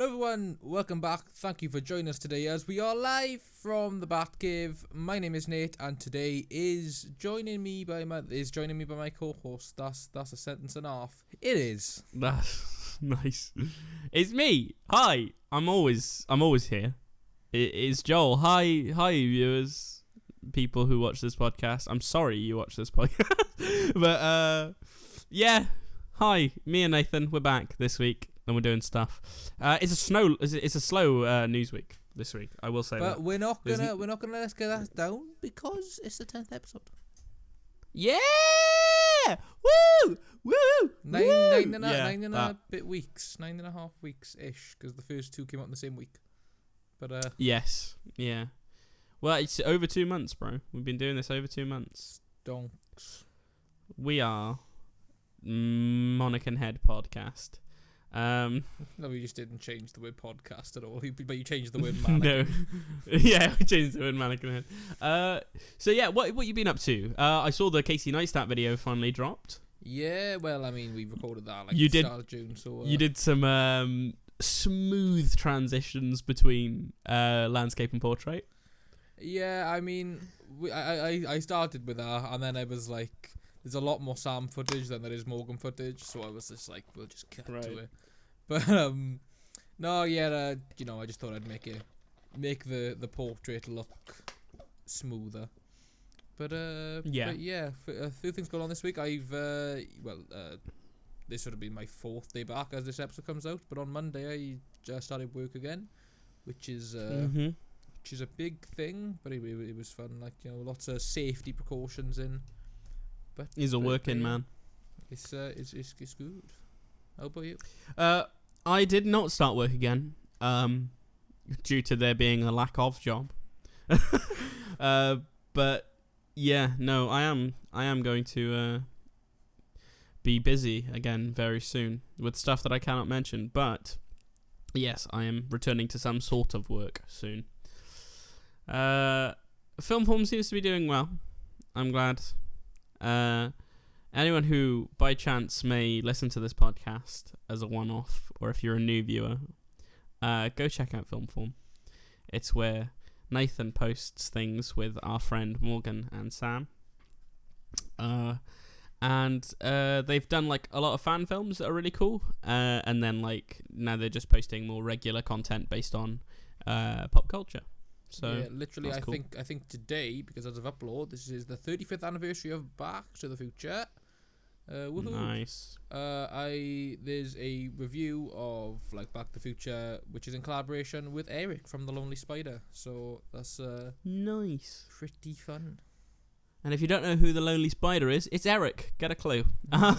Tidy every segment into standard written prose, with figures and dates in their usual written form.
Hello everyone, welcome back. Thank you for joining us today as we are live from the Batcave. My name is Nate and today is joining me by my co-host. That's a sentence and a half. It is. That's nice. It's me. Hi. I'm always here. It's Joel. Hi viewers, people who watch this podcast. I'm sorry you watch this podcast. But yeah. Hi, me and Nathan, we're back this week and we're doing stuff. It's a slow news week this week, I will say that. But we're not gonna let us get that down because it's the 10th episode. Yeah! Woo! Nine and a bit weeks, 9.5 weeks ish, because the first two came out in the same week. But yes, yeah. Well, it's over 2 months, bro. We've been doing this over 2 months. Donks. We are Monarch and Head podcast. No, we just didn't change the word podcast at all. But you changed the word mannequin. No, yeah, we changed the word mannequin. So yeah, what you been up to? I saw the Casey Neistat video finally dropped. Yeah, well, I mean, we recorded that like start of June. So you did some smooth transitions between landscape and portrait. Yeah, I mean, I started with that, and then I was like, there's a lot more Sam footage than there is Morgan footage, so I was just like, we'll just cut to it. But no, yeah, I just thought I'd make the portrait look smoother. But yeah, a few things going on this week. I've this would have been my 4th day back as this episode comes out. But on Monday I just started work again, which is a big thing, but it was fun. Like, lots of safety precautions in. But he's a working man. It's good. How about you? I did not start work again, due to there being a lack of job. But yeah, no, I am going to be busy again very soon with stuff that I cannot mention. But yes, I am returning to some sort of work soon. Film form seems to be doing well. I'm glad. Anyone who by chance may listen to this podcast as a one-off, or if you're a new viewer, go check out Film Form. It's where Nathan posts things with our friend Morgan and Sam. And they've done like a lot of fan films that are really cool. And then like now they're just posting more regular content based on pop culture. So yeah, literally, cool. I think today, because as of upload, this is the 35th anniversary of Back to the Future. Woohoo! Nice. There's a review of like Back to the Future, which is in collaboration with Eric from The Lonely Spider. So that's nice. Pretty fun. And if you don't know who the Lonely Spider is, it's Eric. Get a clue. Yeah.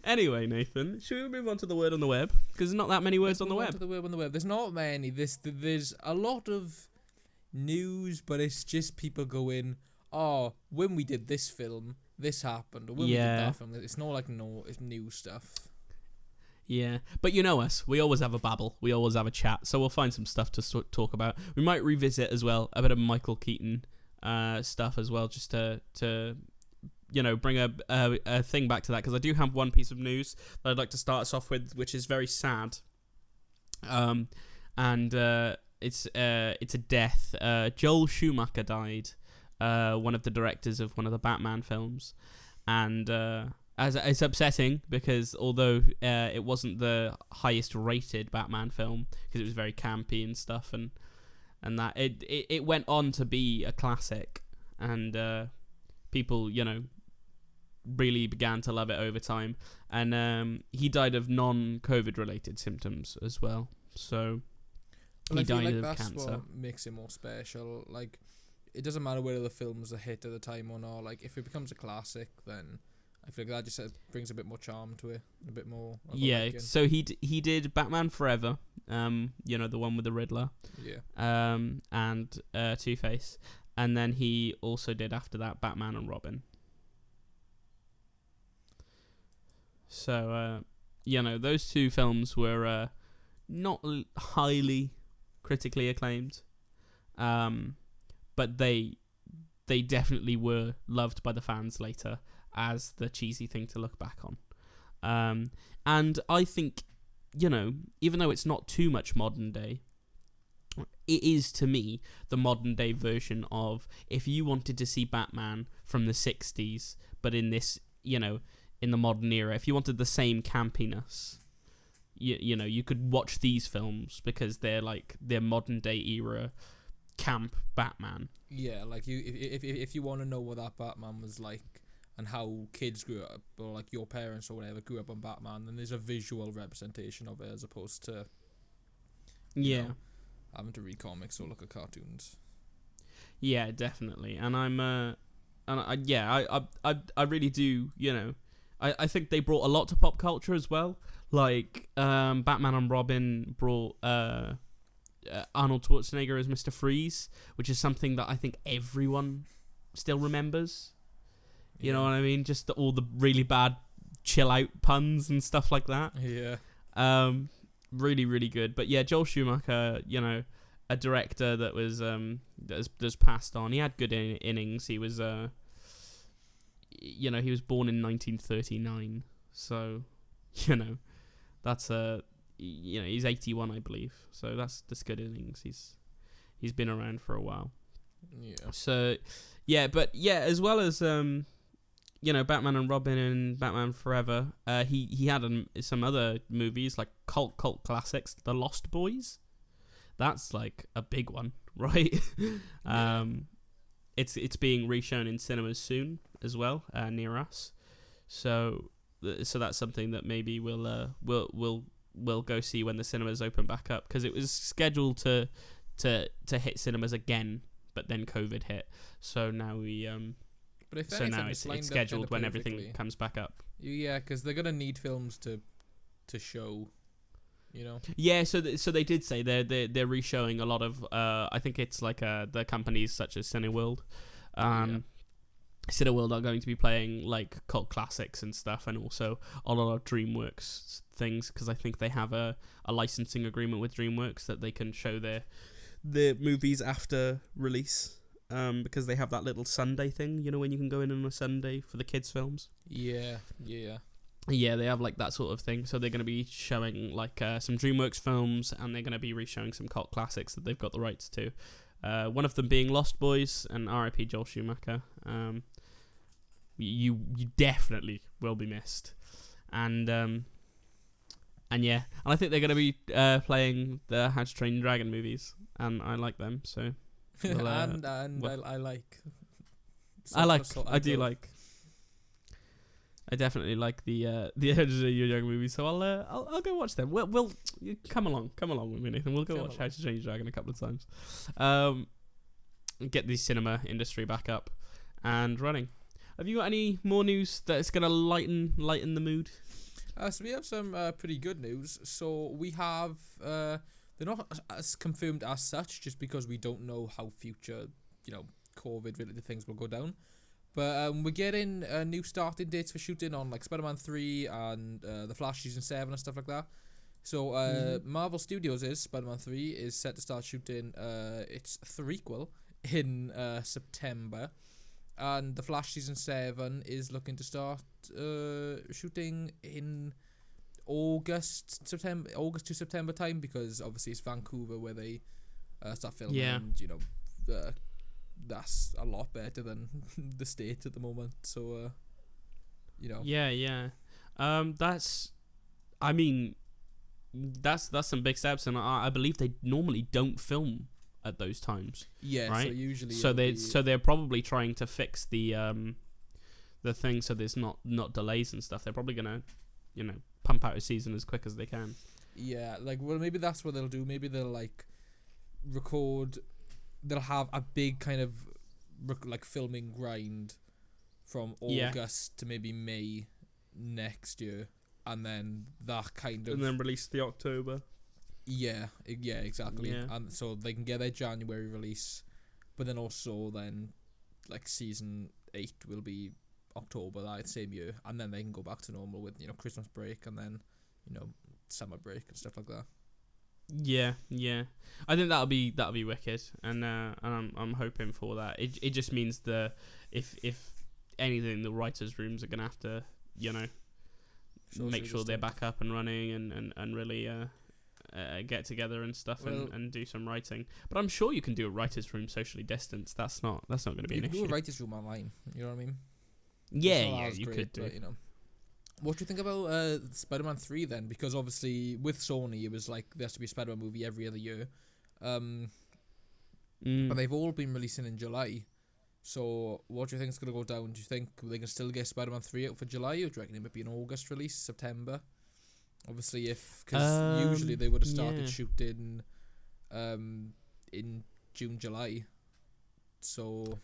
Anyway, Nathan, should we move on to the word on the web? Because there's not that many words on the web. To the word on the web. There's not many. There's a lot of news, but it's just people going, "Oh, when we did this film, this happened," or when we did that film. It's not like it's new stuff. Yeah, but you know us. We always have a babble. We always have a chat. So we'll find some stuff to talk about. We might revisit as well a bit of Michael Keaton stuff as well, just to bring a thing back to that, because I do have one piece of news that I'd like to start us off with, which is very sad. And it's a death. Joel Schumacher died, one of the directors of one of the Batman films, and as it's upsetting because although it wasn't the highest rated Batman film because it was very campy and stuff, and that it went on to be a classic, and people really began to love it over time, and he died of non-COVID related symptoms as well. So he died of that's cancer. What makes it more special. Like, it doesn't matter whether the film's a hit at the time or not. Like, if it becomes a classic, then I feel like that just brings a bit more charm to it, a bit more. Yeah. So he did Batman Forever, the one with the Riddler. Yeah. And Two-Face, and then he also did after that Batman and Robin. So those two films were not highly critically acclaimed, but they definitely were loved by the fans later as the cheesy thing to look back on. And I think even though it's not too much modern day, it is, to me, the modern day version of if you wanted to see Batman from the 60s, but in this, in the modern era, if you wanted the same campiness, you could watch these films because they're modern day era camp Batman. Yeah, like if you want to know what that Batman was like and how kids grew up, or like your parents or whatever grew up on Batman, then there's a visual representation of it as opposed to having to read comics or look at cartoons. Yeah, definitely. And I really do, I think they brought a lot to pop culture as well. Like, Batman and Robin brought Arnold Schwarzenegger as Mr. Freeze, which is something that I think everyone still remembers. You know what I mean? Just all the really bad chill out puns and stuff like that. Yeah. Really, really good. But yeah, Joel Schumacher, a director that was that's passed on. He had good innings. He was he was born in 1939. So, that's he's 81, I believe. So that's good innings. He's been around for a while. Yeah. So, yeah, but yeah, as well as Batman and Robin and Batman Forever, he had some other movies like cult classics, The Lost Boys. That's like a big one, right? Yeah. It's being reshown in cinemas soon as well, near us. So that's something that maybe we'll go see when the cinemas open back up, because it was scheduled to hit cinemas again, but then COVID hit. So now it's scheduled when everything comes back up. Yeah, because they're gonna need films to show. Yeah, so they did say they're reshowing a lot of I think it's like the companies such as Cineworld. Cineworld are going to be playing like cult classics and stuff, and also a lot of DreamWorks things, because I think they have a licensing agreement with DreamWorks that they can show their movies after release, because they have that little Sunday thing, when you can go in on a Sunday for the kids' films. Yeah. Yeah, they have like that sort of thing. So they're going to be showing like some DreamWorks films, and they're going to be re-showing some cult classics that they've got the rights to. One of them being Lost Boys, and R.I.P. Joel Schumacher. You definitely will be missed. And yeah, and I think they're going to be playing the How to Train Your Dragon movies, and I like them. So we'll, I definitely like the How to Train Your Dragon movies, so I'll go watch them. We'll come along with me, Nathan. We'll go watch How to Train Your Dragon a couple of times. Get the cinema industry back up and running. Have you got any more news that's gonna lighten the mood? So we have some pretty good news. So we have they're not as confirmed as such, just because we don't know how future COVID related things will go down. But we're getting new starting dates for shooting on like Spider-Man 3 and The Flash Season 7 and stuff like that. So Marvel Studios' Spider-Man 3 is set to start shooting its threequel in September. And The Flash Season 7 is looking to start shooting in August to September time, because obviously it's Vancouver where they start filming. Yeah. And, that's a lot better than the States at the moment. So, Yeah. That's some big steps, and I believe they normally don't film at those times. Yeah, right? So usually they're probably trying to fix the thing so there's not delays and stuff. They're probably gonna pump out a season as quick as they can. Yeah, maybe that's what they'll do. Maybe they'll record. They'll have a big kind of filming grind from August to maybe May next year, and then that kind of, and then release the October. Yeah, exactly. Yeah. And so they can get their January release, but then also season 8 will be October that same year, and then they can go back to normal with Christmas break and then summer break and stuff like that. Yeah. I think that'll be wicked, and I'm hoping for that. It just means if anything, the writers' rooms are gonna have to make sure they're back up and running and really get together and stuff and do some writing. But I'm sure you can do a writer's room socially distanced. That's not going to be an issue. You can do a writer's room online. You know what I mean? Yeah, you could do. But, what do you think about Spider-Man 3 then? Because obviously with Sony, it was like there has to be a Spider-Man movie every other year. But they've all been releasing in July. So what do you think is going to go down? Do you think they can still get Spider-Man 3 out for July, or do you reckon it might be an August release, September? Obviously, because usually they would have started shooting in June, July. So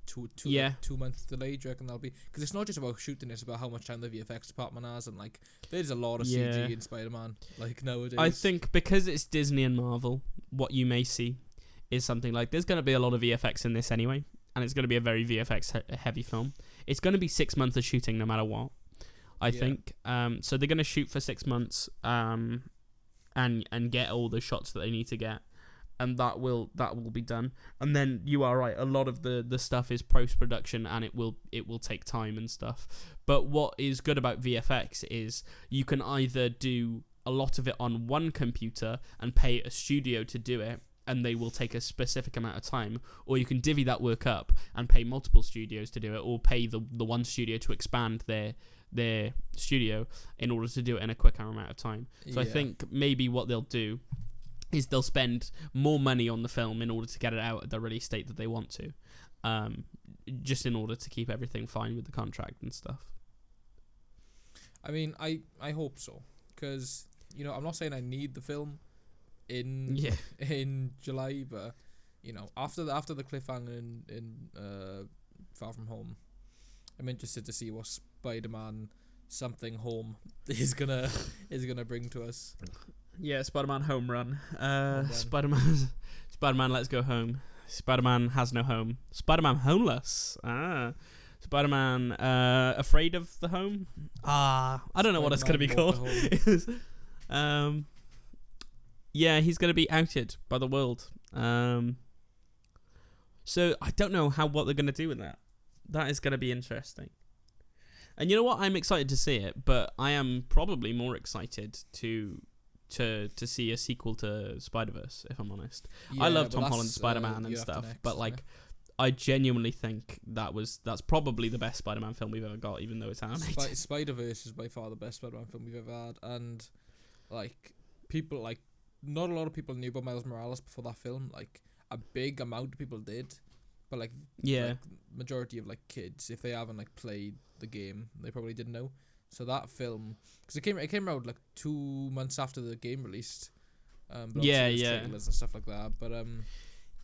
2 months delayed, do you reckon that'll be? Because it's not just about shooting, it's about how much time the VFX department has, and like there's a lot of CG in Spider-Man like nowadays. I think because it's Disney and Marvel, what you may see is something like there's going to be a lot of VFX in this anyway, and it's going to be a very VFX heavy film. It's going to be 6 months of shooting no matter what, I think. So they're going to shoot for 6 months and get all the shots that they need to get. And that will be done. And then you are right. A lot of the stuff is post production, and it will take time and stuff. But what is good about VFX is you can either do a lot of it on one computer and pay a studio to do it, and they will take a specific amount of time, or you can divvy that work up and pay multiple studios to do it, or pay the one studio to expand their studio in order to do it in a quicker amount of time. So I think maybe what they'll do is they'll spend more money on the film in order to get it out at the release date that they want to, just in order to keep everything fine with the contract and stuff. I mean, I hope so, because I'm not saying I need the film in July, but after the cliffhanger in Far From Home, I'm interested to see what Spider-Man something home is gonna bring to us. Yeah, Spider-Man home run. Spider-Man let's go home. Spider-Man has no home. Spider-Man homeless. Spider-Man afraid of the home. I don't know what it's going to be called. Yeah, he's going to be outed by the world. So I don't know what they're going to do with that. That is going to be interesting. And you know what? I'm excited to see it, but I am probably more excited to see a sequel to Spider-Verse, if I'm honest. I love Tom Holland's Spider-Man and stuff, but like, I genuinely think that's probably the best Spider-Man film we've ever got, even though it's animated. Spider-Verse is by far the best Spider-Man film we've ever had, and like people not a lot of people knew about Miles Morales before that film. Like a big amount of people did, but like majority of like kids, if they haven't like played the game, they probably didn't know. So that film, because it came out like 2 months after the game released. Trailers and stuff like that. But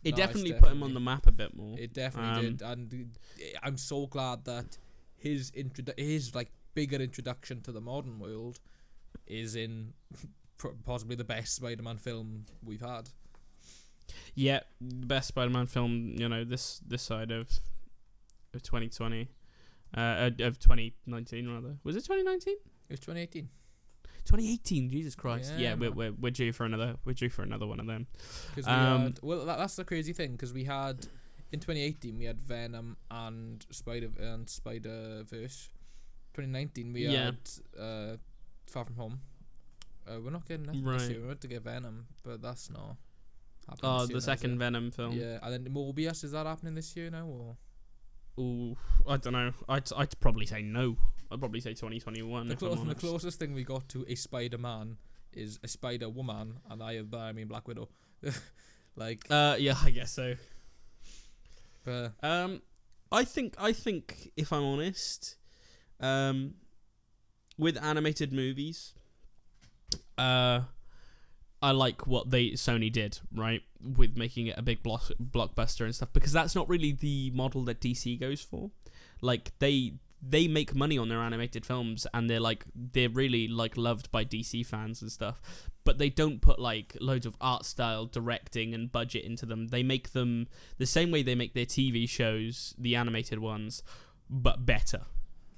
it definitely put him on the map a bit more. It definitely did, and I'm so glad that his like bigger introduction to the modern world is in possibly the best Spider-Man film we've had. Yeah, the best Spider-Man film, this side of 2020. Of 2019 rather. Was it 2019? It was 2018. 2018. Jesus Christ. Yeah, we're due for another. We're due for another one of them. That's the crazy thing, because we had in 2018 we had Venom and Spider-Verse. 2019 we had Far From Home. We're not getting that this year. We're about to get Venom, but that's not happening. Oh, the second Venom film. Yeah, and then Morbius, is that happening this year now, or? Ooh, I don't know. I'd probably say no. I'd probably say 2021. The closest thing we got to a Spider-Man is a Spider-Woman, and I mean Black Widow. Yeah, I guess so. But I think if I'm honest, with animated movies, I like what Sony did, right, with making it a big blockbuster and stuff, because that's not really the model that DC goes for. Like they make money on their animated films, and they're really like loved by DC fans and stuff, but they don't put like loads of art style directing and budget into them. They make them the same way they make their TV shows, the animated ones, but better.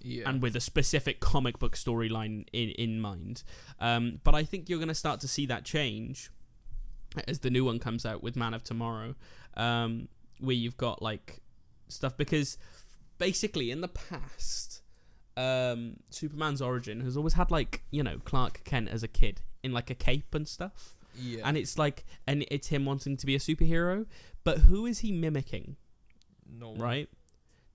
Yeah. And with a specific comic book storyline in mind. But I think you're going to start to see that change as the new one comes out with Man of Tomorrow, where you've got like stuff, because basically in the past, Superman's origin has always had like, you know, Clark Kent as a kid in like a cape and stuff. Yeah. And it's like, and it's him wanting to be a superhero, but who is he mimicking? No one. Right?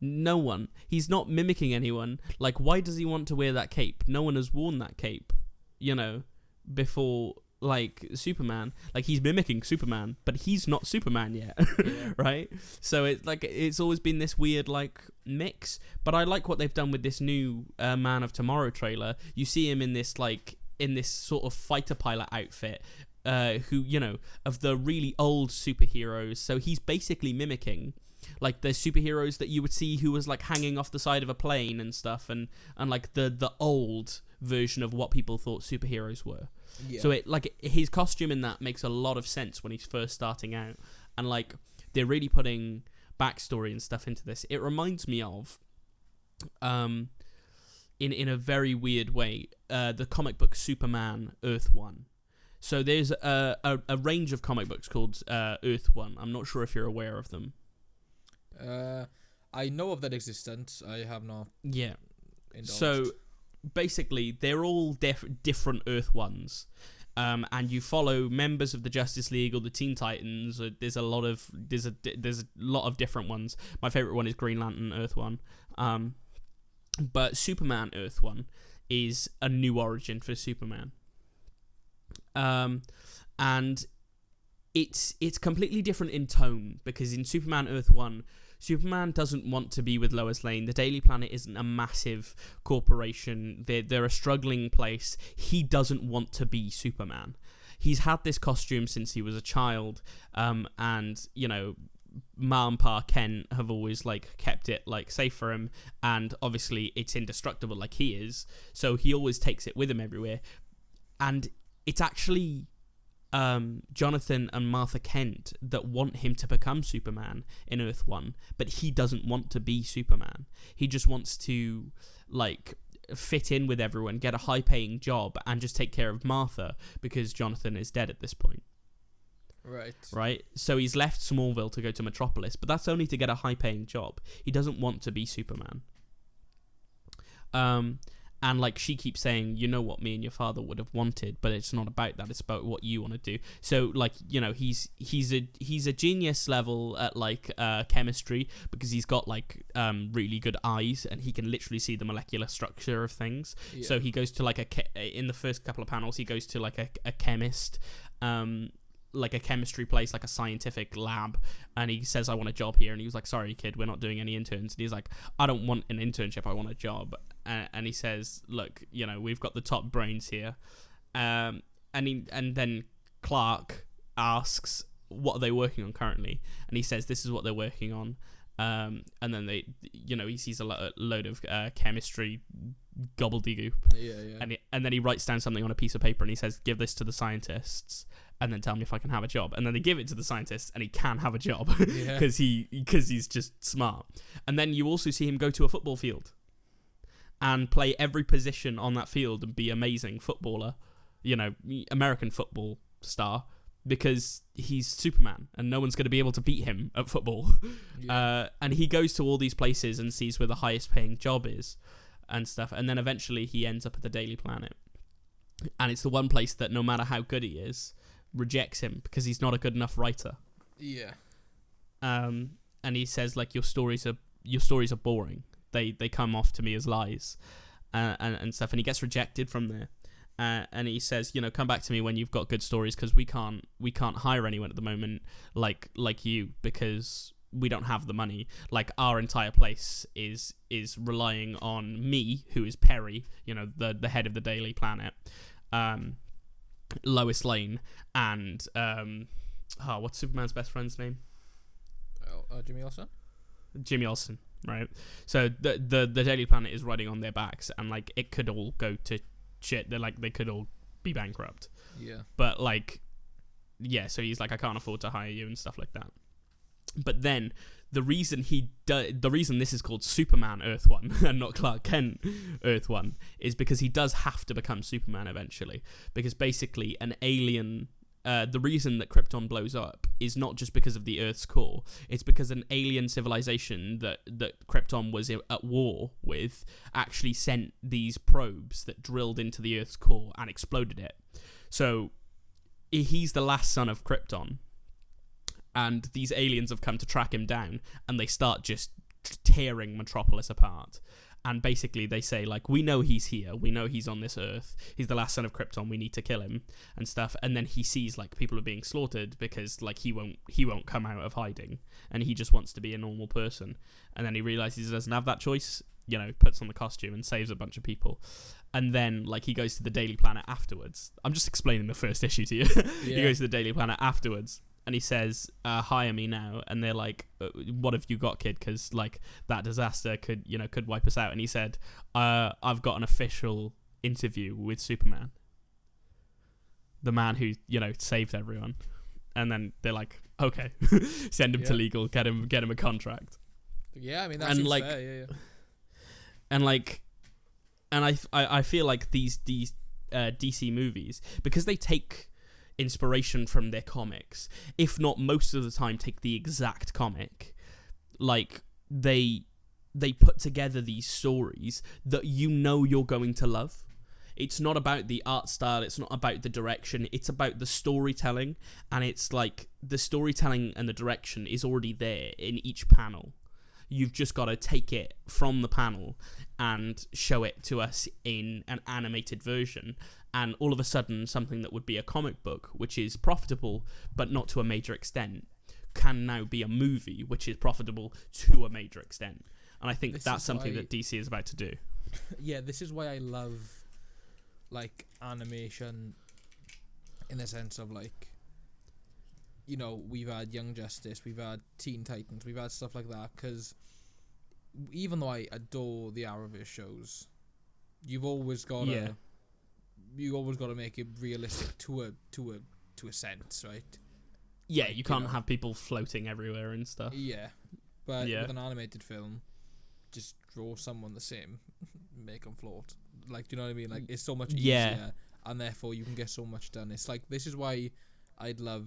No one. He's not mimicking anyone. Like, why does he want to wear that cape? No one has worn that cape, you know, before, like, Superman. Like, he's mimicking Superman, but he's not Superman yet, Yeah. right? So it's like, it's always been this weird, like, mix. But I like what they've done with this new Man of Tomorrow trailer. You see him in this, like, in this sort of fighter pilot outfit, who, you know, of the really old superheroes. So he's basically mimicking like the superheroes that you would see who was like hanging off the side of a plane and stuff, and like the old version of what people thought superheroes were. Yeah. So it, like, his costume in that makes a lot of sense when he's first starting out, and like they're really putting backstory and stuff into this. It reminds me of in a very weird way the comic book Superman Earth One. So there's a range of comic books called Earth One. I'm not sure if you're aware of them. I know of that existence. I have not. Yeah. Indulged. So basically, they're all different Earth Ones, and you follow members of the Justice League or the Teen Titans. There's a lot of different ones. My favorite one is Green Lantern Earth One, but Superman Earth One is a new origin for Superman, and it's completely different in tone, because in Superman Earth One, Superman doesn't want to be with Lois Lane. The Daily Planet isn't a massive corporation. They're a struggling place. He doesn't want to be Superman. He's had this costume since he was a child, and, you know, Ma and Pa Kent have always, like, kept it, like, safe for him, and obviously it's indestructible like he is, so he always takes it with him everywhere. And it's actually Jonathan and Martha Kent that want him to become Superman in Earth One, but he doesn't want to be Superman. He just wants to, like, fit in with everyone, get a high-paying job, and just take care of Martha, because Jonathan is dead at this point. Right? So he's left Smallville to go to Metropolis, but that's only to get a high-paying job. He doesn't want to be Superman. And, like, she keeps saying, you know what me and your father would have wanted, but it's not about that. It's about what you want to do. So, like, you know, he's a genius level at, like, chemistry, because he's got, like, really good eyes, and he can literally see the molecular structure of things. Yeah. So he goes to, like, in the first couple of panels, he goes to, like, a chemist, like a chemistry place, like a scientific lab, and he says, I want a job here. And he was like, sorry, kid, we're not doing any interns. And he's like, I don't want an internship, I want a job. And he says, look, you know, we've got the top brains here. And then Clark asks, what are they working on currently? And he says, this is what they're working on. And then they, you know, he sees a load of chemistry gobbledygook. Yeah. And then he writes down something on a piece of paper, and he says, give this to the scientists, and then tell me if I can have a job. And then they give it to the scientists, and he can have a job, because he's just smart. And then you also see him go to a football field and play every position on that field and be amazing footballer, you know, American football star, because he's Superman and no one's going to be able to beat him at football. Yeah. And he goes to all these places and sees where the highest paying job is and stuff. And then eventually he ends up at the Daily Planet. And it's the one place that, no matter how good he is, rejects him because he's not a good enough writer. Yeah. And he says, like, your stories are boring. They come off to me as lies, and stuff. And he gets rejected from there. And he says, you know, come back to me when you've got good stories, because we can't hire anyone at the moment like you, because we don't have the money. Like, our entire place is relying on me, who is Perry, you know, the head of the Daily Planet, Lois Lane, and what's Superman's best friend's name? Jimmy Olsen. Jimmy Olsen, right? So the Daily Planet is riding on their backs, and, like, it could all go to shit. They're like, they could all be bankrupt. Yeah. But, like, yeah, so he's like, I can't afford to hire you and stuff like that. But then the reason this is called Superman Earth One and not Clark Kent Earth One is because he does have to become Superman eventually, because basically an alien the reason that Krypton blows up is not just because of the Earth's core. It's because an alien civilization that Krypton was at war with actually sent these probes that drilled into the Earth's core and exploded it. So he's the last son of Krypton, and these aliens have come to track him down, and they start just tearing Metropolis apart. And basically they say, like, we know he's here, we know he's on this Earth, he's the last son of Krypton, we need to kill him and stuff. And then he sees, like, people are being slaughtered because, like, he won't come out of hiding, and he just wants to be a normal person. And then he realizes he doesn't have that choice, you know, puts on the costume and saves a bunch of people. And then, like, he goes to the Daily Planet afterwards. I'm just explaining the first issue to you. He goes to the Daily Planet afterwards, and he says, hire me now. And they're like, what have you got, kid? Because, like, that disaster could wipe us out. And he said, I've got an official interview with Superman, the man who, you know, saved everyone. And then they're like, okay, send him to legal, get him a contract. Yeah, I mean, that seems fair, yeah. And I feel like these DC movies, because they take inspiration from their comics, if not most of the time take the exact comic, like they put together these stories that you know you're going to love. It's not about the art style, it's not about the direction, it's about the storytelling. And it's like the storytelling and the direction is already there in each panel. You've just got to take it from the panel and show it to us in an animated version. And all of a sudden, something that would be a comic book, which is profitable, but not to a major extent, can now be a movie, which is profitable to a major extent. And I think that's something that DC is about to do. Yeah, this is why I love, like, animation in the sense of, like, you know, we've had Young Justice, we've had Teen Titans, we've had stuff like that, because even though I adore the Arrowverse shows, you've always got to make it realistic to a sense, right? Yeah, like, you can't have people floating everywhere and stuff. Yeah, but with an animated film, just draw someone the same, make them float. Like, do you know what I mean? Like, it's so much easier, and therefore you can get so much done. It's like, this is why I'd love,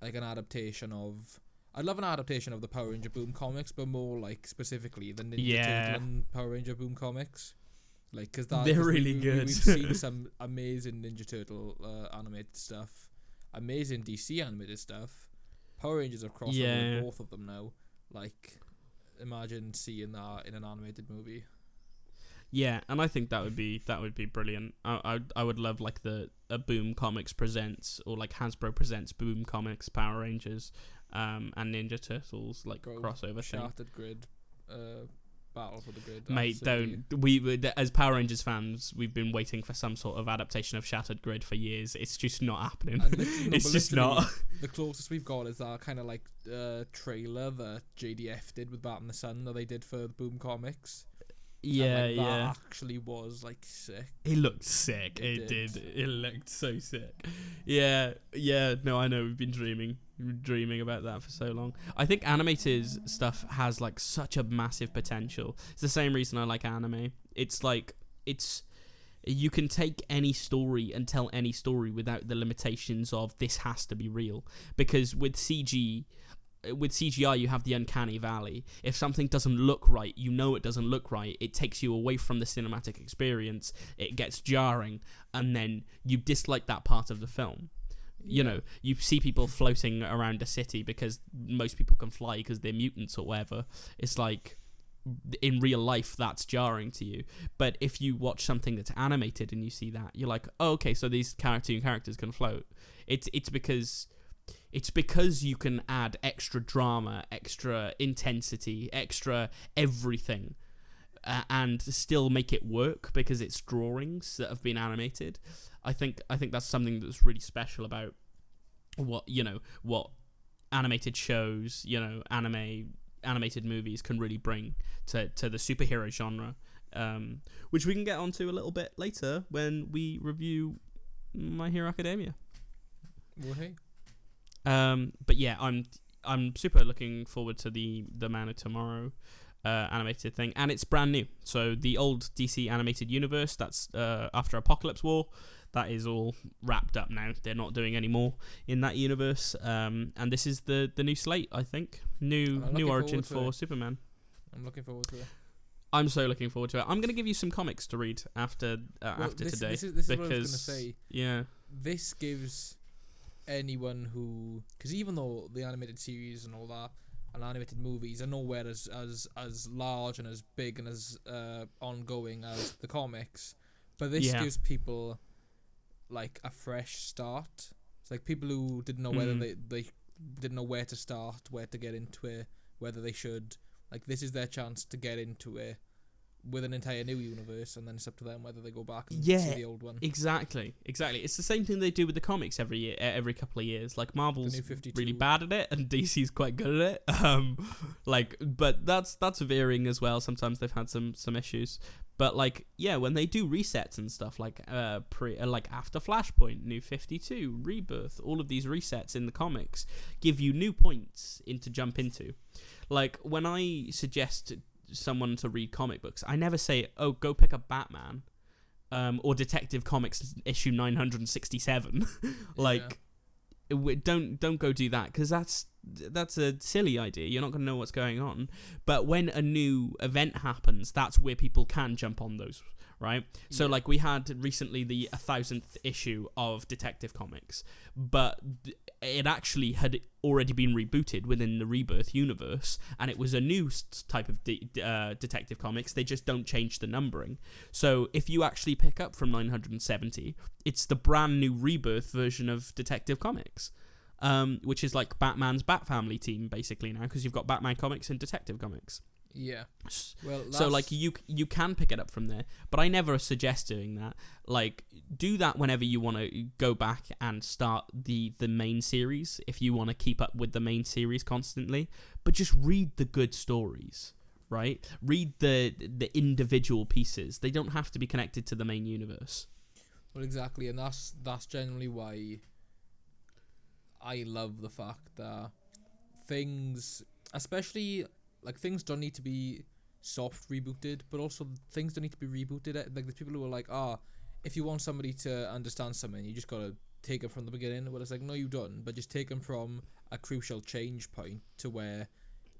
like, an adaptation of... I'd love an adaptation of the Power Ranger Boom comics, but more, like, specifically the Ninja Turtle and Power Ranger Boom comics. Like, because they're really good. We've seen some amazing Ninja Turtle animated stuff, amazing DC animated stuff. Power Rangers have crossed over with both of them now. Like, imagine seeing that in an animated movie. Yeah, and I think that would be brilliant. I would love, like, a Boom Comics presents, or like Hasbro presents Boom Comics Power Rangers, and Ninja Turtles, like, crossover thing. Shattered Grid, Battle for the Grid. Mate, absolutely. we as Power Rangers fans, we've been waiting for some sort of adaptation of Shattered Grid for years. It's just not happening. It's just not. The closest we've got is that kind of, like, trailer that JDF did with Bat and the Sun that they did for the Boom Comics. Yeah, and, like, that actually was, like, sick. It looked sick. It did. It looked so sick. Yeah. No, I know. We've been dreaming about that for so long. I think animated stuff has, like, such a massive potential. It's the same reason I like anime. It's like, you can take any story and tell any story without the limitations of this has to be real. Because with CGI, you have the uncanny valley. If something doesn't look right, you know it doesn't look right. It takes you away from the cinematic experience. It gets jarring, and then you dislike that part of the film. You know, you see people floating around a city because most people can fly because they're mutants or whatever. It's like, in real life, that's jarring to you. But if you watch something that's animated and you see that, you're like, oh, okay, so these cartoon characters can float. It's because you can add extra drama, extra intensity, extra everything, and still make it work because it's drawings that have been animated. I think that's something that's really special about what animated shows, animated movies can really bring to the superhero genre, which we can get onto a little bit later when we review My Hero Academia. Well, hey. But yeah, I'm super looking forward to the Man of Tomorrow animated thing, and it's brand new. So the old DC animated universe, that's after Apocalypse War, that is all wrapped up now. They're not doing any more in that universe. And this is the new slate, I think. New origin for Superman. I'm looking forward to it. I'm so looking forward to it. I'm going to give you some comics to read after today. This is what I was going to say. Yeah. This gives anyone who... Because even though the animated series and all that, and animated movies are nowhere as large and as big and as ongoing as the comics, but this gives people like a fresh start. It's like people who didn't know whether they didn't know where to start, where to get into it, whether they should. Like, this is their chance to get into it with an entire new universe, and then it's up to them whether they go back and see the old one. Exactly. It's the same thing they do with the comics every year, every couple of years. Like, Marvel's really bad at it, and DC's quite good at it. But that's varying as well. Sometimes they've had some issues. But when they do resets and stuff, after Flashpoint, New 52, Rebirth, all of these resets in the comics give you new points to jump into. Like, when I suggest someone to read comic books, I never say, oh, go pick up Batman or Detective Comics issue 967. Don't go do that, because that's a silly idea. You're not going to know what's going on. But when a new event happens, that's where people can jump on those, right? So we had recently the 1000th issue of Detective Comics, but it actually had already been rebooted within the Rebirth universe, and it was a new type of Detective Comics. They just don't change the numbering. So if you actually pick up from 970, it's the brand new Rebirth version of Detective Comics, which is like Batman's Bat Family team basically now, because you've got Batman Comics and Detective Comics. Yeah. Well, so you can pick it up from there, but I never suggest doing that. Do that whenever you want to go back and start the main series, if you want to keep up with the main series constantly. But just read the good stories, right? Read the individual pieces. They don't have to be connected to the main universe. Well, exactly, and that's generally why I love the fact that things, especially things don't need to be soft rebooted, but also things don't need to be rebooted. Like, there's people who are like, if you want somebody to understand something, you just gotta take it from the beginning. Well, it's like, no, you don't, but just take them from a crucial change point to where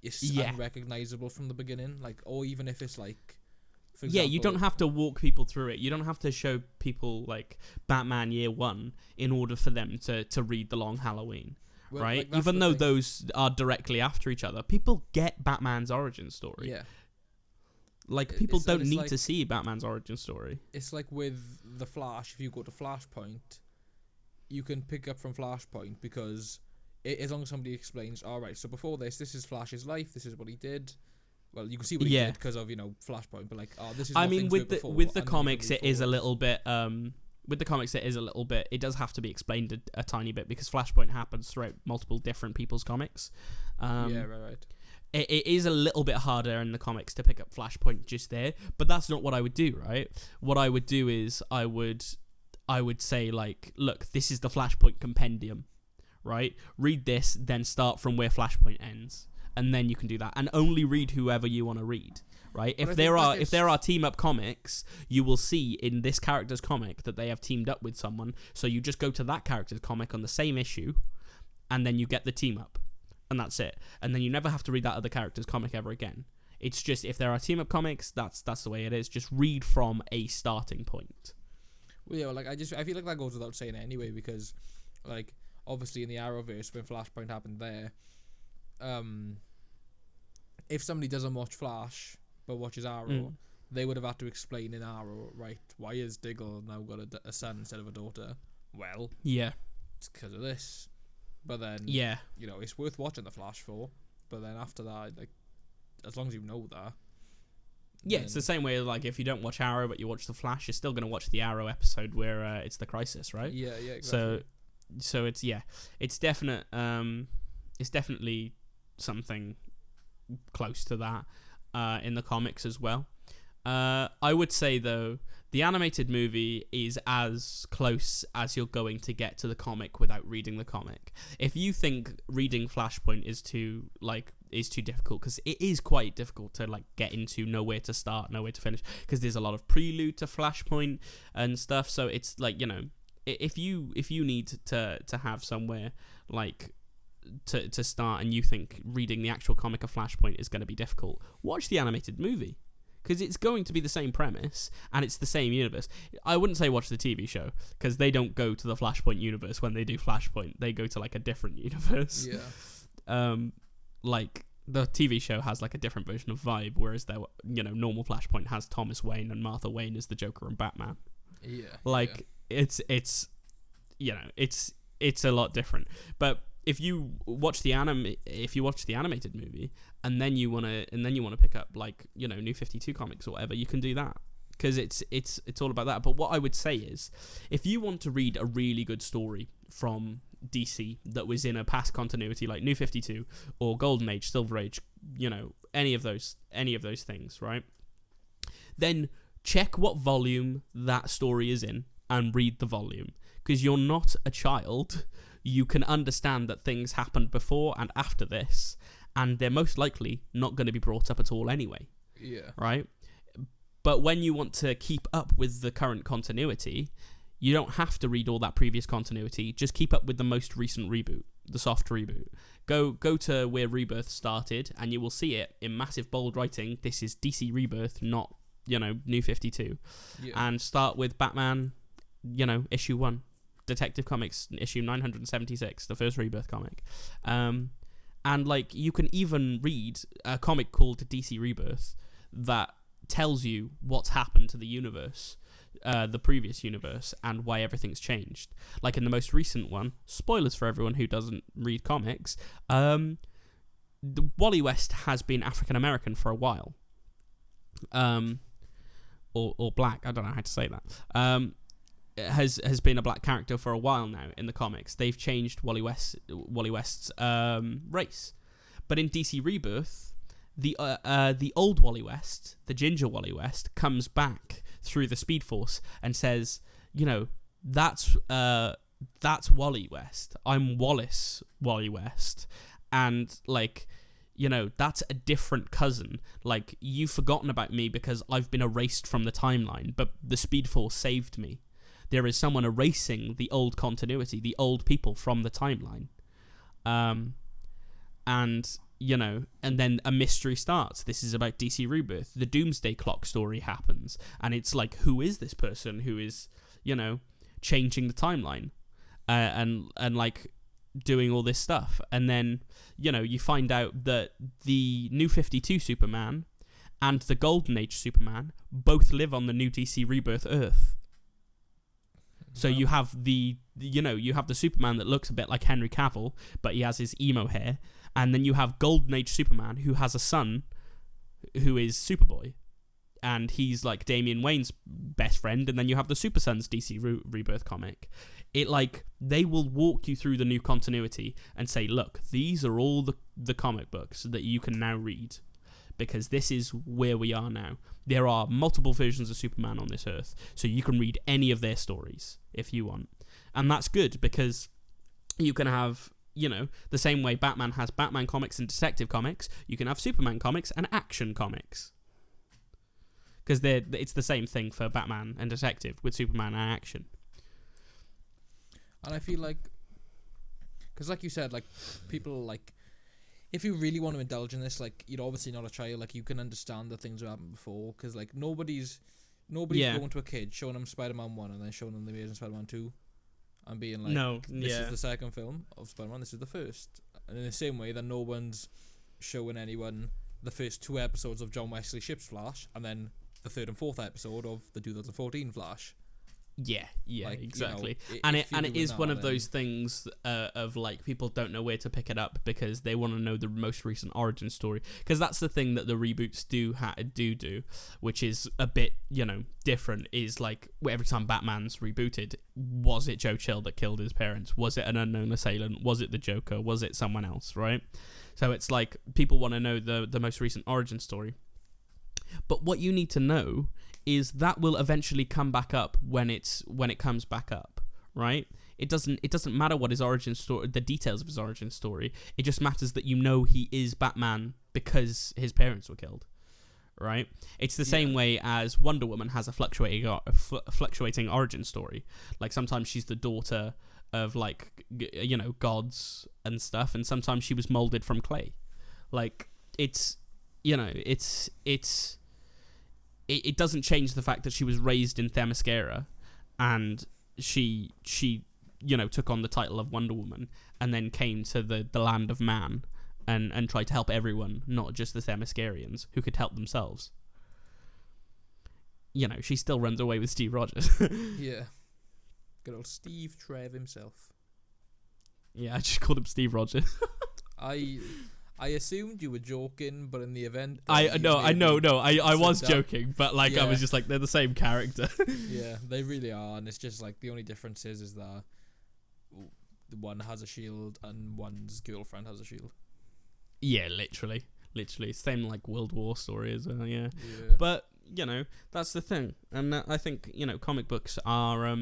it's unrecognizable from the beginning. Or even if it's for example, you don't have to walk people through it. You don't have to show people Batman Year One in order for them to read The Long Halloween. Well, right? Even though those are directly after each other, people get Batman's origin story. Yeah. People don't need to see Batman's origin story. It's like with The Flash, if you go to Flashpoint, you can pick up from Flashpoint because as long as somebody explains, alright, so before this is Flash's life, this is what he did. Well, you can see what he did because of, Flashpoint, but this is what things were before. With the comics, it is a little bit... With the comics, it does have to be explained a tiny bit, because Flashpoint happens throughout multiple different people's comics. Right. It is a little bit harder in the comics to pick up Flashpoint just there, but that's not what I would do, right? What I would do is I would say, look, this is the Flashpoint compendium, right? Read this, then start from where Flashpoint ends, and then you can do that, and only read whoever you want to read. Right? If there are team up comics, you will see in this character's comic that they have teamed up with someone. So you just go to that character's comic on the same issue, and then you get the team up, and that's it. And then you never have to read that other character's comic ever again. It's just, if there are team up comics, that's the way it is. Just read from a starting point. Well, yeah, I feel like that goes without saying anyway, because obviously in the Arrowverse, when Flashpoint happened there, if somebody doesn't watch Flash but watches Arrow, they would have had to explain in Arrow, right, why is Diggle now got a son instead of a daughter? Well, it's because of this. But then, it's worth watching the Flash for. But then after that, as long as you know that. Yeah, it's the same way, if you don't watch Arrow but you watch the Flash, you're still going to watch the Arrow episode where it's the crisis, right? Yeah, exactly. So it's definitely something close to that in the comics as well. I would say, though, the animated movie is as close as you're going to get to the comic without reading the comic. If you think reading Flashpoint is too difficult, because it is quite difficult to get into, know where to start, know where to finish, because there's a lot of prelude to Flashpoint and stuff. So it's if you need to have somewhere like to start, and you think reading the actual comic of Flashpoint is going to be difficult, watch the animated movie. Because it's going to be the same premise, and it's the same universe. I wouldn't say watch the TV show, because they don't go to the Flashpoint universe when they do Flashpoint. They go to, like, a different universe. Yeah. Like, the TV show has, like, a different version of vibe, whereas their, normal Flashpoint has Thomas Wayne and Martha Wayne as the Joker and Batman. Yeah. Like, it's a lot different. But if you watch the animated movie, and then you wanna pick up, like, New 52 comics or whatever, you can do that, because it's all about that. But what I would say is, if you want to read a really good story from DC that was in a past continuity, like New 52 or Golden Age, Silver Age, any of those things, right? Then check what volume that story is in and read the volume, because you're not a child. You can understand that things happened before and after this, and they're most likely not going to be brought up at all anyway. Yeah. Right? But when you want to keep up with the current continuity, you don't have to read all that previous continuity. Just keep up with the most recent reboot, the soft reboot. Go to where Rebirth started, and you will see it in massive bold writing. This is DC Rebirth, not, New 52. Yeah. And start with Batman, issue 1. Detective Comics issue 976, the first Rebirth comic. And, like, you can even read a comic called DC Rebirth that tells you what's happened to the universe, the previous universe, and why everything's changed. Like, in the most recent one, spoilers for everyone who doesn't read comics, Wally West has been African American for a while. Or black, I don't know how to say that. Has been a black character for a while now in the comics. They've changed Wally West's race, but in DC Rebirth, the old Wally West, the ginger Wally West, comes back through the Speed Force and says, that's Wally West. I'm Wallace Wally West, and, like, that's a different cousin. Like, you've forgotten about me because I've been erased from the timeline, but the Speed Force saved me. There is someone erasing the old continuity, the old people from the timeline. And then a mystery starts. This is about DC Rebirth. The Doomsday Clock story happens. And it's like, who is this person who is, changing the timeline? And like, doing all this stuff. And then, you find out that the New 52 Superman and the Golden Age Superman both live on the new DC Rebirth Earth. So you have you have the Superman that looks a bit like Henry Cavill, but he has his emo hair, and then you have Golden Age Superman who has a son who is Superboy, and he's like Damian Wayne's best friend, and then you have the Super Sons DC Rebirth comic. They will walk you through the new continuity and say, look, these are all the comic books that you can now read, because this is where we are now. There are multiple versions of Superman on this earth, so you can read any of their stories if you want. And that's good, because you can have, the same way Batman has Batman comics and Detective Comics, you can have Superman comics and Action Comics. Because it's the same thing for Batman and Detective with Superman and Action. And I feel like, because like you said, like, people, like, if you really want to indulge in this, like, you're obviously not a child, like, you can understand that things have happened before, because, like, nobody's going to a kid, showing them Spider-Man 1 and then showing them The Amazing Spider-Man 2 and being like, this is the second film of Spider-Man, this is the first. And in the same way that no one's showing anyone the first 2 episodes of John Wesley Shipp's Flash and then the 3rd and 4th episode of the 2014 Flash. Yeah, like, exactly. And it is one of those things of, like, people don't know where to pick it up because they want to know the most recent origin story. Because that's the thing that the reboots do, which is a bit, different, is, like, every time Batman's rebooted, was it Joe Chill that killed his parents? Was it an unknown assailant? Was it the Joker? Was it someone else, right? So it's like, people want to know the most recent origin story. But what you need to know is that will eventually come back up when it comes back up, right? It doesn't matter what his origin story, the details of his origin story. It just matters that he is Batman because his parents were killed, right? It's the same way as Wonder Woman has a fluctuating origin story. Like sometimes she's the daughter of like gods and stuff, and sometimes she was molded from clay. Like it doesn't change the fact that she was raised in Themyscira, and she took on the title of Wonder Woman, and then came to the land of man and tried to help everyone, not just the Themyscirians who could help themselves. She still runs away with Steve Rogers. Yeah. Good old Steve Trev himself. Yeah, I just called him Steve Rogers. I assumed you were joking, but in the event... I was joking, but I was just like, they're the same character. Yeah, they really are, and it's just like, the only difference is that one has a shield and one's girlfriend has a shield. Yeah, literally. Same like World War story as well, yeah. But, that's the thing. And I think, comic books are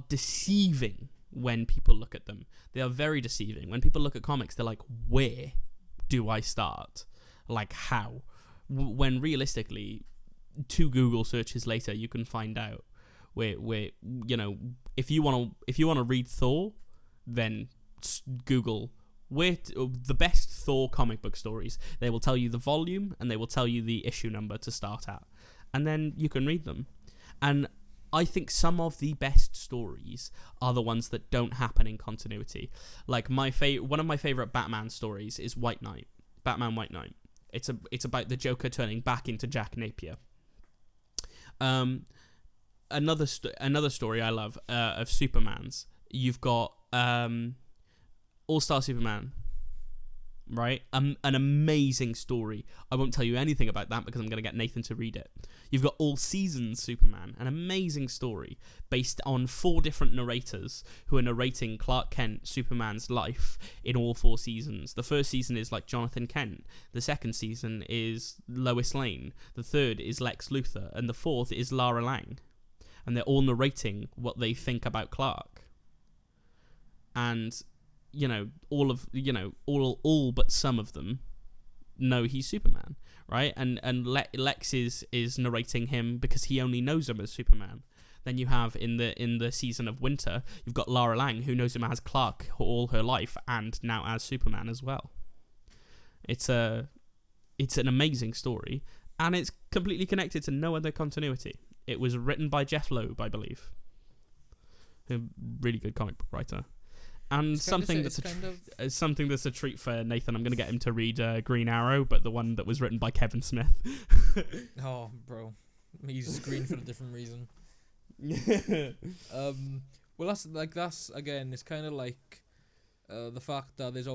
deceiving when people look at them. They are very deceiving. When people look at comics, they're like, where do I start? Like, how? When realistically, 2 Google searches later, you can find out where if you want to read Thor, then Google the best Thor comic book stories. They will tell you the volume and they will tell you the issue number to start at, and then you can read them. And I think some of the best stories are the ones that don't happen in continuity. Like one of my favorite Batman stories is Batman White Knight. It's about the Joker turning back into Jack Napier. Another story I love of Superman's. You've got All-Star Superman, right? An amazing story. I won't tell you anything about that because I'm going to get Nathan to read it. You've got All Seasons Superman, an amazing story based on 4 different narrators who are narrating Clark Kent, Superman's life in all 4 seasons. The first season is like Jonathan Kent. The second season is Lois Lane. The third is Lex Luthor. And the fourth is Lara Lang. And they're all narrating what they think about Clark. And all but some of them know he's Superman, right? And Lex is narrating him because he only knows him as Superman. Then you have in the season of Winter, you've got Lara Lang, who knows him as Clark all her life and now as Superman as well. It's an amazing story, and it's completely connected to no other continuity. It was written by Jeff Loeb, I believe, a really good comic book writer. And something that's a treat for Nathan. I'm going to get him to read Green Arrow, but the one that was written by Kevin Smith. Oh, bro, he's green for a different reason. Well, that's again. It's kind of like the fact that there's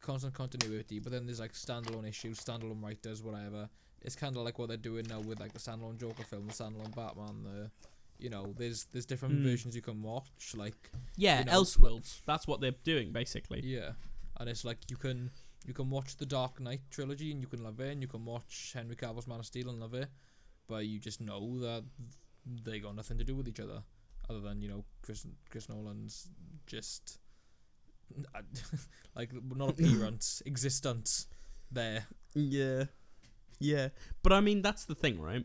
constant continuity, but then there's like standalone issues, standalone writers, whatever. It's kind of like what they're doing now with like the standalone Joker film, the standalone Batman, there's different versions you can watch, like Elseworlds. That's what they're doing basically. Yeah, and it's like you can watch the Dark Knight trilogy and you can love it, and you can watch Henry Cavill's Man of Steel and love it, but you just know that they got nothing to do with each other, other than Chris Nolan's just like not appearance, existence there. Yeah, but I mean that's the thing, right?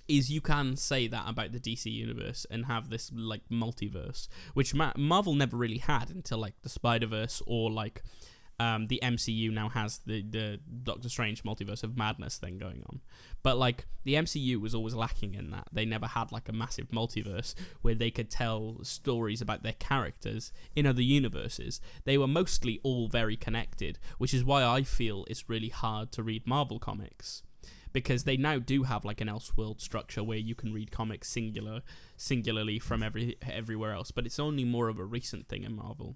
Is you can say that about the DC universe and have this like multiverse, which Marvel never really had until like the Spider-Verse or like the MCU now has the Doctor Strange multiverse of madness thing going on. But like the MCU was always lacking in that. They never had like a massive multiverse where they could tell stories about their characters in other universes. They were mostly all very connected, which is why I feel it's really hard to read Marvel comics. Because they now do have like an Elseworld structure where you can read comics singularly from everywhere else, but it's only more of a recent thing in Marvel.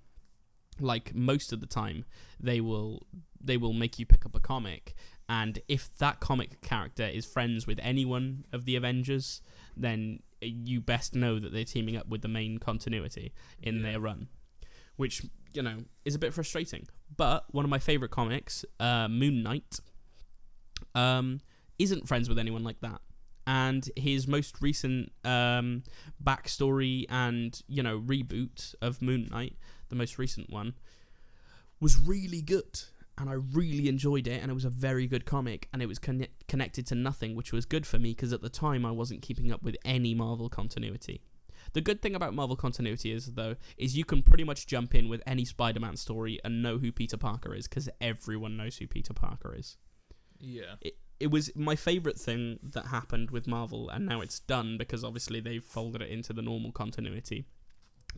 Like most of the time, they will make you pick up a comic, and if that comic character is friends with anyone of the Avengers, then you best know that they're teaming up with the main continuity in their run, which is a bit frustrating. But one of my favorite comics, Moon Knight, isn't friends with anyone like that, and his most recent backstory and reboot of Moon Knight, the most recent one, was really good. and I really enjoyed it, and it was a very good comic, and it was connected to nothing, which was good for me, because at the time I wasn't keeping up with any Marvel continuity. The good thing about Marvel continuity is you can pretty much jump in with any Spider-Man story and know who Peter Parker is, because everyone knows who Peter Parker is. Yeah. It was my favourite thing that happened with Marvel, and now it's done, because obviously they've folded it into the normal continuity,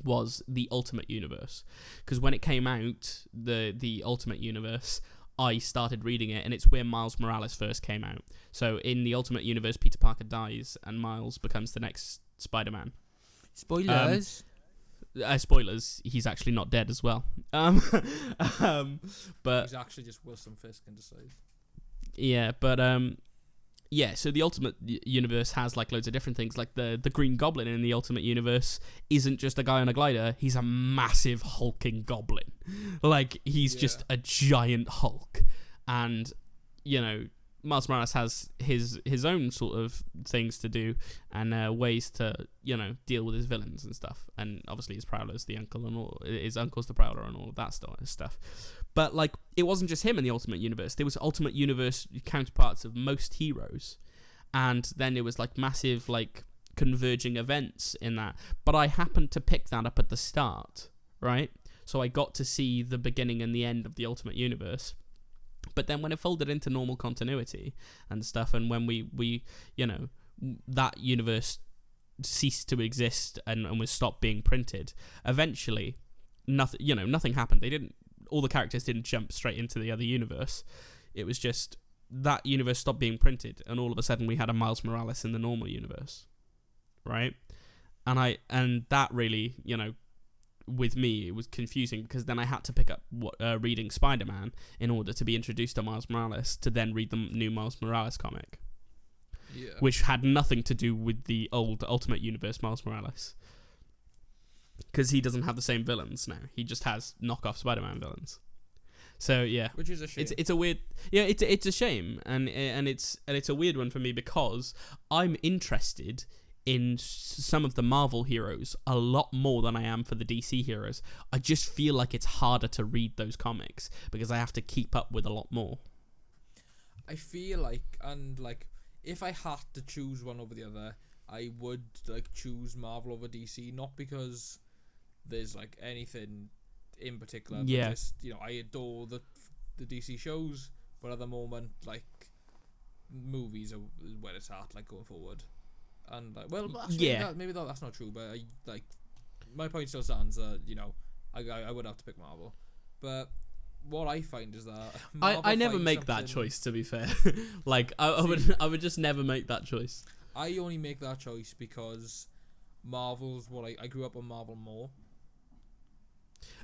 was the Ultimate Universe. Because when it came out, the Ultimate Universe, I started reading it, and it's where Miles Morales first came out. So in the Ultimate Universe, Peter Parker dies, and Miles becomes the next Spider-Man. Spoilers. Spoilers. He's actually not dead as well. But he's actually just Wilson Fisk in disguise. Yeah, but yeah. So the Ultimate Universe has like loads of different things. Like the Green Goblin in the Ultimate Universe isn't just a guy on a glider. He's a massive hulking goblin. Like he's just a giant Hulk, and Miles Morales has his own sort of things to do and ways to deal with his villains and stuff, and obviously his Prowler's the uncle and all, his uncle's the Prowler and all of that stuff. But like it wasn't just him in the Ultimate Universe. There was Ultimate Universe counterparts of most heroes, and then there was like massive like converging events in that. But I happened to pick that up at the start, right? So I got to see the beginning and the end of the Ultimate Universe. But then when it folded into normal continuity and stuff, and when we that universe ceased to exist and was stopped being printed, eventually nothing happened. All the characters didn't jump straight into the other universe. It was just that universe stopped being printed, and all of a sudden we had a Miles Morales in the normal universe, right? And that really, with me, it was confusing, because then I had to pick up reading Spider-Man in order to be introduced to Miles Morales, to then read the new Miles Morales comic, which had nothing to do with the old Ultimate Universe Miles Morales, because he doesn't have the same villains now. He just has knockoff Spider-Man villains. So yeah, which is a shame. It's a weird, it's a shame, and it's a weird one for me, because I'm interested in some of the Marvel heroes a lot more than I am for the DC heroes. I just feel like it's harder to read those comics because I have to keep up with a lot more. I feel like, if I had to choose one over the other, I would choose Marvel over DC, not because there's anything in particular. Yeah. But just, I adore the DC shows, but at the moment, movies are where it's at, going forward. And maybe that's not true, but my point still stands. I would have to pick Marvel, but what I find is that I never make that choice. To be fair, I would just never make that choice. I only make that choice because Marvel's what I grew up on Marvel more.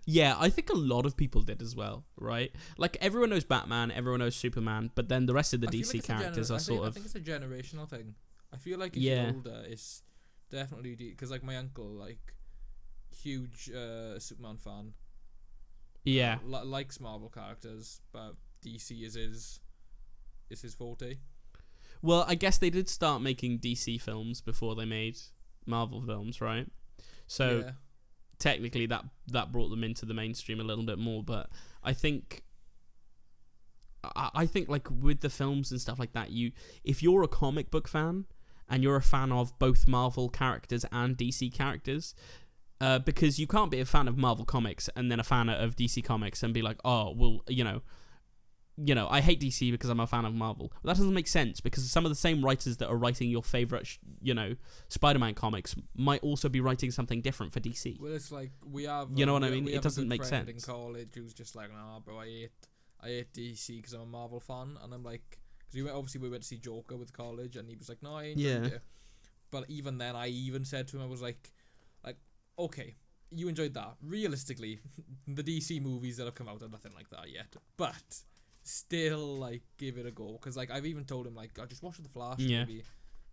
Yeah, I think a lot of people did as well, right? Everyone knows Batman, everyone knows Superman, but then the rest of the DC characters are sort of. I think it's a generational thing. I feel like if you're older, it's definitely because my uncle, huge Superman fan. Yeah, likes Marvel characters, but DC is his forte. Well, I guess they did start making DC films before they made Marvel films, right? So technically, that brought them into the mainstream a little bit more. But I think with the films and stuff like that, if you're a comic book fan and you're a fan of both Marvel characters and DC characters, because you can't be a fan of Marvel comics and then a fan of DC comics and be like, oh, well, I hate DC because I'm a fan of Marvel. Well, that doesn't make sense, because some of the same writers that are writing your favorite, Spider-Man comics might also be writing something different for DC. Well, it's we have. You know what I mean? It doesn't make sense. In college, who's just nah, bro, I hate DC because I'm a Marvel fan, and I'm because we went to see Joker with college, and he was like, no, I enjoyed it. But even then, I even said to him, I was like, okay, you enjoyed that. Realistically, the DC movies that have come out are nothing like that yet, but still, give it a go, because I've even told him I just watch the Flash movie,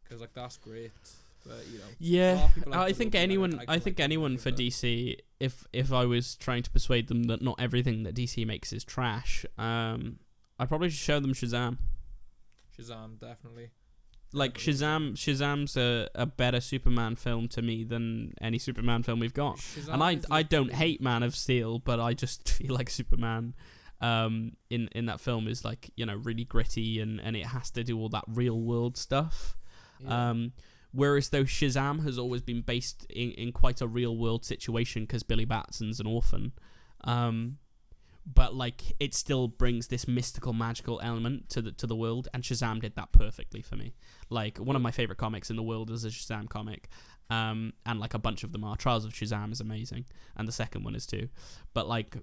because that's great. But I think anyone for DC, if I was trying to persuade them that not everything that DC makes is trash, I'd probably show them Shazam. Shazam, definitely. Shazam's a better Superman film to me than any Superman film we've got. Shazam, and I don't hate Man of Steel, but I just feel like Superman in that film is like, you know, really gritty, and it has to do all that real world stuff. Yeah. Whereas though Shazam has always been based in quite a real world situation because Billy Batson's an orphan. But like it still brings this mystical, magical element to the world, and Shazam did that perfectly for me. Like one of my favorite comics in the world is a Shazam comic, and like a bunch of them are. Trials of Shazam is amazing, and the second one is too. But like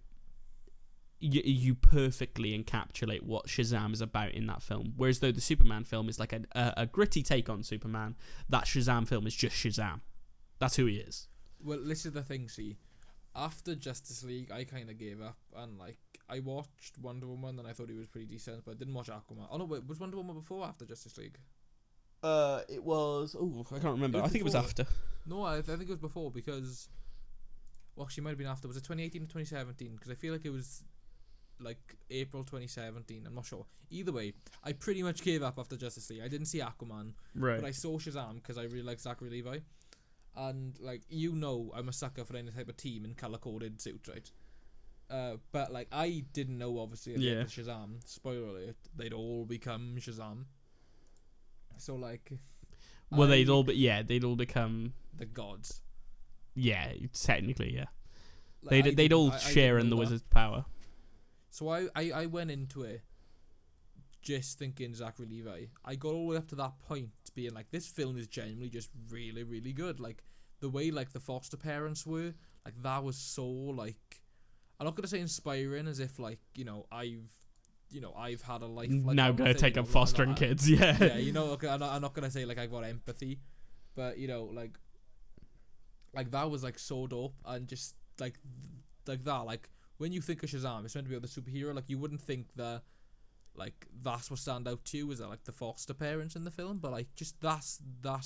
you perfectly encapsulate what Shazam is about in that film. Whereas though the Superman film is like a gritty take on Superman, that Shazam film is just Shazam. That's who he is. Well, this is the thing. See, after Justice League, I kind of gave up, and like I watched Wonder Woman, and I thought he was pretty decent, but I didn't watch Aquaman. Oh no, wait, was Wonder Woman before or after Justice League? It was. Oh, I can't remember. I think it was after. No, I think it was before because. Well, actually, it might have been after. Was it 2018 or 2017? Because I feel like it was like April 2017. I'm not sure. Either way, I pretty much gave up after Justice League. I didn't see Aquaman, Right. but I saw Shazam because I really like Zachary Levi. And like I'm a sucker for any type of team in color-coded suits, right? But like I didn't know, obviously, at the end of Shazam, spoiler alert, they'd all become Shazam. So like, well, they'd all become the gods. Yeah, technically, yeah. Like, they'd all share in the wizard's power. So I went into it just thinking Zachary Levi. I got all the way up to that point being like, this film is genuinely just really, really good. Like the way like the foster parents were, like that was so like, I'm not gonna say inspiring as if like, I've had a life like now gonna take up fostering kids, yeah. Yeah, I'm not gonna say like I've got empathy, but like that was like so dope, and just like that, like when you think of Shazam, it's meant to be the superhero. Like you wouldn't think that, like that's what stand out to you is that like the foster parents in the film, but like just that's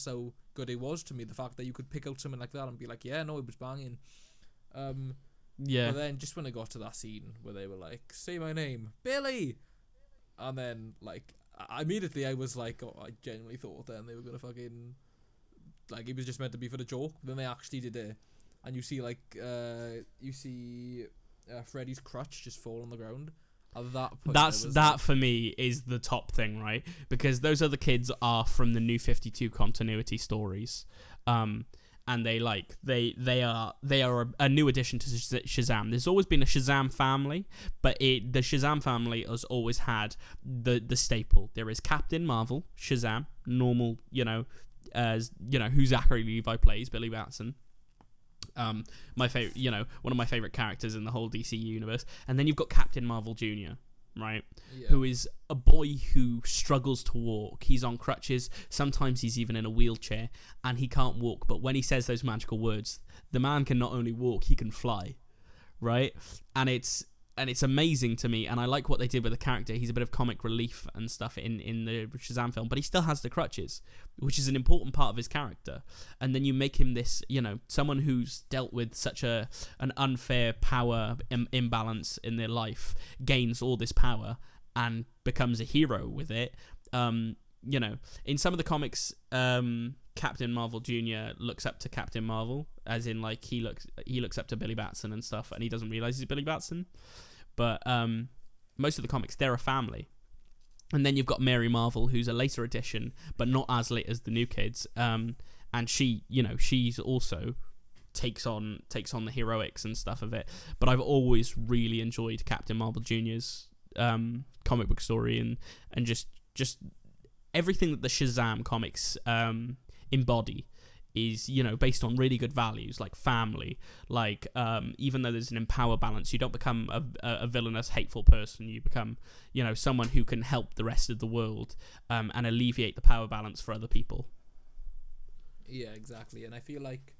how good it was to me. The fact that you could pick out something like that and be like, yeah, no, it was banging. Yeah. But then just when I got to that scene where they were like, say my name, Billy, and then like immediately I was like, oh, I genuinely thought then they were gonna fucking like it was just meant to be for the joke. Then they actually did it, and you see like Freddy's crutch just fall on the ground. At that point, that for me is the top thing, right? Because those other kids are from the New 52 continuity stories, and they are a new addition to Shazam. There's always been a Shazam family, but the Shazam family has always had the staple. There is Captain Marvel, Shazam, normal, who Zachary Levi plays, Billy Batson. My favorite, one of my favorite characters in the whole DC universe. And then you've got Captain Marvel Jr., right? Yeah. Who is a boy who struggles to walk. He's on crutches. Sometimes he's even in a wheelchair, and he can't walk. But when he says those magical words, the man can not only walk, he can fly, right? And it's amazing to me, and I like what they did with the character. He's a bit of comic relief and stuff in the Shazam film, but he still has the crutches, which is an important part of his character. And then you make him this, someone who's dealt with such an unfair power imbalance in their life, gains all this power and becomes a hero with it. In some of the comics, Captain Marvel Jr. looks up to Captain Marvel, as in like he looks up to Billy Batson and stuff, and he doesn't realize he's Billy Batson. But most of the comics, they're a family. And then you've got Mary Marvel, who's a later addition, but not as late as the new kids. And she's also takes on the heroics and stuff of it. But I've always really enjoyed Captain Marvel Jr.'s comic book story and just everything that the Shazam comics embody is, based on really good values like family. Like, even though there's an empower balance, you don't become a villainous, hateful person. You become, someone who can help the rest of the world and alleviate the power balance for other people. Yeah, exactly. And I feel like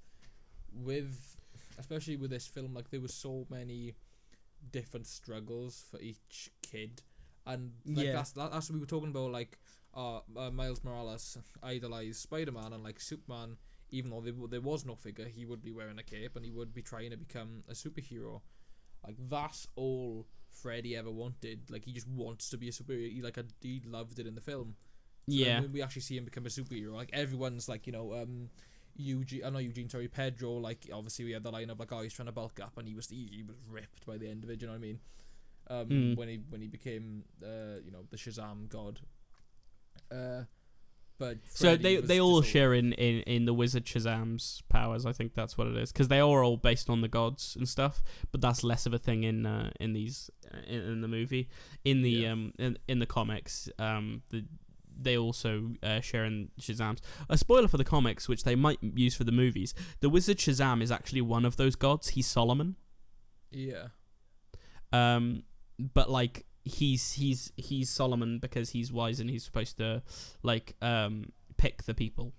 especially with this film, like there was so many different struggles for each kid. And like that's what we were talking about, like Miles Morales idolized Spider-Man, and like Superman, even though there was no figure, he would be wearing a cape and he would be trying to become a superhero. Like that's all Freddy ever wanted. Like he just wants to be a superhero. He loved it in the film. So when we actually see him become a superhero, like everyone's like, Pedro, like obviously we had the line of like, oh, he's trying to bulk up, and he was ripped by the end of it, you know what I mean? when he became the Shazam god. But so Freddy they all just share in the Wizard Shazam's powers. I think that's what it is, because they are all based on the gods and stuff. But that's less of a thing in the movie. In the comics, they also share in Shazam's. A spoiler for the comics, which they might use for the movies. The Wizard Shazam is actually one of those gods. He's Solomon. Yeah. But like he's Solomon because he's wise and he's supposed to pick the people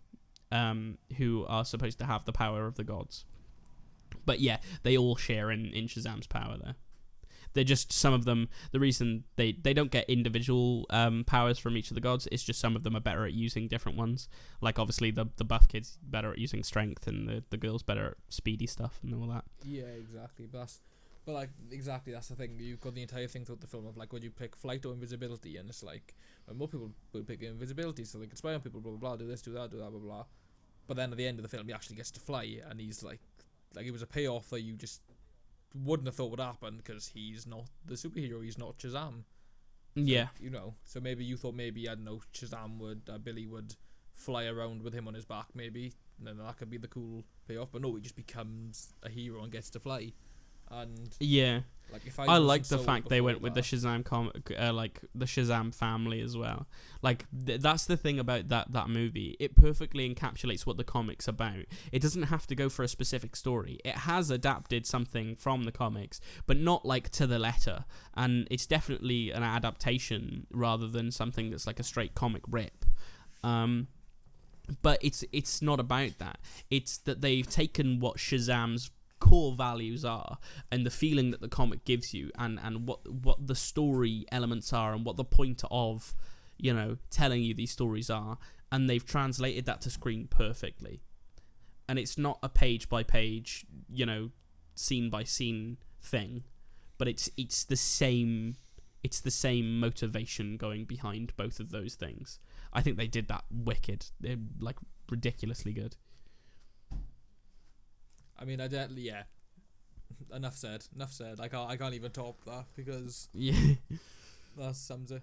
who are supposed to have the power of the gods. But yeah, they all share in Shazam's power there. They're just, some of them, the reason they don't get individual powers from each of the gods, it's just some of them are better at using different ones. Like obviously the buff kid's better at using strength and the girl's better at speedy stuff and all that. Yeah, exactly. That's the thing. You've got the entire thing throughout the film of like when you pick flight or invisibility, and it's like more people would pick invisibility so they can spy on people, blah blah blah, do this, do that, blah blah. But then at the end of the film, he actually gets to fly, and he's like it was a payoff that you just wouldn't have thought would happen because he's not the superhero. He's not Shazam. So, yeah. So maybe you thought maybe I don't know Shazam Billy would fly around with him on his back maybe, and then that could be the cool payoff. But no, he just becomes a hero and gets to fly. And yeah, like if I like the fact they went with the Shazam the Shazam family as well. Like that's the thing about that movie. It perfectly encapsulates what the comic's about. It doesn't have to go for a specific story. It has adapted something from the comics, but not like to the letter. And it's definitely an adaptation rather than something that's like a straight comic rip. But it's not about that. It's that they've taken what Shazam's core values are and the feeling that the comic gives you and what the story elements are and what the point of telling you these stories are, and they've translated that to screen perfectly. And it's not a page by page scene by scene thing, but it's the same motivation going behind both of those things. I think they did that wicked. They're like ridiculously good. I mean, yeah. Enough said. I can't even top that because that sums it.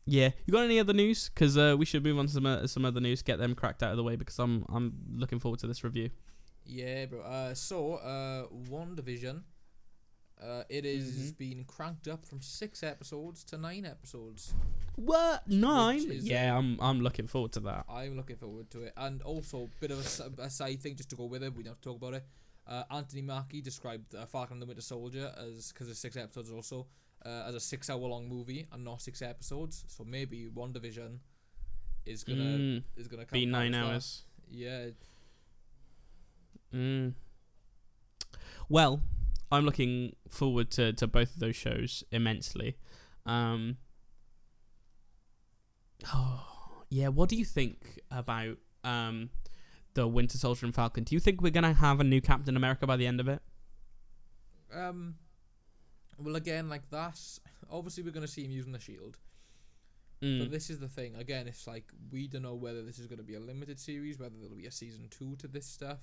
Yeah, you got any other news? Because we should move on to some other news. Get them cracked out of the way because I'm looking forward to this review. Yeah, bro. So WandaVision. It is been cranked up from 6 episodes to 9 episodes. What? 9? Yeah, I'm looking forward to that. I'm looking forward to it. And also, bit of a side thing just to go with it. We don't have to talk about it. Anthony Mackie described Falcon the Winter Soldier because there's 6 episodes also, as a 6-hour-long movie and not 6 episodes. So maybe WandaVision is gonna come be 9 hours. Yeah. Well, I'm looking forward to both of those shows immensely. What do you think about the Winter Soldier and Falcon? Do you think we're gonna have a new Captain America by the end of it? Well, again, like that's obviously we're gonna see him using the shield. But this is the thing. Again, it's like we don't know whether this is gonna be a limited series, whether there'll be a season 2 to this stuff.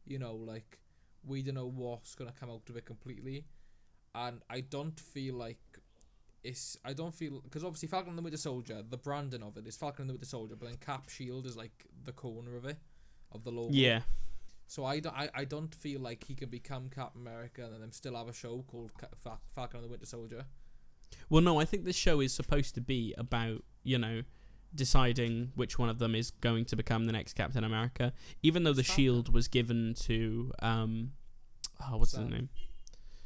Like we don't know what's gonna come out of it completely, and I don't feel because obviously Falcon and the Winter Soldier, the branding of it is Falcon and the Winter Soldier, but then Cap Shield is like the corner of it, of the logo. Yeah. So I don't feel like he can become Captain America and then still have a show called Falcon and the Winter Soldier. Well, no, I think this show is supposed to be about, deciding which one of them is going to become the next Captain America. Even though the shield was given to, what's his name?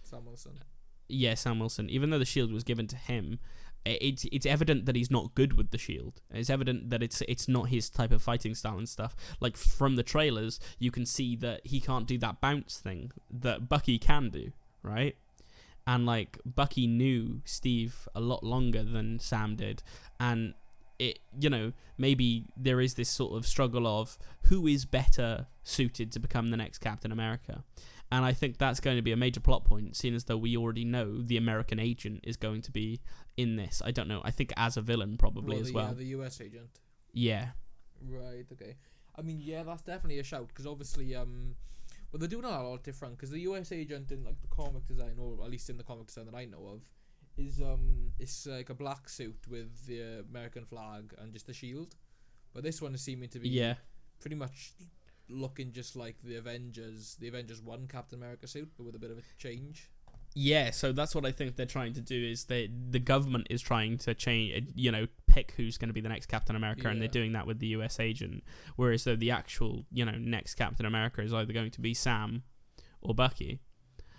Sam Wilson. Yeah, Sam Wilson. Even though the shield was given to him, it's evident that he's not good with the shield. It's evident that it's not his type of fighting style and stuff. Like from the trailers, you can see that he can't do that bounce thing that Bucky can do, right? And like Bucky knew Steve a lot longer than Sam did, and it maybe there is this sort of struggle of who is better suited to become the next Captain America. And I think that's going to be a major plot point, seeing as though we already know the American agent is going to be in this. I don't know. I think as a villain probably as well. Yeah, the US agent. Yeah. Right, okay. I mean, yeah, that's definitely a shout, because obviously, they're doing a lot different, because the US agent in, like, the comic design, or at least in the comic design that I know of, it's like a black suit with the American flag and just the shield, but this one is seeming to be pretty much looking just like the Avengers 1 Captain America suit, but with a bit of a change. Yeah, so that's what I think they're trying to do. Is the government is trying to change, pick who's going to be the next Captain America, and they're doing that with the U.S. agent. Whereas the actual, next Captain America is either going to be Sam or Bucky.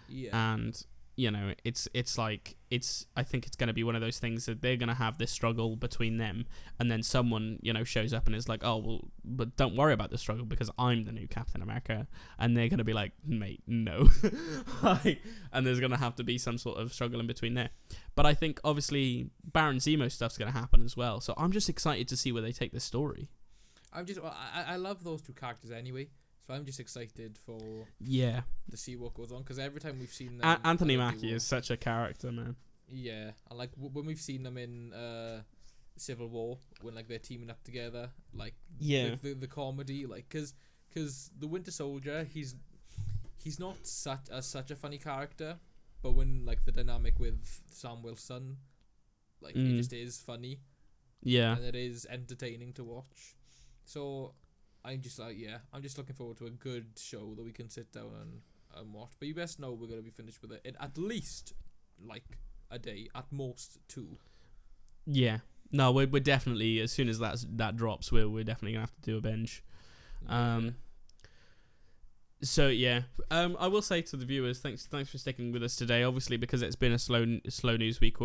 Yeah. And I think it's going to be one of those things that they're going to have this struggle between them, and then someone shows up and is like, oh well, but don't worry about the struggle because I'm the new Captain America, and they're going to be like, mate, no. And there's going to have to be some sort of struggle in between there. But I think obviously Baron Zemo stuff's going to happen as well, so I'm just excited to see where they take this story. I love those two characters anyway. So I'm just excited to see what goes on, because every time we've seen them, Anthony Mackie is such a character, man. Yeah, and like when we've seen them in Civil War, when like they're teaming up together, like the comedy, like because the Winter Soldier, he's not such a funny character, but when like the dynamic with Sam Wilson, like it just is funny, and it is entertaining to watch. So I'm just looking forward to a good show that we can sit down and watch. But you best know we're going to be finished with it in at least like a day, at most 2. Yeah. No, we're definitely, as soon as that drops, we're definitely going to have to do a binge. So yeah, I will say to the viewers, thanks for sticking with us today. Obviously, because it's been a slow news week,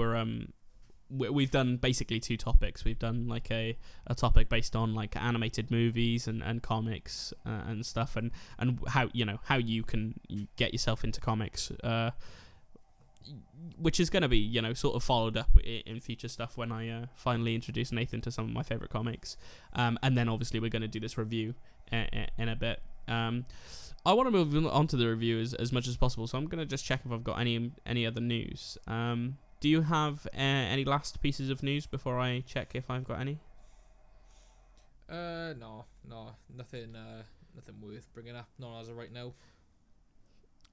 we've done basically 2 topics. We've done like a topic based on like animated movies and comics and stuff, and how you can get yourself into comics, which is going to be sort of followed up in future stuff when I finally introduce Nathan to some of my favorite comics, and then obviously we're going to do this review in a bit. I want to move on to the review as much as possible, so I'm going to just check if I've got any other news. Do you have any last pieces of news before I check if I've got any? No, nothing worth bringing up, not as of right now.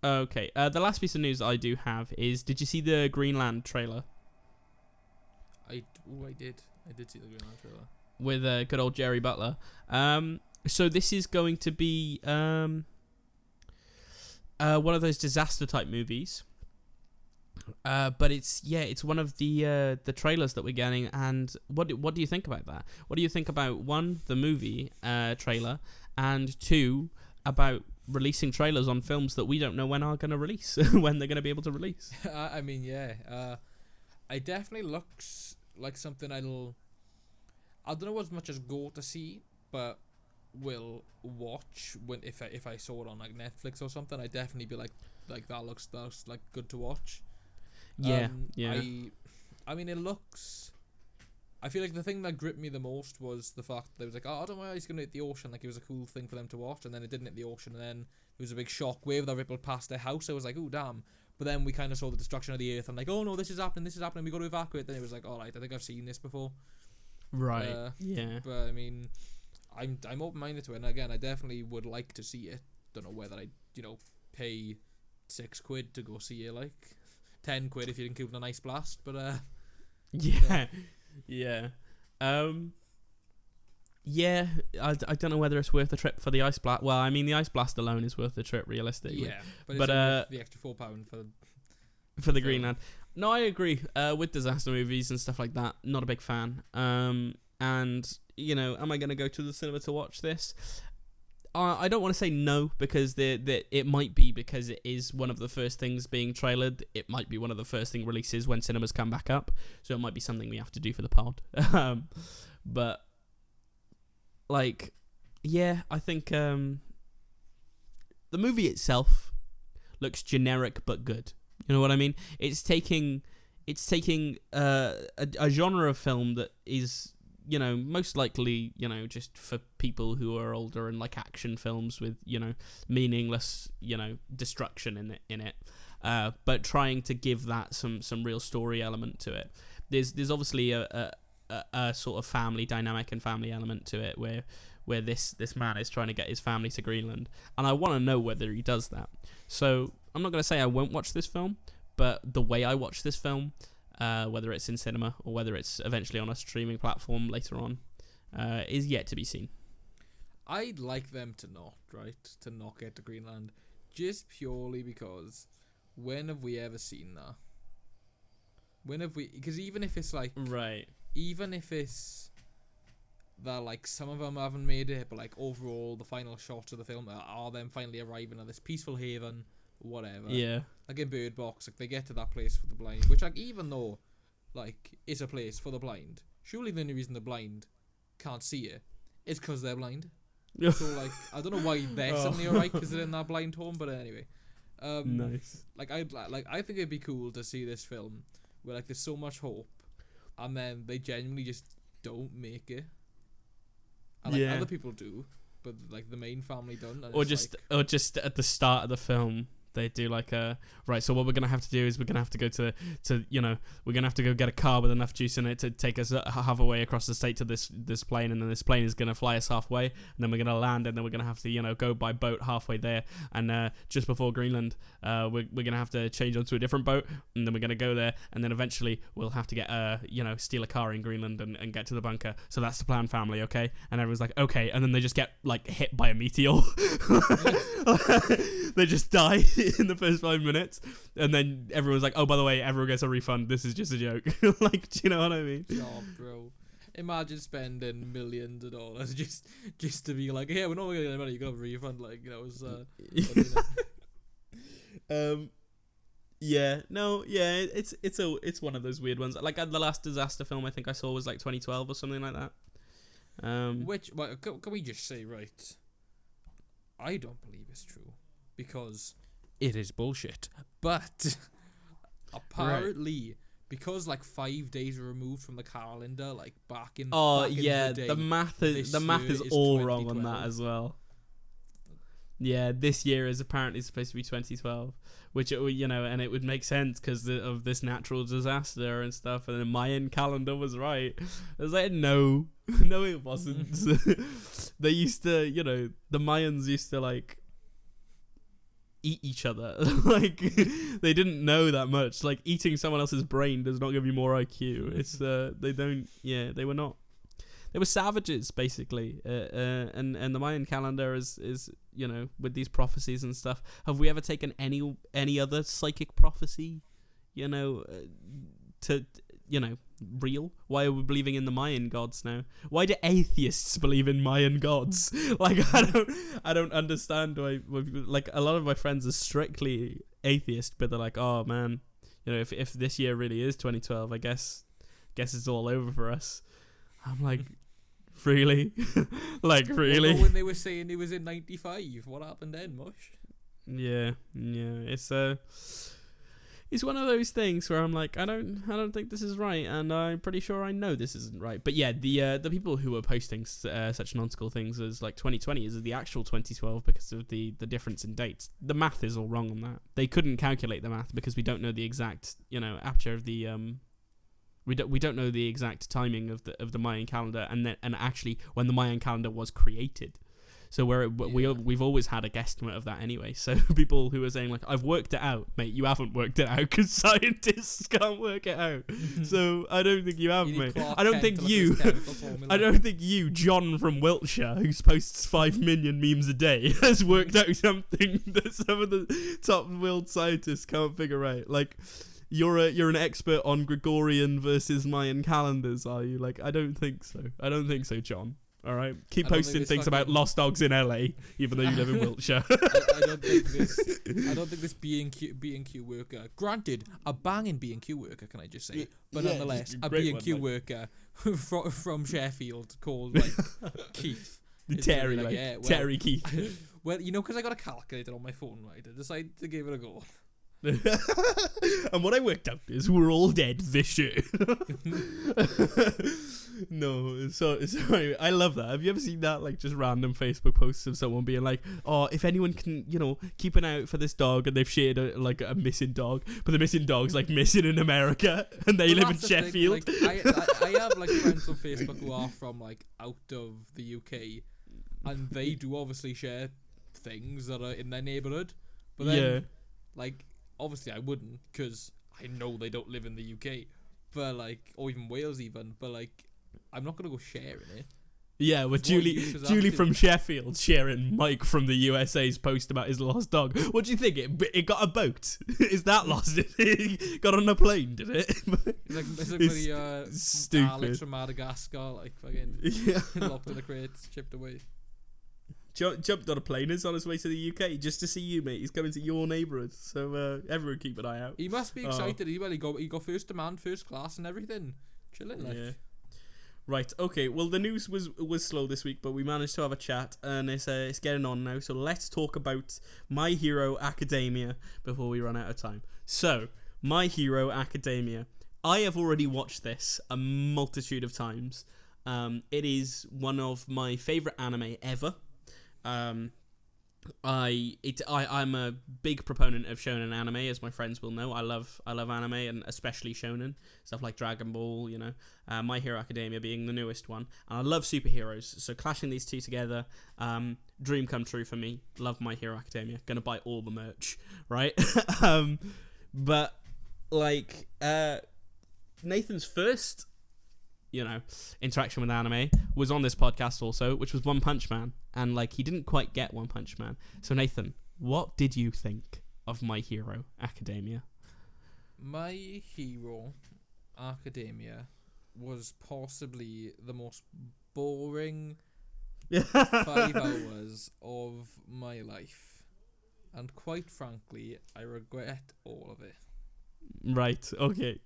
Okay, the last piece of news I do have is, did you see the Greenland trailer? I did see the Greenland trailer. With good old Jerry Butler. So this is going to be one of those disaster type movies. But it's one of the trailers that we're getting, and what do you think about that? What do you think about 1, the movie trailer, and 2, about releasing trailers on films that we don't know when are going to release, when they're going to be able to release? I mean, it definitely looks like something I don't know as much as go to see, but will watch if I saw it on like Netflix or something. I'd definitely be like that looks like good to watch. Yeah. I mean, it looks. I feel like the thing that gripped me the most was the fact that it was like, oh, I don't know why he's going to hit the ocean. Like, it was a cool thing for them to watch, and then it didn't hit the ocean, and then it was a big shock wave that rippled past their house. I was like, oh, damn. But then we kind of saw the destruction of the earth, and like, oh, no, this is happening, we got to evacuate. Then it was like, all right, I think I've seen this before. Right, yeah. But, I mean, I'm open-minded to it, and again, I definitely would like to see it. Don't know whether I'd, pay £6 to go see it, like... £10 if you include an ice blast, but yeah. I don't know whether it's worth the trip for the ice blast. Well, I mean, the ice blast alone is worth the trip realistically. Yeah, but the extra £4 for the Greenland. No, I agree. With disaster movies and stuff like that, not a big fan. And am I going to go to the cinema to watch this? I don't want to say no, because it might be because it is one of the first things being trailered. It might be one of the first thing releases when cinemas come back up. So it might be something we have to do for the pod. But, like, yeah, I think the movie itself looks generic but good. You know what I mean? It's taking a genre of film that is... most likely, just for people who are older and like action films with, meaningless, destruction in it. But trying to give that some real story element to it. There's obviously a sort of family dynamic and family element to it where this man is trying to get his family to Greenland. And I want to know whether he does that. So I'm not going to say I won't watch this film, but the way I watch this film, whether it's in cinema or whether it's eventually on a streaming platform later on, is yet to be seen. I'd like them to not get to Greenland, just purely because when have we ever seen that? When have we? Because even if it's like, right, even if it's that like some of them haven't made it, but like overall the final shots of the film are them finally arriving at this peaceful haven, whatever. Yeah. Like in Bird Box, like they get to that place for the blind, which like even though like it's a place for the blind, surely the only reason the blind can't see it is because they're blind. So like I don't know why they're suddenly alright because they're in that blind home, but anyway. Nice. Like I think it'd be cool to see this film where like there's so much hope, and then they genuinely just don't make it, and like other people do, but like the main family don't. Or just at the start of the film, they do like right. So what we're gonna have to do is we're gonna have to go to we're gonna have to go get a car with enough juice in it to take us halfway across the state to this plane, and then this plane is gonna fly us halfway, and then we're gonna land, and then we're gonna have to go by boat halfway there, and just before Greenland, we're gonna have to change onto a different boat, and then we're gonna go there, and then eventually we'll have to get steal a car in Greenland and get to the bunker. So that's the plan, family, okay? And everyone's like, okay, and then they just get like hit by a meteor. They just die in the first 5 minutes, and then everyone's like, oh, by the way, everyone gets a refund, this is just a joke. Like, do you know what I mean? Oh, bro, imagine spending millions of dollars just to be like, yeah, we're not gonna get any money, you got a refund, like, it's it's one of those weird ones. Like the last disaster film I think I saw was like 2012 or something like that. Which can we just say, right, I don't believe it's true because it is bullshit, but apparently because like 5 days removed from the calendar, like back in the day, the math is all wrong on that as well. Yeah, this year is apparently supposed to be 2012, which and it would make sense because of this natural disaster and stuff, and the Mayan calendar was right. I was like, no, it wasn't. They used to, the Mayans used to like eat each other. Like they didn't know that much. Like eating someone else's brain does not give you more IQ. It's they were not. They were savages basically. And the Mayan calendar is with these prophecies and stuff. Have we ever taken any other psychic prophecy, to real? Why are we believing in the Mayan gods now? Why do atheists believe in Mayan gods? Like I don't understand why. Like a lot of my friends are strictly atheist, but they're like, oh man, if this year really is 2012, I guess it's all over for us. I'm like, really? Like really? When they were saying it was in 95, what happened then, Mush? Yeah. It's one of those things where I'm like, I don't think this is right, and I'm pretty sure I know this isn't right. But yeah, the people who were posting such nonsensical things as like 2020 is the actual 2012 because of the difference in dates. The math is all wrong on that. They couldn't calculate the math because we don't know the exact aperture of the we don't know the exact timing of the Mayan calendar, and actually when the Mayan calendar was created. So we've always had a guesstimate of that anyway. So people who are saying like, I've worked it out, mate, you haven't worked it out because scientists can't work it out. So I don't think you have, mate. I don't think you, John from Wiltshire, who posts 5 million memes a day, has worked out something that some of the top world scientists can't figure out. Like, you're an expert on Gregorian versus Mayan calendars, are you? Like, I don't think so, John. All right, keep posting things about lost dogs in LA, even though you live in Wiltshire. I don't think this B&Q worker. Granted, a banging B&Q worker, can I just say? But nonetheless, a B&Q worker from Sheffield called like Keith. Terry, Terry Keith. Well, because I got a calculator on my phone, right? I decided to give it a go. And what I worked out is we're all dead this year. No, sorry. I love that. Have you ever seen that, like, just random Facebook posts of someone being like, oh, if anyone can, keep an eye out for this dog, and they've shared a missing dog, but the missing dog's like missing in America, and they live in Sheffield. Like, I have like friends on Facebook who are from like out of the UK, and they do obviously share things that are in their neighbourhood, but then like obviously I wouldn't because I know they don't live in the UK. but like, or even Wales even, but like, I'm not gonna go sharing it. Yeah, with Julie from Sheffield sharing Mike from the USA's post about his lost dog. What do you think? It got a boat? Is that lost? It got on a plane, did it? It's like the stupid Alex from Madagascar, like fucking locked in a crate, chipped away. Jumped on a plane. Is on his way to the UK just to see you, mate. He's coming to your neighbourhood, so everyone keep an eye out. He must be excited. He got first demand, first class, and everything. Chilling, like. Yeah. Right, okay, well the news was slow this week, but we managed to have a chat, and it's getting on now, so let's talk about My Hero Academia before we run out of time. So, My Hero Academia. I have already watched this a multitude of times. It is one of my favourite anime ever. I'm a big proponent of shonen anime, as my friends will know. I love anime, and especially shonen stuff like Dragon Ball. You know, My Hero Academia being the newest one, and I love superheroes. So clashing these two together, dream come true for me. Love My Hero Academia. Gonna buy all the merch, right? But like Nathan's first, interaction with anime was on this podcast also, which was One Punch Man, and like he didn't quite get One Punch Man. So Nathan, what did you think of My Hero Academia? My Hero Academia was possibly the most boring 5 hours of my life, and quite frankly, I regret all of it. Right, okay.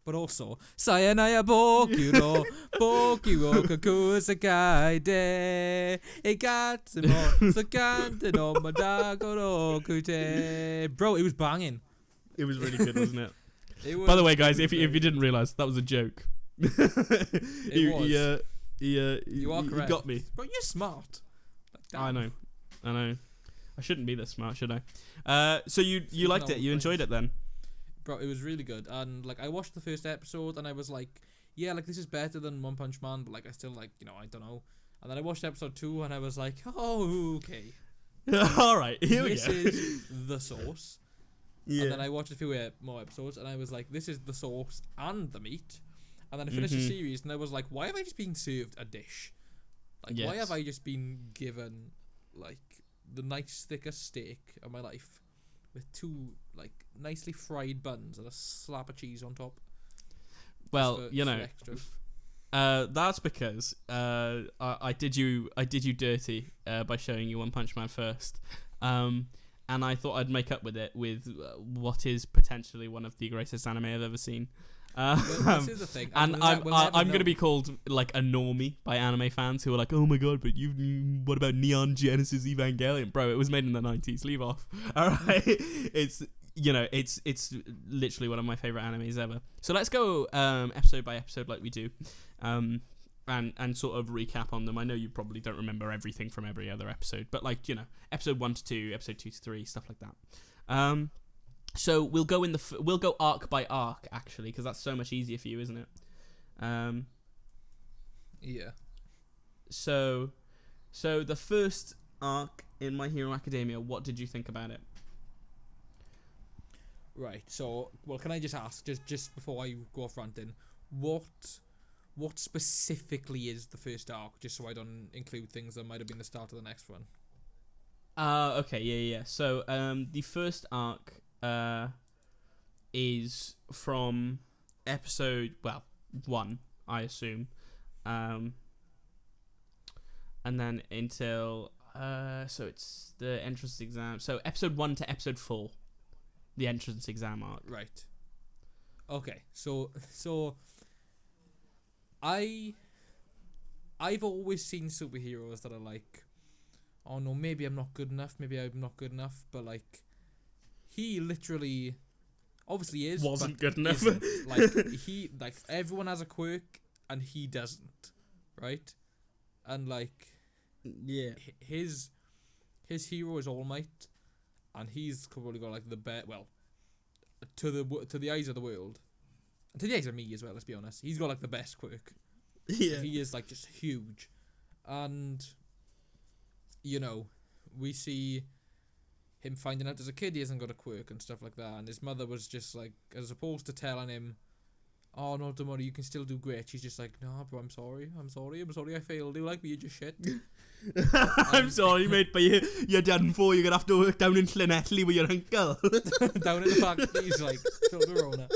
But also, Sayanaya Boku no Boku wo Kakusakai de Ikatsumo Sakante no Madagoro Kute. Bro, it was banging. It was really good, wasn't it? It was. By the way, guys, if you didn't realise, that was a joke. You are correct. He got me. Bro, you're smart. Like, I know. I shouldn't be this smart, should I? So you liked it? You enjoyed it then? Bro, it was really good, and like I watched the first episode, and I was like, yeah, like this is better than One Punch Man, but like I still like, I don't know. And then I watched episode 2, and I was like, oh, okay. All right, here we go. This is the source. Yeah. And then I watched a few more episodes, and I was like, this is the source and the meat. And then I finished the series, and I was like, why have I just been served a dish? Like, why have I just been given like the nice thickest steak of my life with 2 like nicely fried buns and a slap of cheese on top? Well, that's because I did you dirty by showing you One Punch Man first, and I thought I'd make up with it with what is potentially one of the greatest anime I've ever seen. This is the thing, and I'm going to be called like a normie by anime fans who are like, oh my god, but what about Neon Genesis Evangelion? Bro, it was made in the 90s. Leave off. All right, it's literally one of my favorite animes ever. So let's go episode by episode like we do, and sort of recap on them. I know you probably don't remember everything from every other episode, but like episode 1 to 2, episode 2 to 3, stuff like that. So we'll go arc by arc actually, because that's so much easier for you, isn't it? Yeah. So the first arc in My Hero Academia, what did you think about it? Right. So, well, can I just ask, just before I go off ranting, what specifically is the first arc, just so I don't include things that might have been the start of the next one? Okay, yeah. So the first arc is from episode 1, I assume, and then until so it's the entrance exam. So episode 1 to episode 4, the entrance exam arc. Right. Okay. So I've always seen superheroes that are like, oh no, maybe I'm not good enough, but like, he literally obviously is, wasn't good enough. Like everyone has a quirk and he doesn't, right? And like, yeah, his hero is All Might, and he's probably got like the best. Well, to the eyes of the world, and to the eyes of me as well. Let's be honest, he's got like the best quirk. Yeah, he is like just huge, and we see him finding out as a kid he hasn't got a quirk and stuff like that, and his mother was just like, as opposed to telling him, oh no, don't worry, you can still do great. She's just like, nah, bro, I'm sorry, I failed you, like me, you're just shit. I'm sorry, mate, but you're done for. You're gonna have to work down in Llanelli with your uncle. Down in the factories, like, filled with Rona.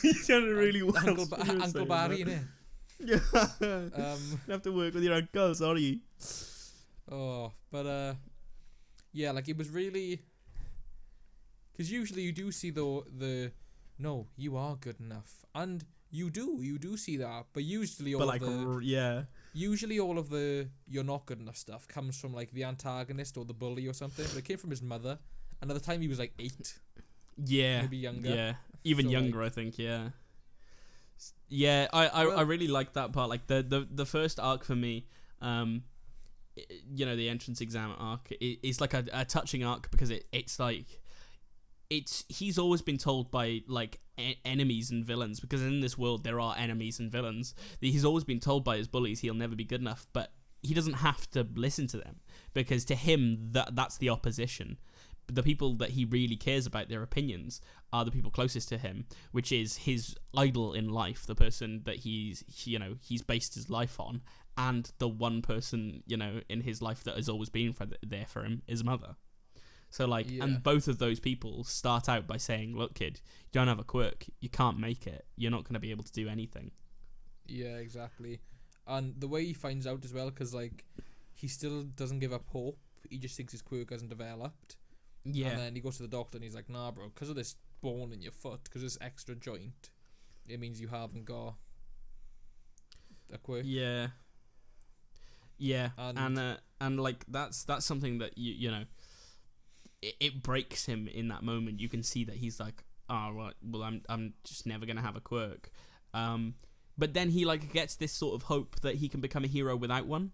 He's done it really well. Uncle Barry, innit? Yeah. You have to work with your uncle, sorry. Oh, but, yeah, like, it was really... Because usually you do see the no, you are good enough. And you do see that. But usually all usually all of the you're not good enough stuff comes from, like, the antagonist or the bully or something. But it came from his mother. And at the time he was, like, 8. Yeah. Maybe younger. Yeah. Even So, younger, like, I think, yeah. Yeah, I really like that part. Like, the first arc for me, you know, the entrance exam arc, it's like a touching arc because it's like... he's always been told by, like, enemies and villains, because in this world there are enemies and villains. He's always been told by his bullies he'll never be good enough, but he doesn't have to listen to them, because to him that's the opposition. The people that he really cares about, their opinions, are the people closest to him, which is his idol in life, the person that he's based his life on, and the one person, you know, in his life that has always been there for him, his mother. So, like, and both of those people start out by saying, look, kid, you don't have a quirk. You can't make it. You're not going to be able to do anything. Yeah, exactly. And the way he finds out as well, because, like, he still doesn't give up hope. He just thinks his quirk hasn't developed. Yeah. And then he goes to the doctor and he's like, nah, bro, because of this bone in your foot, because this extra joint, it means you haven't got a quirk. Yeah. Yeah. And like, that's something that, you know... It breaks him in that moment. You can see that he's like, oh, right, well, I'm just never gonna have a quirk. But then he, like, gets this sort of hope that he can become a hero without one.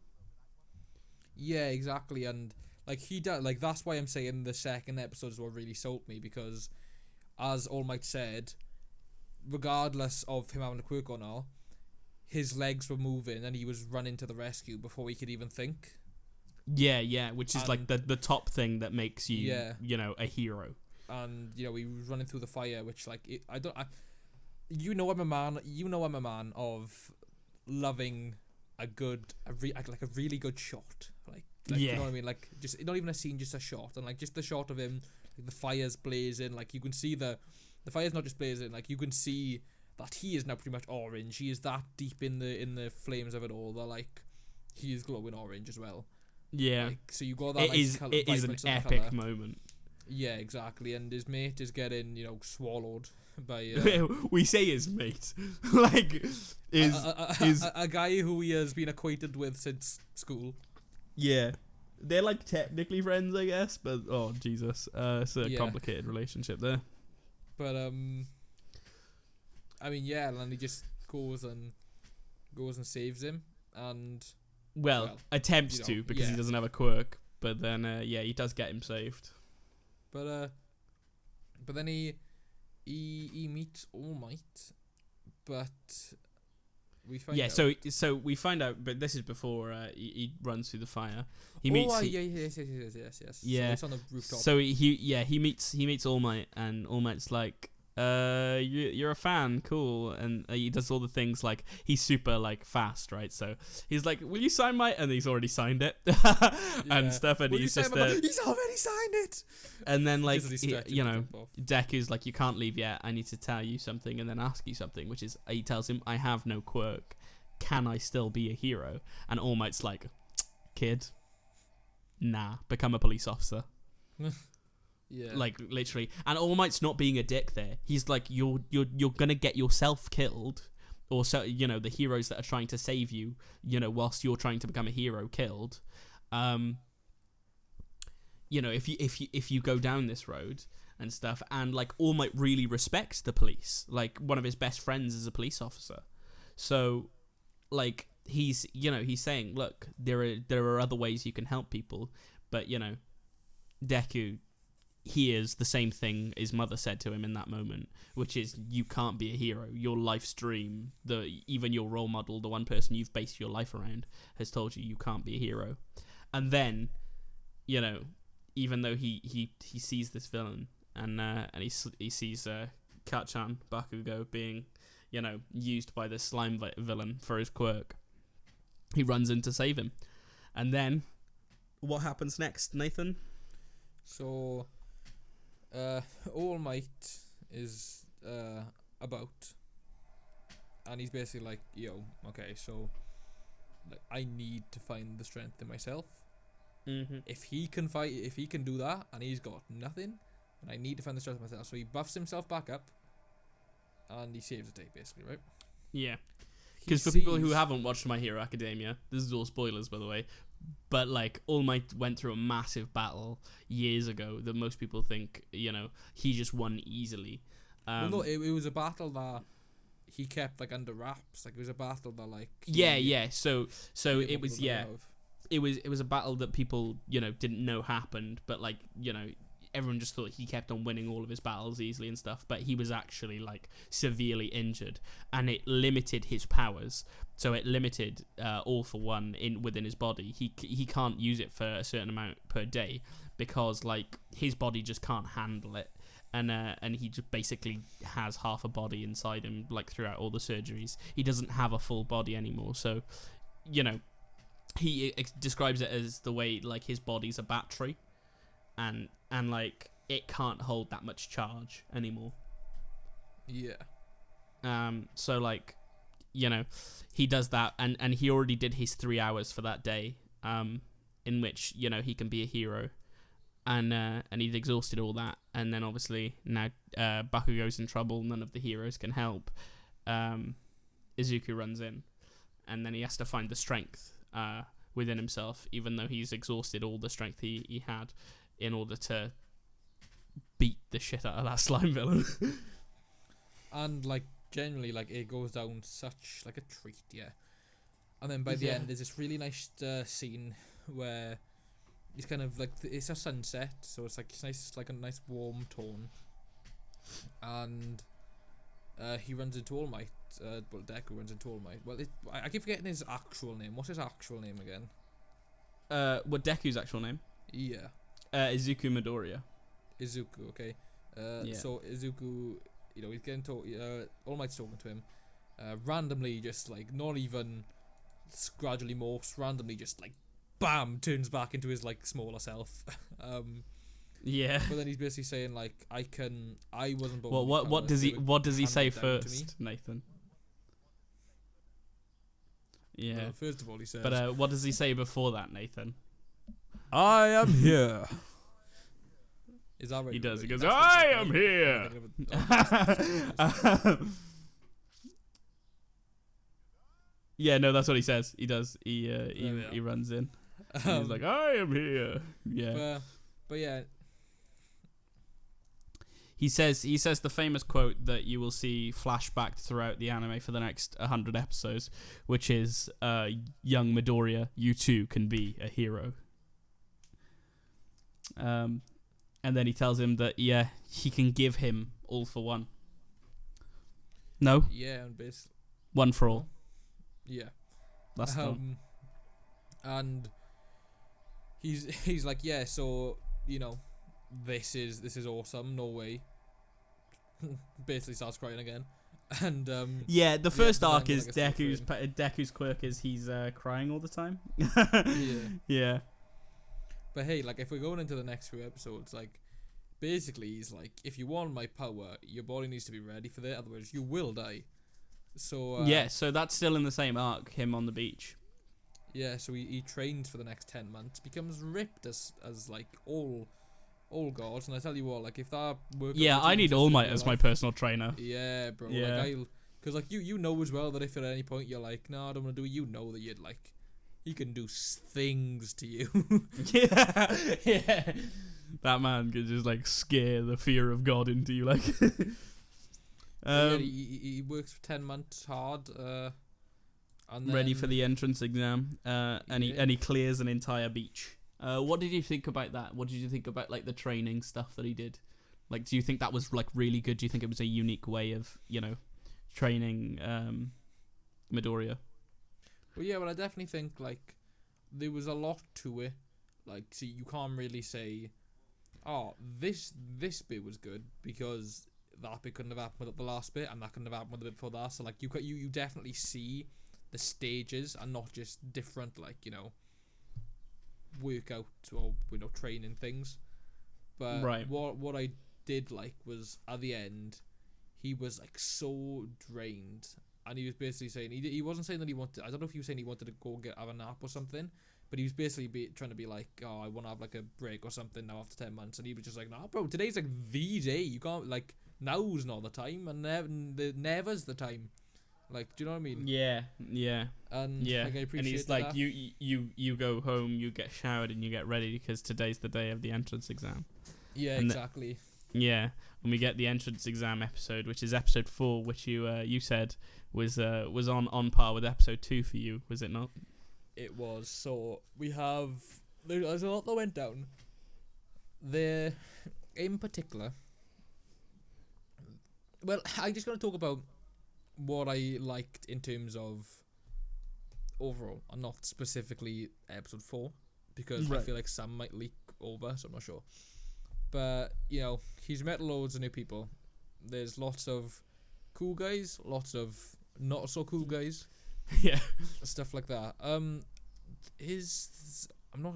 Yeah, exactly. And, like, he does, like, that's why I'm saying the second episode is what really sold me, because as All Might said, regardless of him having a quirk or not, his legs were moving and he was running to the rescue before he could even think. Yeah, which is, like, the top thing that makes you, you know, a hero. And, you know, he was running through the fire, which, like, you know I'm a man of loving a really good shot. Like, you know what I mean? Like, just, not even a scene, just a shot. And, like, just the shot of him, like, the fire's blazing, like, you can see the fire's not just blazing, like, you can see that he is now pretty much orange. He is that deep in the flames of it all that, like, he is glowing orange as well. Yeah, like, so you got that. It is an epic moment. Yeah, exactly. And his mate is getting, you know, swallowed by. We say his mate, like a guy who he has been acquainted with since school. Yeah, they're, like, technically friends, I guess, but oh Jesus, it's a complicated relationship there. But I mean, yeah, and he just goes and saves him, and. Well, attempts to, because he doesn't have a quirk, but then he does get him saved. But then he meets All Might, but we find out. So we find out, but this is before he runs through the fire. He meets. Yes. Yeah. So it's on the rooftop. So he meets All Might, and All Might's like, you're a fan, cool, and he does all the things, like, he's super, like, fast, right? So he's like, will you sign my, and he's already signed it and stuff, and he's just he's already signed it. And then, like, you know, Deku's like, you can't leave yet, I need to tell you something and then ask you something, which is, he tells him, I have no quirk, can I still be a hero? And All Might's like, kid, nah, become a police officer. Yeah. Like, literally. And All Might's not being a dick there. He's like, you're gonna get yourself killed, or so, you know, the heroes that are trying to save you, you know, whilst you're trying to become a hero, killed. You know, if you go down this road and stuff, and, like, All Might really respects the police. Like, one of his best friends is a police officer, so, like, he's saying, look, there are other ways you can help people, but, you know, Deku hears the same thing his mother said to him in that moment, which is, you can't be a hero. Your life's dream, even your role model, the one person you've based your life around, has told you can't be a hero. And then, you know, even though he sees this villain, and he sees Kachan Bakugo being used by this slime villain for his quirk. He runs in to save him. And then, what happens next, Nathan? So, All Might is about, and he's basically like, okay, so like, I need to find the strength in myself. Mm-hmm. If he can do that, and he's got nothing, then I need to find the strength in myself. So he buffs himself back up, and he saves the day, basically, right? Yeah. Because for people who haven't watched My Hero Academia, this is all spoilers, by the way, but like All Might went through a massive battle years ago that most people think, he just won easily. Well, no, it was a battle that he kept like under wraps. Like it was a battle that like So it was it was a battle that people didn't know happened, but like everyone just thought he kept on winning all of his battles easily and stuff, but he was actually like severely injured, and it limited his powers. So it limited All for One within his body. He can't use it for a certain amount per day because like his body just can't handle it, and he just basically has half a body inside him like throughout all the surgeries. He doesn't have a full body anymore. So he describes it as the way like his body's a battery. And like it can't hold that much charge anymore. Yeah. So like, he does that, and he already did his 3 hours for that day. In which he can be a hero, and he's exhausted all that, and then obviously now Bakugo's in trouble. None of the heroes can help. Izuku runs in, and then he has to find the strength within himself, even though he's exhausted all the strength he had, in order to beat the shit out of that slime villain. And like generally, like it goes down such like a treat, yeah. And then by the end, there's this really nice scene where it's kind of like it's a sunset, so it's nice, like a nice warm tone. And he runs into All Might. Well, Deku runs into All Might. Well, I keep forgetting his actual name. What's his actual name again? What Deku's actual name? Yeah. Izuku Midoriya. Izuku, okay. So Izuku, he's getting All Might's talking to him. Randomly, just like not even gradually morphs. Randomly, just like bam, turns back into his like smaller self. Yeah. But then he's basically saying like, I wasn't born. Well, what does he say first, Nathan? Yeah. Well, first of all, he says. But what does he say before that, Nathan? I am here. Is that right? He does. He goes, I am here. Yeah, no, that's what he says. He does. He runs in. He's like, I am here. Yeah. But yeah. He says the famous quote that you will see flashback throughout the anime for the next 100 episodes, which is, young Midoriya, you too can be a hero. And then he tells him that, he can give him All for One. No? Yeah, and basically. One for all. Yeah. That's the one. And he's like, yeah, so, this is awesome, no way. Basically starts crying again. And the first arc is Deku's quirk is he's crying all the time. Yeah. But hey, like if we're going into the next few episodes, like basically he's like, if you want my power, your body needs to be ready for that, otherwise you will die. So so that's still in the same arc, him on the beach. Yeah, so he trains for the next 10 months, becomes ripped as like all gods, and I tell you what, like if that works. Yeah, I need All Might as my personal trainer. Yeah, bro. Yeah. Like because like you know as well that if at any point you're like, no, I don't want to do it, that you'd like, he can do things to you. Yeah. That man could just like scare the fear of God into you, like. He works for 10 months hard, and then, ready for the entrance exam, and he clears an entire beach. What did you think about that? What did you think about like the training stuff that he did? Like, do you think that was like really good? Do you think it was a unique way of training Midoriya? Well, yeah, but I definitely think like there was a lot to it. Like, see, you can't really say, oh, this bit was good, because that bit couldn't have happened without the last bit, and that couldn't have happened with the bit before that. So like you definitely see the stages and not just different like workout or training things. But what I did like was at the end, he was like so drained, and he was basically saying he wasn't saying that he wanted. I don't know if he was saying he wanted to go have a nap or something. But he was basically trying to be like, oh, I want to have like a break or something now after 10 months. And he was just like, nah, bro, today's like the day. You can't, like, now's not the time. And never's the time. Like, do you know what I mean? Yeah. And like, I appreciate and he's that. like, you go home, you get showered, and you get ready because today's the day of the entrance exam. Yeah, and exactly. And we get the entrance exam episode, which is episode 4, which you said was on par with episode 2 for you, was it not? It was. So there's a lot that went down there in particular. Well, I'm just going to talk about what I liked in terms of overall, and not specifically episode 4, because I feel like some might leak over, so I'm not sure. But he's met loads of new people. There's lots of cool guys, lots of not so cool guys. Yeah, stuff like that. Is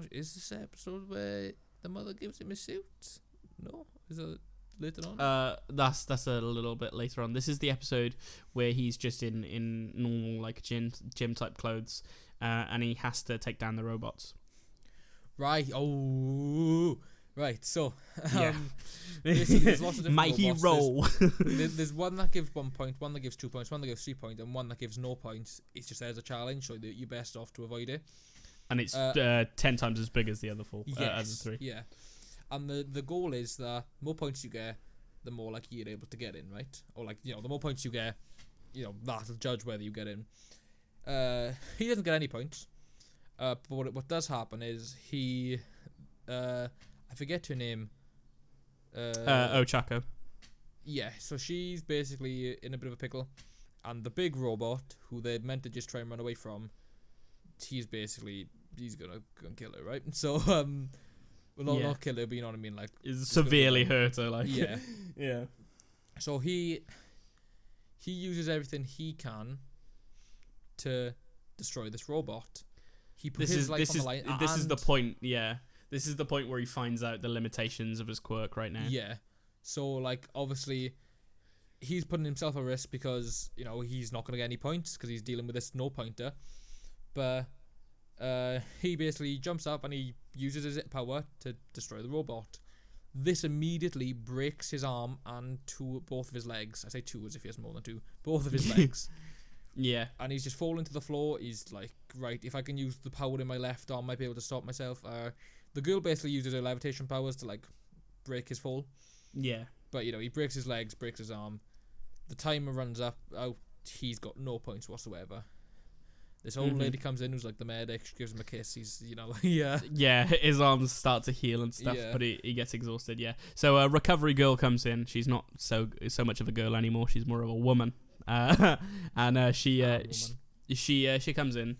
this episode where the mother gives him a suit? No, is it later on? That's a little bit later on. This is the episode where he's just in normal like gym type clothes, and he has to take down the robots. Right. Oh. Right, so yeah. Basically there's lots of different My robots. hero. There's one that gives 1 point, one that gives 2 points, one that gives 3 points, and one that gives no points. It's just there as a challenge, so you're best off to avoid it. And it's 10 times as big as the other 4, as the 3. Yeah, and the goal is that the more points you get, the more like you're able to get in, right? Or like the more points you get, that'll judge whether you get in. He doesn't get any points. But what does happen is he I forget her name. Ochako. Yeah, so she's basically in a bit of a pickle, and the big robot who they're meant to just try and run away from, he's gonna kill her, right? So not kill her, but you know what I mean, like is severely hurt her, like yeah. Yeah. So he uses everything he can to destroy this robot. He puts his life on the line. This is the point. Yeah. This is the point where he finds out the limitations of his quirk right now. Yeah. So, like, obviously, he's putting himself at risk because, he's not going to get any points because he's dealing with this no-pointer. But he basically jumps up and he uses his power to destroy the robot. This immediately breaks his arm and both of his legs. I say 2 as if he has more than 2. Both of his legs. Yeah. And he's just falling to the floor. He's like, right, if I can use the power in my left arm, I might be able to stop myself. The girl basically uses her levitation powers to like break his fall. Yeah. But he breaks his legs, breaks his arm. The timer runs out. He's got no points whatsoever. This old lady comes in who's like the medic. She gives him a kiss. He's yeah. Yeah, his arms start to heal and stuff, but he gets exhausted. Yeah. So a recovery girl comes in. She's not so much of a girl anymore. She's more of a woman. And she comes in.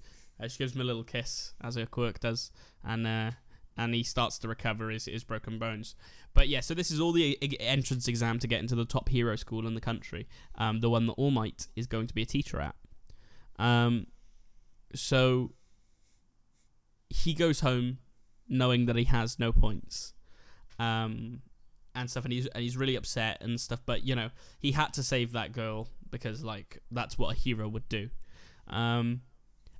She gives him a little kiss, as her quirk does, and he starts to recover his broken bones. But yeah, so this is all the entrance exam to get into the top hero school in the country, the one that All Might is going to be a teacher at. So he goes home knowing that he has no points, and stuff, and he's really upset and stuff. But he had to save that girl because like that's what a hero would do. And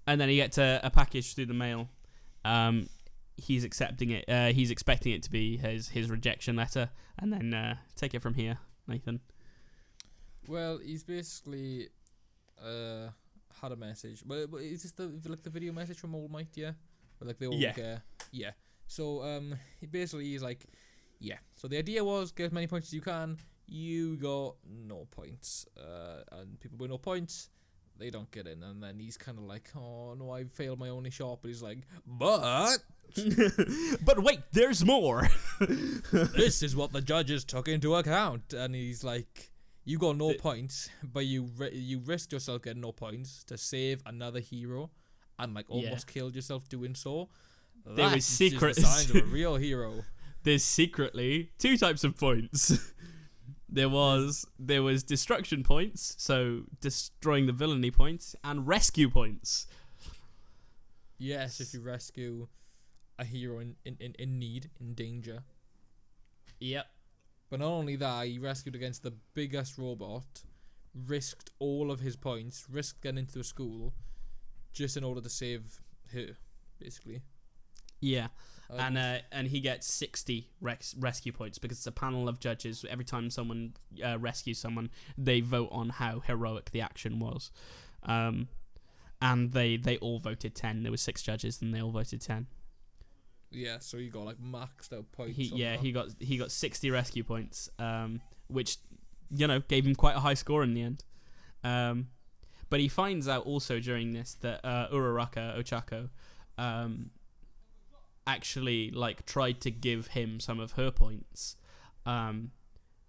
then he gets a package through the mail. He's accepting it. He's expecting it to be his rejection letter, and then take it from here, Nathan. Well, he's basically had a message. Well, is this the video message from All Might? Yeah, where, like they all yeah. So he's like, yeah. So the idea was get as many points as you can. You got no points, and people with no points, they don't get in. And then he's kind of like, oh no, I failed my only shot. But he's like, but wait, there's more. This is what the judges took into account. And he's like, you got no points, but you risked yourself getting no points to save another hero, and like almost killed yourself doing so. There was secret signs of a real hero. There's secretly 2 types of points. There was destruction points, so destroying the villainy points, and rescue points. Yes, if you rescue a hero in need, in danger. Yep. But not only that, he rescued against the biggest robot, risked all of his points, risked getting into a school, just in order to save her, basically. Yeah. And he gets 60 rescue points because it's a panel of judges. Every time someone rescues someone, they vote on how heroic the action was. And they all voted 10. There were 6 judges and they all voted 10. Yeah, so he got like maxed out points. He got 60 rescue points, which gave him quite a high score in the end. But he finds out also during this that Uraraka Ochako actually tried to give him some of her points,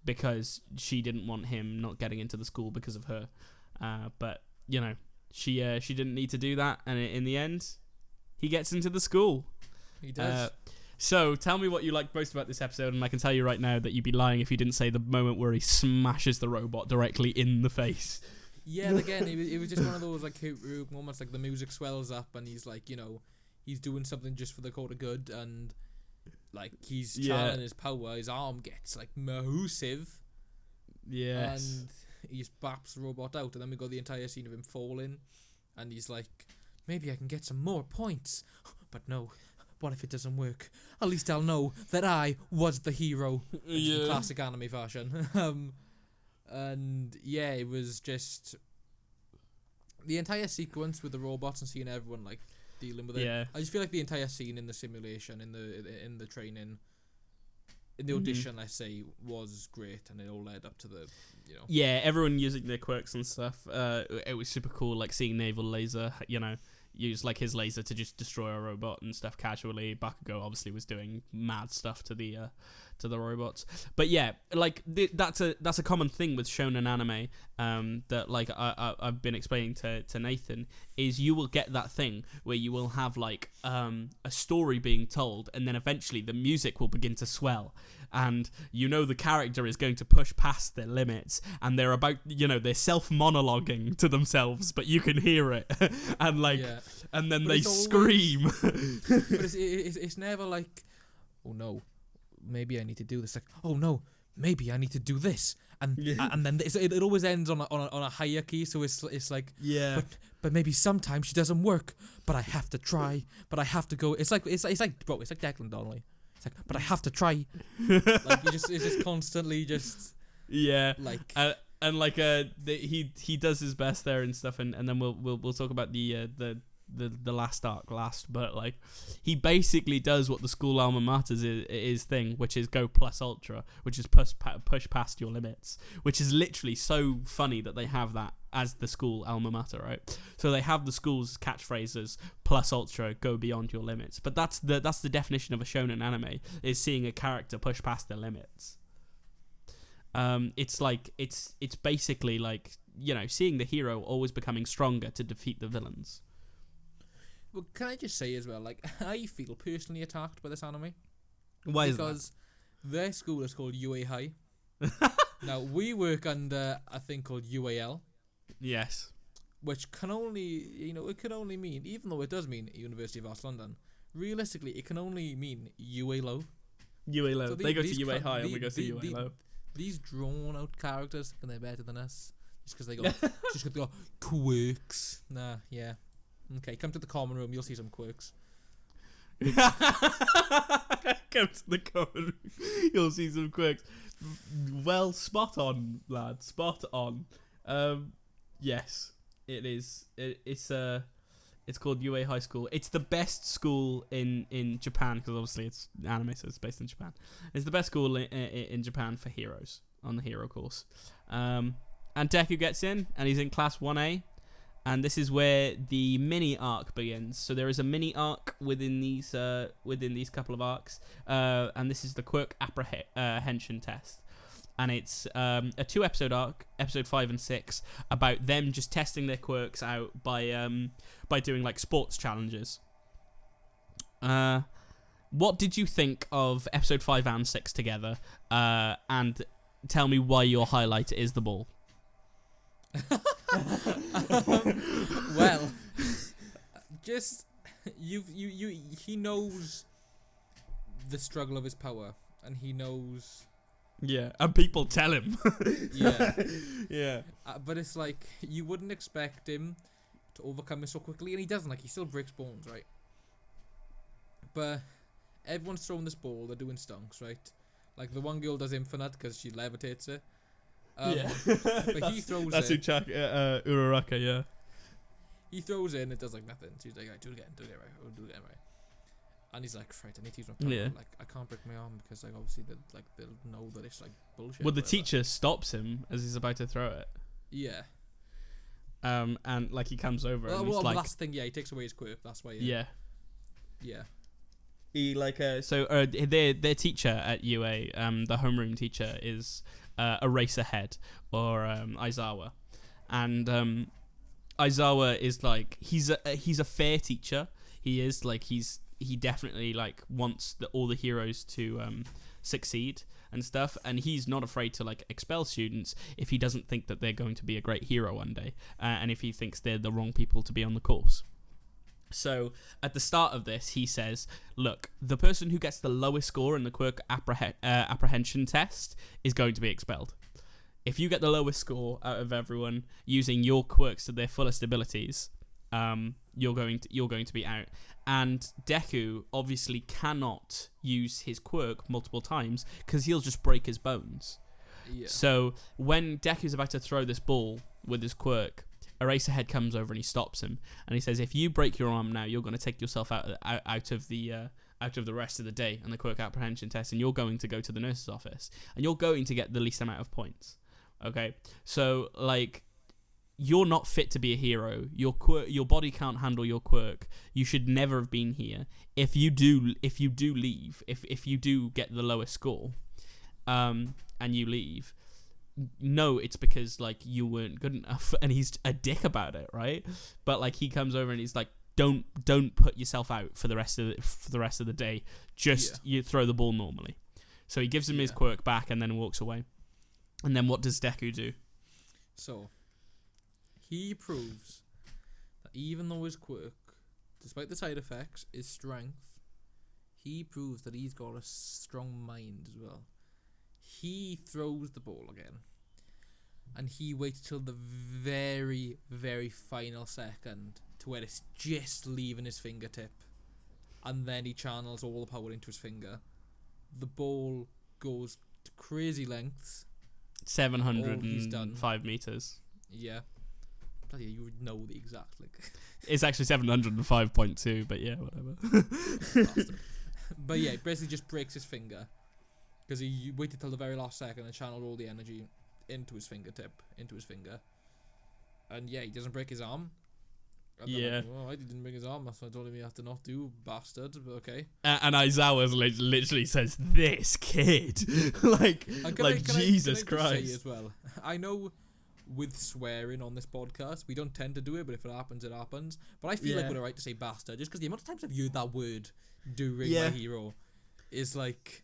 because she didn't want him not getting into the school because of her. But she didn't need to do that, and in the end, he gets into the school. He does. So tell me what you like most about this episode, and I can tell you right now that you'd be lying if you didn't say the moment where he smashes the robot directly in the face. Yeah, and again, it was just one of those moments, like the music swells up and he's like, he's doing something just for the court of good, and he's channeling his power. His arm gets massive. Yes. And he just baps the robot out, and then we got the entire scene of him falling, and he's like, maybe I can get some more points. But no, what if it doesn't work? At least I'll know that I was the hero. In classic anime fashion. And yeah, it was just the entire sequence with the robots and seeing everyone dealing with it. Yeah. I just feel like the entire scene in the simulation, in the training, in the audition, let's say, was great, and it all led up to the, Yeah, everyone using their quirks and stuff. It was super cool, seeing Naval Laser, use his laser to just destroy a robot and stuff casually. Bakugo obviously was doing mad stuff to the robots. But yeah, that's a common thing with shonen anime, that I've been explaining to Nathan, is you will get that thing where you will have a story being told, and then eventually the music will begin to swell, and the character is going to push past their limits, and they're about they're self-monologuing to themselves, but you can hear it. And and then they scream. But it's never oh no, maybe I need to do this. Oh no, maybe I need to do this, and then it always ends on a higher key. So it's but maybe sometimes she doesn't work. But I have to try. But I have to go. It's like Declan Donnelly. It's but I have to try. It's just constantly just he does his best there and stuff, and then we'll talk about the last arc last, but he basically does what the school alma mater's is thing, which is go plus ultra, which is push past your limits, which is literally so funny that they have that as the school alma mater, right? So they have the school's catchphrases plus ultra, go beyond your limits, but that's the definition of a shonen anime, is seeing a character push past their limits. It's basically seeing the hero always becoming stronger to defeat the villains. Well, can I just say as well, I feel personally attacked by this anime. Why is that? Because their school is called UA High. Now, we work under a thing called UAL. Yes. Which can only, it can only mean, even though it does mean University of West London, realistically, it can only mean UA Low. UA Low. So they go to UA High and we go to UA Low. These drawn-out characters, and they're better than us. Just because they got quirks. Nah, yeah. Okay, come to the common room, you'll see some quirks. Come to the common room, you'll see some quirks. Well, spot on, lad, spot on. Yes, it is. It's called UA High School. It's the best school in Japan, because obviously it's anime, so it's based in Japan. It's the best school in Japan for heroes, on the hero course. And Deku gets in, and he's in class 1A. And this is where the mini arc begins. So there is a mini arc within these couple of arcs, and this is the quirk apprehension test. And it's a 2-episode arc, episode 5 and 6, about them just testing their quirks out by doing sports challenges. What did you think of episode 5 and 6 together? And tell me why your highlight is the ball. Well, just he knows the struggle of his power, and he knows. Yeah, and people tell him. Yeah, yeah. But it's like you wouldn't expect him to overcome it so quickly, and he doesn't. Like, he still breaks bones, right? But everyone's throwing this ball. They're doing stunks, right? Like, the one girl does infinite because she levitates it. Yeah. But he throws that's it. That's Uraraka, yeah. He throws it and it does like nothing. So he's like, right, do it again right, we'll do it again right. And he's like, right, I need to use my power. Yeah. Like, I can't break my arm because, like, obviously they'll know that it's like bullshit. Well, the teacher stops him as he's about to throw it. Yeah. And like he comes over and he's well, like, that's the thing. Yeah, he takes away his quirk. That's why. Yeah. He like their teacher at UA, the homeroom teacher is Eraserhead or Aizawa, and Aizawa is like he's a fair teacher. He is like he definitely like wants all the heroes to succeed and stuff, and he's not afraid to like expel students if he doesn't think that they're going to be a great hero one day, and if he thinks they're the wrong people to be on the course. So at the start of this, he says, look, the person who gets the lowest score in the quirk apprehension test is going to be expelled. If you get the lowest score out of everyone using your quirks to their fullest abilities, you're going to be out. And Deku obviously cannot use his quirk multiple times because he'll just break his bones. Yeah. So when Deku's about to throw this ball with his quirk, Eraserhead comes over and he stops him, and he says, if you break your arm now, you're going to take yourself out of the rest of the day and the quirk apprehension test, and you're going to go to the nurse's office, and you're going to get the least amount of points. Okay, so like, you're not fit to be a hero. Your body can't handle your quirk. You should never have been here. If you do leave, if you do get the lowest score, and you leave, no, it's because like you weren't good enough, and he's a dick about it, right? But like he comes over and he's like, don't put yourself out for the rest of the day. Just you throw the ball normally. So he gives him his quirk back and then walks away. And then what does Deku do? So he proves that even though his quirk, despite the side effects, is strength, he proves that he's got a strong mind as well. He throws the ball again, and he waits till the very, very final second to where it's just leaving his fingertip, and then he channels all the power into his finger. The ball goes to crazy lengths. 705 meters. Yeah. Bloody, you would know the exact, like. It's actually 705.2, but yeah, whatever. But yeah, it basically just breaks his finger. Because he waited till the very last second and channeled all the energy into his fingertip, into his finger. And yeah, he doesn't break his arm. And yeah. Like, well, he didn't break his arm, that's what I told him he had to not do, bastard, but okay. And Aizawa literally says, this kid. like Jesus Christ. Say as well, I know with swearing on this podcast, we don't tend to do it, but if it happens, it happens. But I feel like we're right to say bastard, just because the amount of times I've used that word during my hero is like...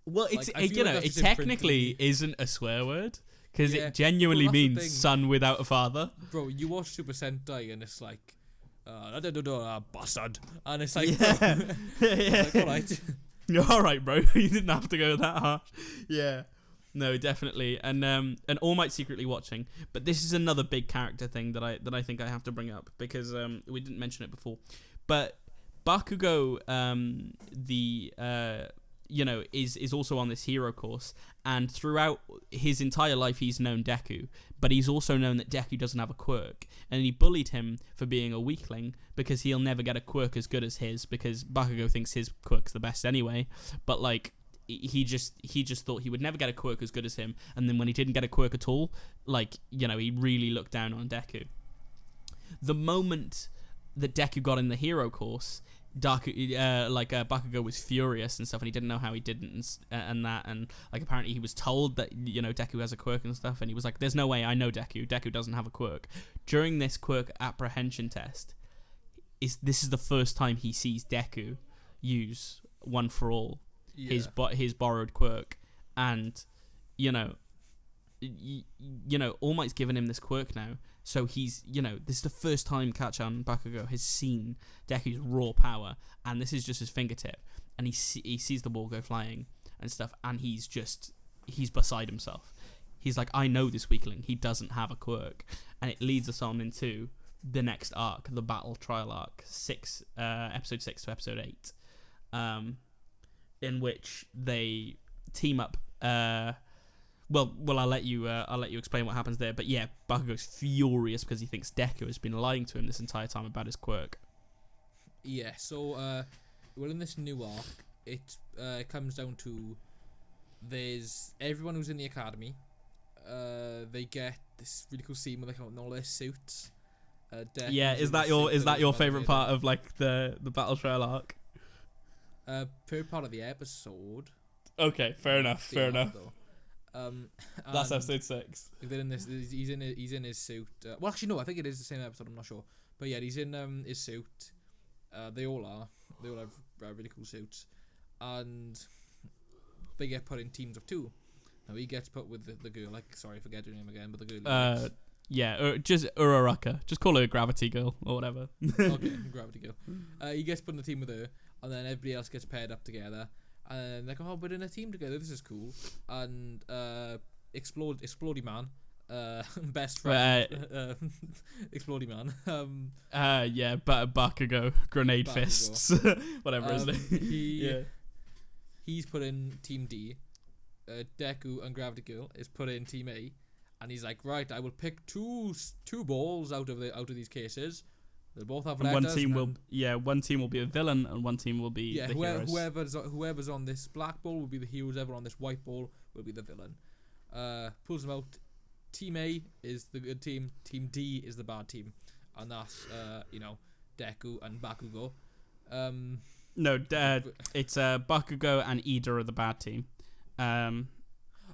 Well, it's like, it technically isn't a swear word because it genuinely means son without a father. Bro, you watch Super Sentai and it's like, bastard, and it's like, like, all right, bro, you didn't have to go that harsh. Yeah, no, definitely, and All Might secretly watching, but this is another big character thing that I think I have to bring up because we didn't mention it before, but Bakugo, is also on this hero course, and throughout his entire life he's known Deku, but he's also known that Deku doesn't have a quirk, and he bullied him for being a weakling because he'll never get a quirk as good as his, because Bakugo thinks his quirk's the best anyway, but like he just thought he would never get a quirk as good as him, and then when he didn't get a quirk at all, like, he really looked down on Deku. The moment that Deku got in the hero course, Bakugo was furious and stuff, and he didn't know how he didn't, and like apparently he was told that Deku has a quirk and stuff, and he was like, "There's no way, I know Deku doesn't have a quirk." During this quirk apprehension test, this is the first time he sees Deku use One for All, his borrowed quirk, and All Might's given him this quirk now, so he's, this is the first time Kachan Bakugo has seen Deku's raw power, and this is just his fingertip, and he sees the ball go flying and stuff, and he's beside himself. He's like, I know this weakling, he doesn't have a quirk, and it leads us on into the next arc, the battle trial arc, episode 6 to episode 8, in which they team up. Well, I'll let you explain what happens there. But yeah, Bakugo's furious because he thinks Deku has been lying to him this entire time about his quirk. Yeah. So, in this new arc, it comes down to there's everyone who's in the academy. They get this really cool scene where they come out in all their suits. Is that your favorite part of like the battle trail arc? Favorite part of the episode. Okay, fair enough. That's episode 6. He's in his suit. Well, actually, no. I think it is the same episode. I'm not sure, but yeah, he's in his suit. They all are. They all have really cool suits, and they get put in teams of 2. Now he gets put with the girl. Like, sorry, I forget her name again, but the girl. Just Uraraka. Just call her Gravity Girl or whatever. Okay, Gravity Girl. He gets put in the team with her, and then everybody else gets paired up together. And they're like, we're in a team together. This is cool. And Explodey Man, best friend, Explodey Man. But Bakugo, Grenade Fists, whatever his name. He's put in Team D. Deku and Gravity Girl is put in Team A, and he's like, right, I will pick two balls out of these cases. They'll both have letters. One team will be a villain, and one team will be the heroes. Whoever's on this black ball will be the heroes. Whoever on this white ball will be the villain. Pulls them out. Team A is the good team. Team D is the bad team, and that's Deku and Bakugo. It's Bakugo and Ida are the bad team. But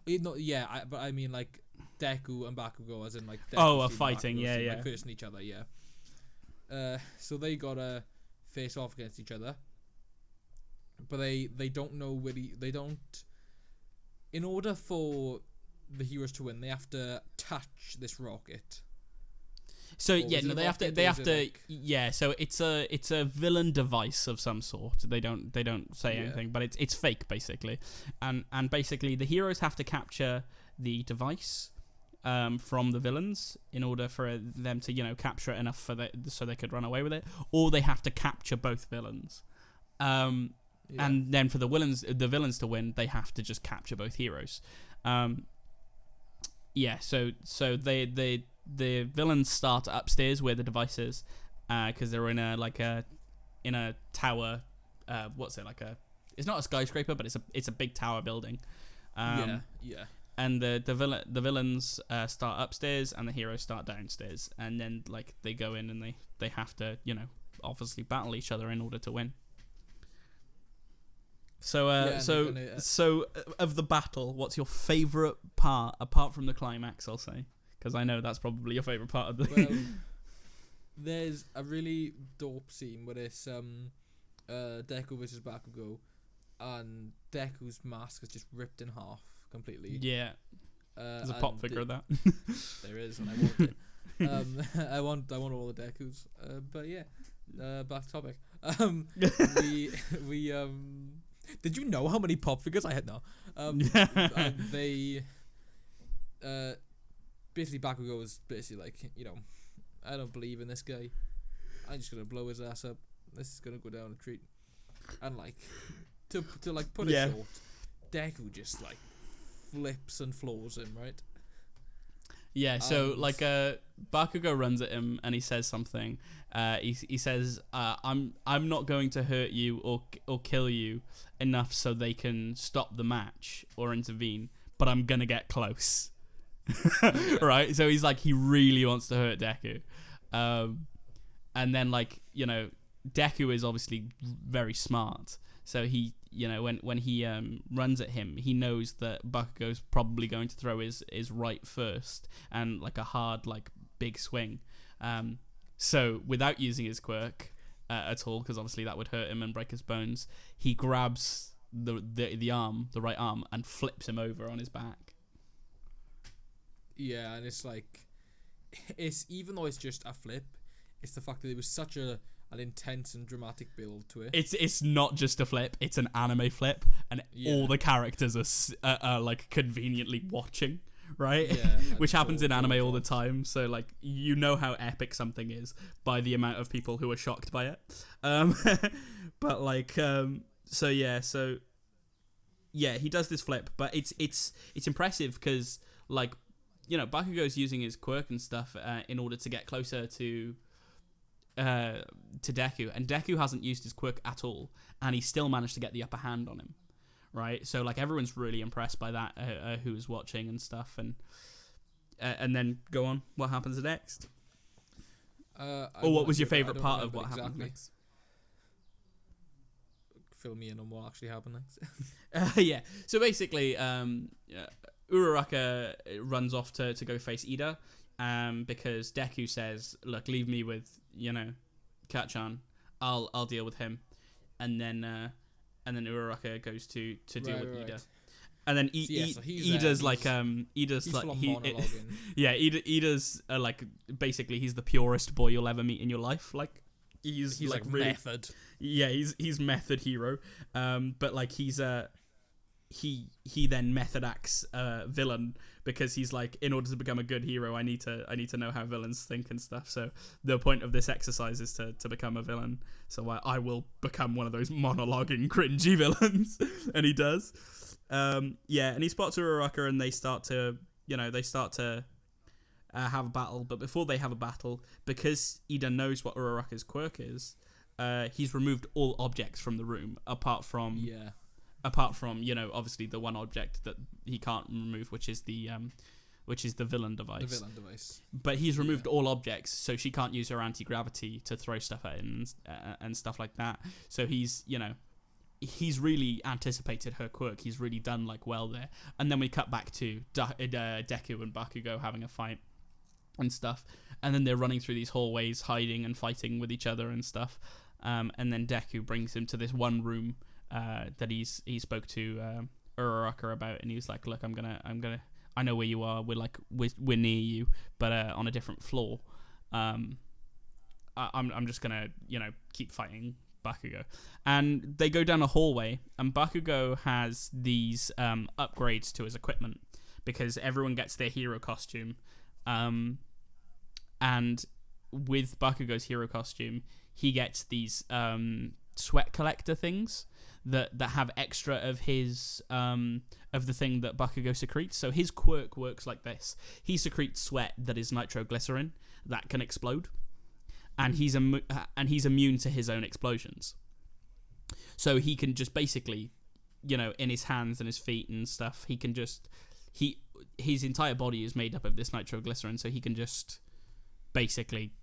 I mean like Deku and Bakugo, as in like. Are fighting, like facing each other, yeah. So they gotta face off against each other, but they don't know really. They don't. In order for the heroes to win, they have to touch this rocket. So they have to. So it's a villain device of some sort. They don't say anything, but it's fake basically, and basically the heroes have to capture the device. From the villains in order for them to capture it enough so they could run away with it, or they have to capture both villains, and then for the villains to win, they have to just capture both heroes. So the villains start upstairs where the device is, because they're in a tower. It's not a skyscraper, but it's a big tower building. And the villains start upstairs and the heroes start downstairs, and then like they go in and they have to obviously battle each other in order to win. So of the battle, what's your favourite part apart from the climax? I'll say, because I know that's probably your favourite part of the. Well, there's a really dope scene where it's Deku versus Bakugo, and Deku's mask is just ripped in half. Completely. Yeah. There's a pop figure of that. There is, and I want it. I want all the Dekus. But yeah, back to topic. We did you know how many pop figures I had now? They basically Bakugo was basically like, I don't believe in this guy. I'm just gonna blow his ass up. This is gonna go down a treat. And like to put it short, Deku just like flips and floors him, right? Yeah, so Bakugo runs at him and he says something. He says, "I'm not going to hurt you or kill you enough so they can stop the match or intervene, but I'm gonna get close." Right? So he's like, he really wants to hurt Deku, and then Deku is obviously very smart, so he. When he runs at him, he knows that Bakugo's probably going to throw his right first and like a hard big swing. So without using his quirk at all, because obviously that would hurt him and break his bones, he grabs the right arm and flips him over on his back. Yeah, and it's like, it's even though it's just a flip, it's the fact that it was such an intense and dramatic build to it. It's not just a flip; it's an anime flip, and all the characters are like conveniently watching, right? Yeah, Which happens in anime all the time. So like you know how epic something is by the amount of people who are shocked by it. But like so he does this flip, but it's impressive because like Bakugo's using his quirk and stuff in order to get closer to Deku, and Deku hasn't used his quirk at all, and he still managed to get the upper hand on him, right? So like everyone's really impressed by that, who was watching and stuff, and then go on. What happens next? Or what was your favorite part of what happened next? Fill me in on what actually happened next. Yeah. So basically, Uraraka runs off to go face Ida, because Deku says, "Look, leave me with Kachan. I'll deal with him," and then Uraraka goes to deal with Ida. And then Ida's like Ida's like Ida's like basically he's the purest boy you'll ever meet in your life. Like he's like really method. Yeah, he's method hero. But like he then method acts villain, because he's like, in order to become a good hero, I need to know how villains think and stuff. So the point of this exercise is to become a villain. So I will become one of those monologuing cringy villains, and he does. And he spots Uraraka, and they start to have a battle. But before they have a battle, because Ida knows what Uraraka's quirk is, he's removed all objects from the room apart from obviously the one object that he can't remove, which is the villain device. The villain device. But he's removed all objects, so she can't use her anti-gravity to throw stuff at him and stuff like that. So he's really anticipated her quirk. He's really done like well there. And then we cut back to Deku and Bakugo having a fight and stuff. And then they're running through these hallways, hiding and fighting with each other and stuff. And then Deku brings him to this one room that he spoke to Uraraka about, and he was like, "Look, I know where you are. We're near you, but on a different floor. I'm just gonna keep fighting Bakugo." And they go down a hallway, and Bakugo has these upgrades to his equipment, because everyone gets their hero costume, and with Bakugo's hero costume, he gets these sweat collector things that have extra of his of the thing that Bakugo secretes. So his quirk works like this: he secretes sweat that is nitroglycerin that can explode, and he's immune to his own explosions. So he can just basically, in his hands and his feet and stuff, he can just his entire body is made up of this nitroglycerin, so he can just basically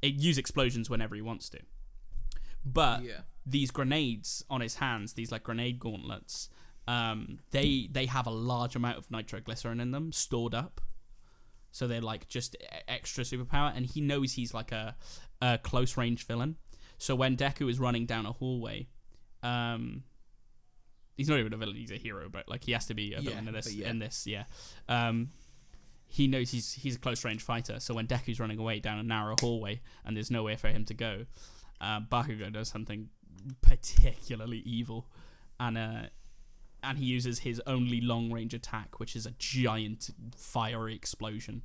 use explosions whenever he wants to. But these grenades on his hands, these like grenade gauntlets, they have a large amount of nitroglycerin in them stored up, so they're like just extra superpower. And he knows he's like a close range villain, so when Deku is running down a hallway, he's not even a villain, he's a hero, but like he has to be a villain in this. He knows he's a close range fighter, so when Deku's running away down a narrow hallway and there's nowhere for him to go, Bakugo does something particularly evil, and he uses his only long range attack, which is a giant fiery explosion.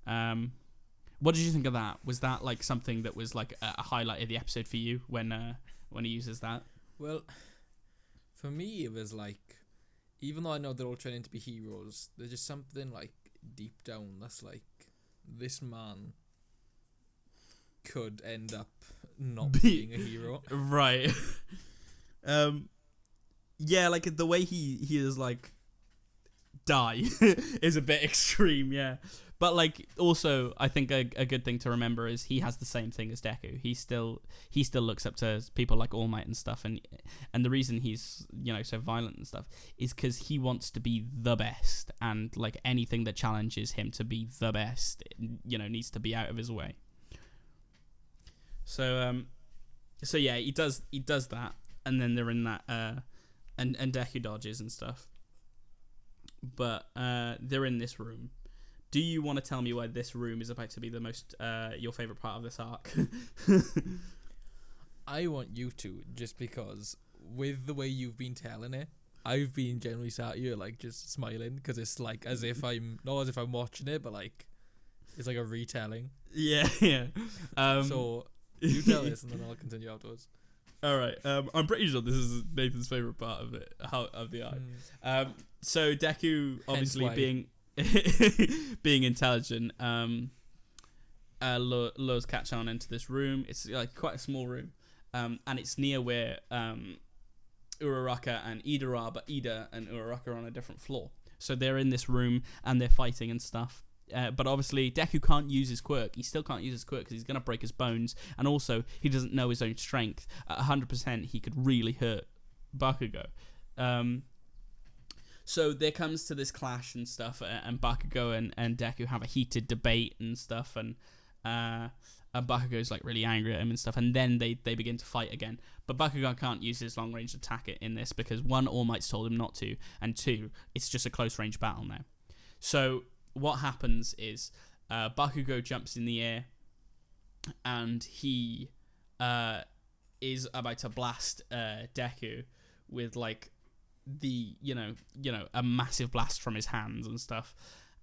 What did you think of that? Was that like something that was like a highlight of the episode for you when he uses that? Well, for me it was like, even though I know they're all training to be heroes, there's just something like deep down that's like, this man could end up not being a hero. Right. Like the way he is like die is a bit extreme, but like also I think a good thing to remember is he has the same thing as Deku. He still looks up to people like All Might and stuff, and the reason he's so violent and stuff is because he wants to be the best, and like anything that challenges him to be the best needs to be out of his way. So he does that, and then they're in that and Deku dodges and stuff. but they're in this room. Do you want to tell me why this room is about to be the most your favorite part of this arc? I want you to, just because with the way you've been telling it, I've been generally sat here like just smiling because it's like as if I'm not as if I'm watching it, but like it's like a retelling. Yeah. So you tell this, and then I'll continue afterwards. All right. I'm pretty sure this is Nathan's favorite part of it, of the arc. So Deku, obviously being intelligent, lures Kacchan into this room. It's like quite a small room, and it's near where Uraraka and Ida are, but Ida and Uraraka are on a different floor. So they're in this room and they're fighting and stuff. But obviously Deku can't use his quirk. He still can't use his quirk because he's going to break his bones. And also, he doesn't know his own strength. At 100%, he could really hurt Bakugo. So there comes to this clash and stuff. And Bakugo and Deku have a heated debate and stuff. And Bakugo's like really angry at him and stuff. And then they begin to fight again. But Bakugo can't use his long range attack in this because 1, All Might's told him not to. And 2, it's just a close range battle now. So what happens is Bakugo jumps in the air and he is about to blast Deku with like the a massive blast from his hands and stuff,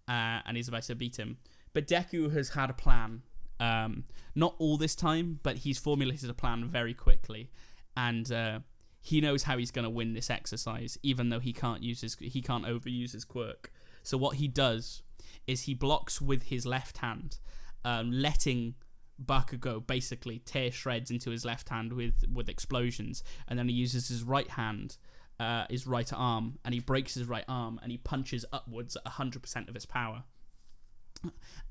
and he's about to beat him. But Deku has had a plan, not all this time, but he's formulated a plan very quickly, and he knows how he's going to win this exercise, even though he can't overuse his quirk. So what he does is he blocks with his left hand, letting Bakugo basically tear shreds into his left hand with explosions, and then he uses his right hand, his right arm, and he breaks his right arm, and he punches upwards at 100% of his power,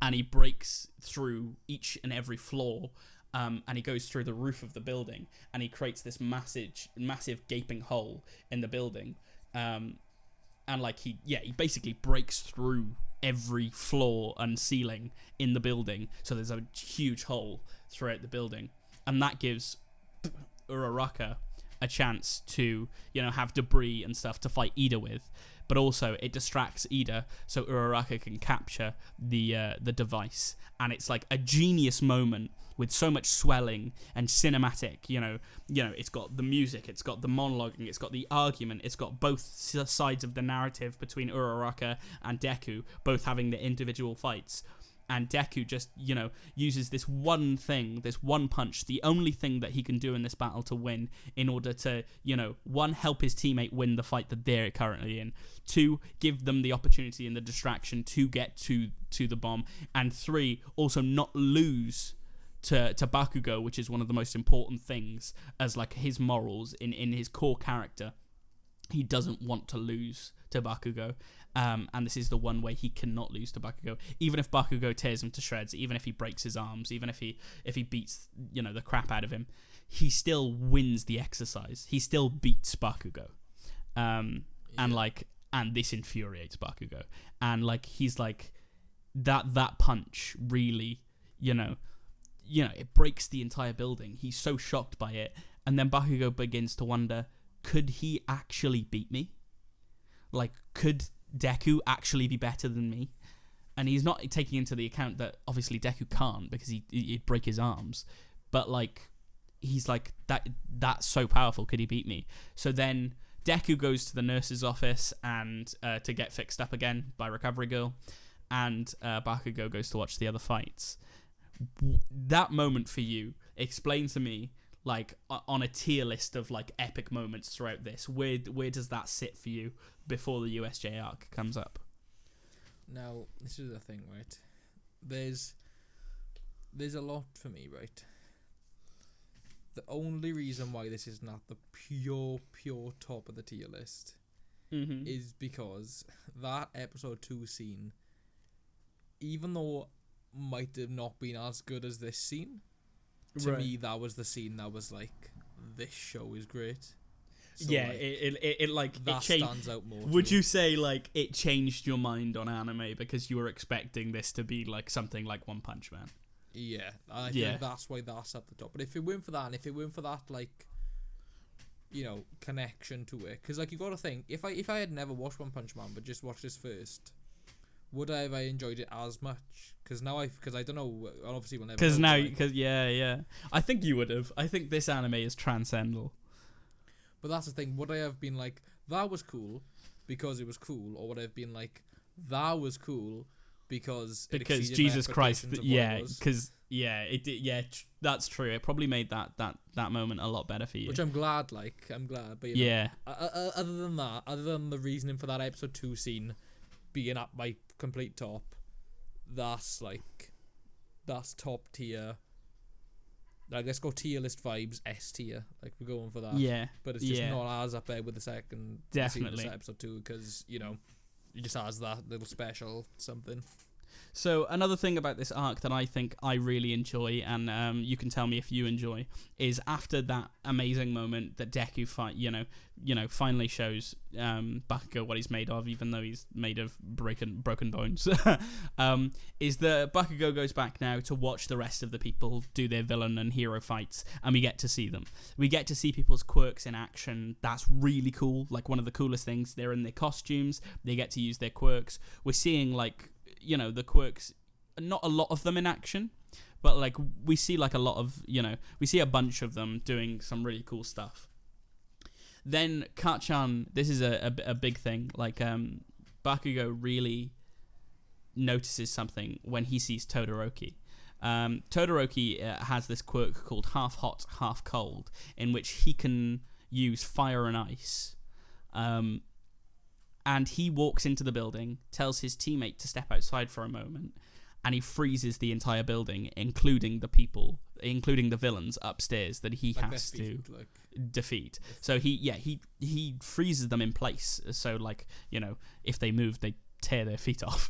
and he breaks through each and every floor, and he goes through the roof of the building, and he creates this massive gaping hole in the building, and like he basically breaks through every floor and ceiling in the building, so there's a huge hole throughout the building, and that gives Uraraka a chance to have debris and stuff to fight Ida with, but also it distracts Ida so Uraraka can capture the device, and it's like a genius moment with so much swelling and cinematic. It's got the music, it's got the monologuing, it's got the argument, it's got both sides of the narrative between Uraraka and Deku, both having their individual fights. And Deku just, uses this one thing, this one punch, the only thing that he can do in this battle to win, in order to, 1, help his teammate win the fight that they're currently in, 2, give them the opportunity and the distraction to get to the bomb, and 3, also not lose to Bakugo, which is one of the most important things as like his morals in his core character. He doesn't want to lose to Bakugo, and this is the one way he cannot lose to Bakugo. Even if Bakugo tears him to shreds, even if he breaks his arms, even if he beats the crap out of him, he still wins the exercise. He still beats Bakugo, and this infuriates Bakugo, and like he's like that punch really it breaks the entire building. He's so shocked by it, and then Bakugo begins to wonder, could he actually beat me? Like, could Deku actually be better than me? And he's not taking into the account that obviously Deku can't, because he'd break his arms. But like, he's like, that's so powerful. Could he beat me? So then Deku goes to the nurse's office and to get fixed up again by Recovery Girl, and Bakugo goes to watch the other fights. That moment for you, explain to me, like on a tier list of like epic moments throughout this, where does that sit for you before the USJ arc comes up? Now, this is the thing, right? There's a lot for me, right? The only reason why this is not the pure top of the tier list is because that episode 2 scene, even though might have not been as good as this scene, to me that was the scene that was like, this show is great. So yeah, like, it stands out more. Would you say like it changed your mind on anime because you were expecting this to be like something like One Punch Man? Yeah, I think that's why that's at the top. But if it weren't for that, and if it weren't for that, like connection to it. Because, like, you got to think, if I had never watched One Punch Man but just watched this first, would I have enjoyed it as much? Because now because I don't know, obviously we'll never know. Because now, yeah. I think you would have. I think this anime is transcendental. But that's the thing, would I have been like, that was cool because it was cool, or would I have been like, that was cool because Jesus Christ, because it did, that's true. It probably made that moment a lot better for you. Which I'm glad, but other than that, other than the reasoning for that episode 2 scene being at my complete top, that's top tier. Like, let's go tier list vibes, S tier. Like, we're going for that. Yeah. But it's just not as up there with the second Definitely. scene of episode 2 because, it just has that little special something. So another thing about this arc that I think I really enjoy, and you can tell me if you enjoy, is after that amazing moment that Deku finally shows Bakugo what he's made of, even though he's made of broken bones. Is that Bakugo goes back now to watch the rest of the people do their villain and hero fights, and we get to see them. We get to see people's quirks in action. That's really cool. Like, one of the coolest things. They're in their costumes. They get to use their quirks. We're seeing, like, the quirks, not a lot of them in action, but, like, we see, like, a lot of, we see a bunch of them doing some really cool stuff. Then Kachan, this is a big thing, like, Bakugo really notices something when he sees Todoroki. Todoroki has this quirk called half hot, half cold, in which he can use fire and ice. And he walks into the building, tells his teammate to step outside for a moment, and he freezes the entire building, including the villains upstairs that he has to defeat. So he freezes them in place. So, like, if they move, they tear their feet off.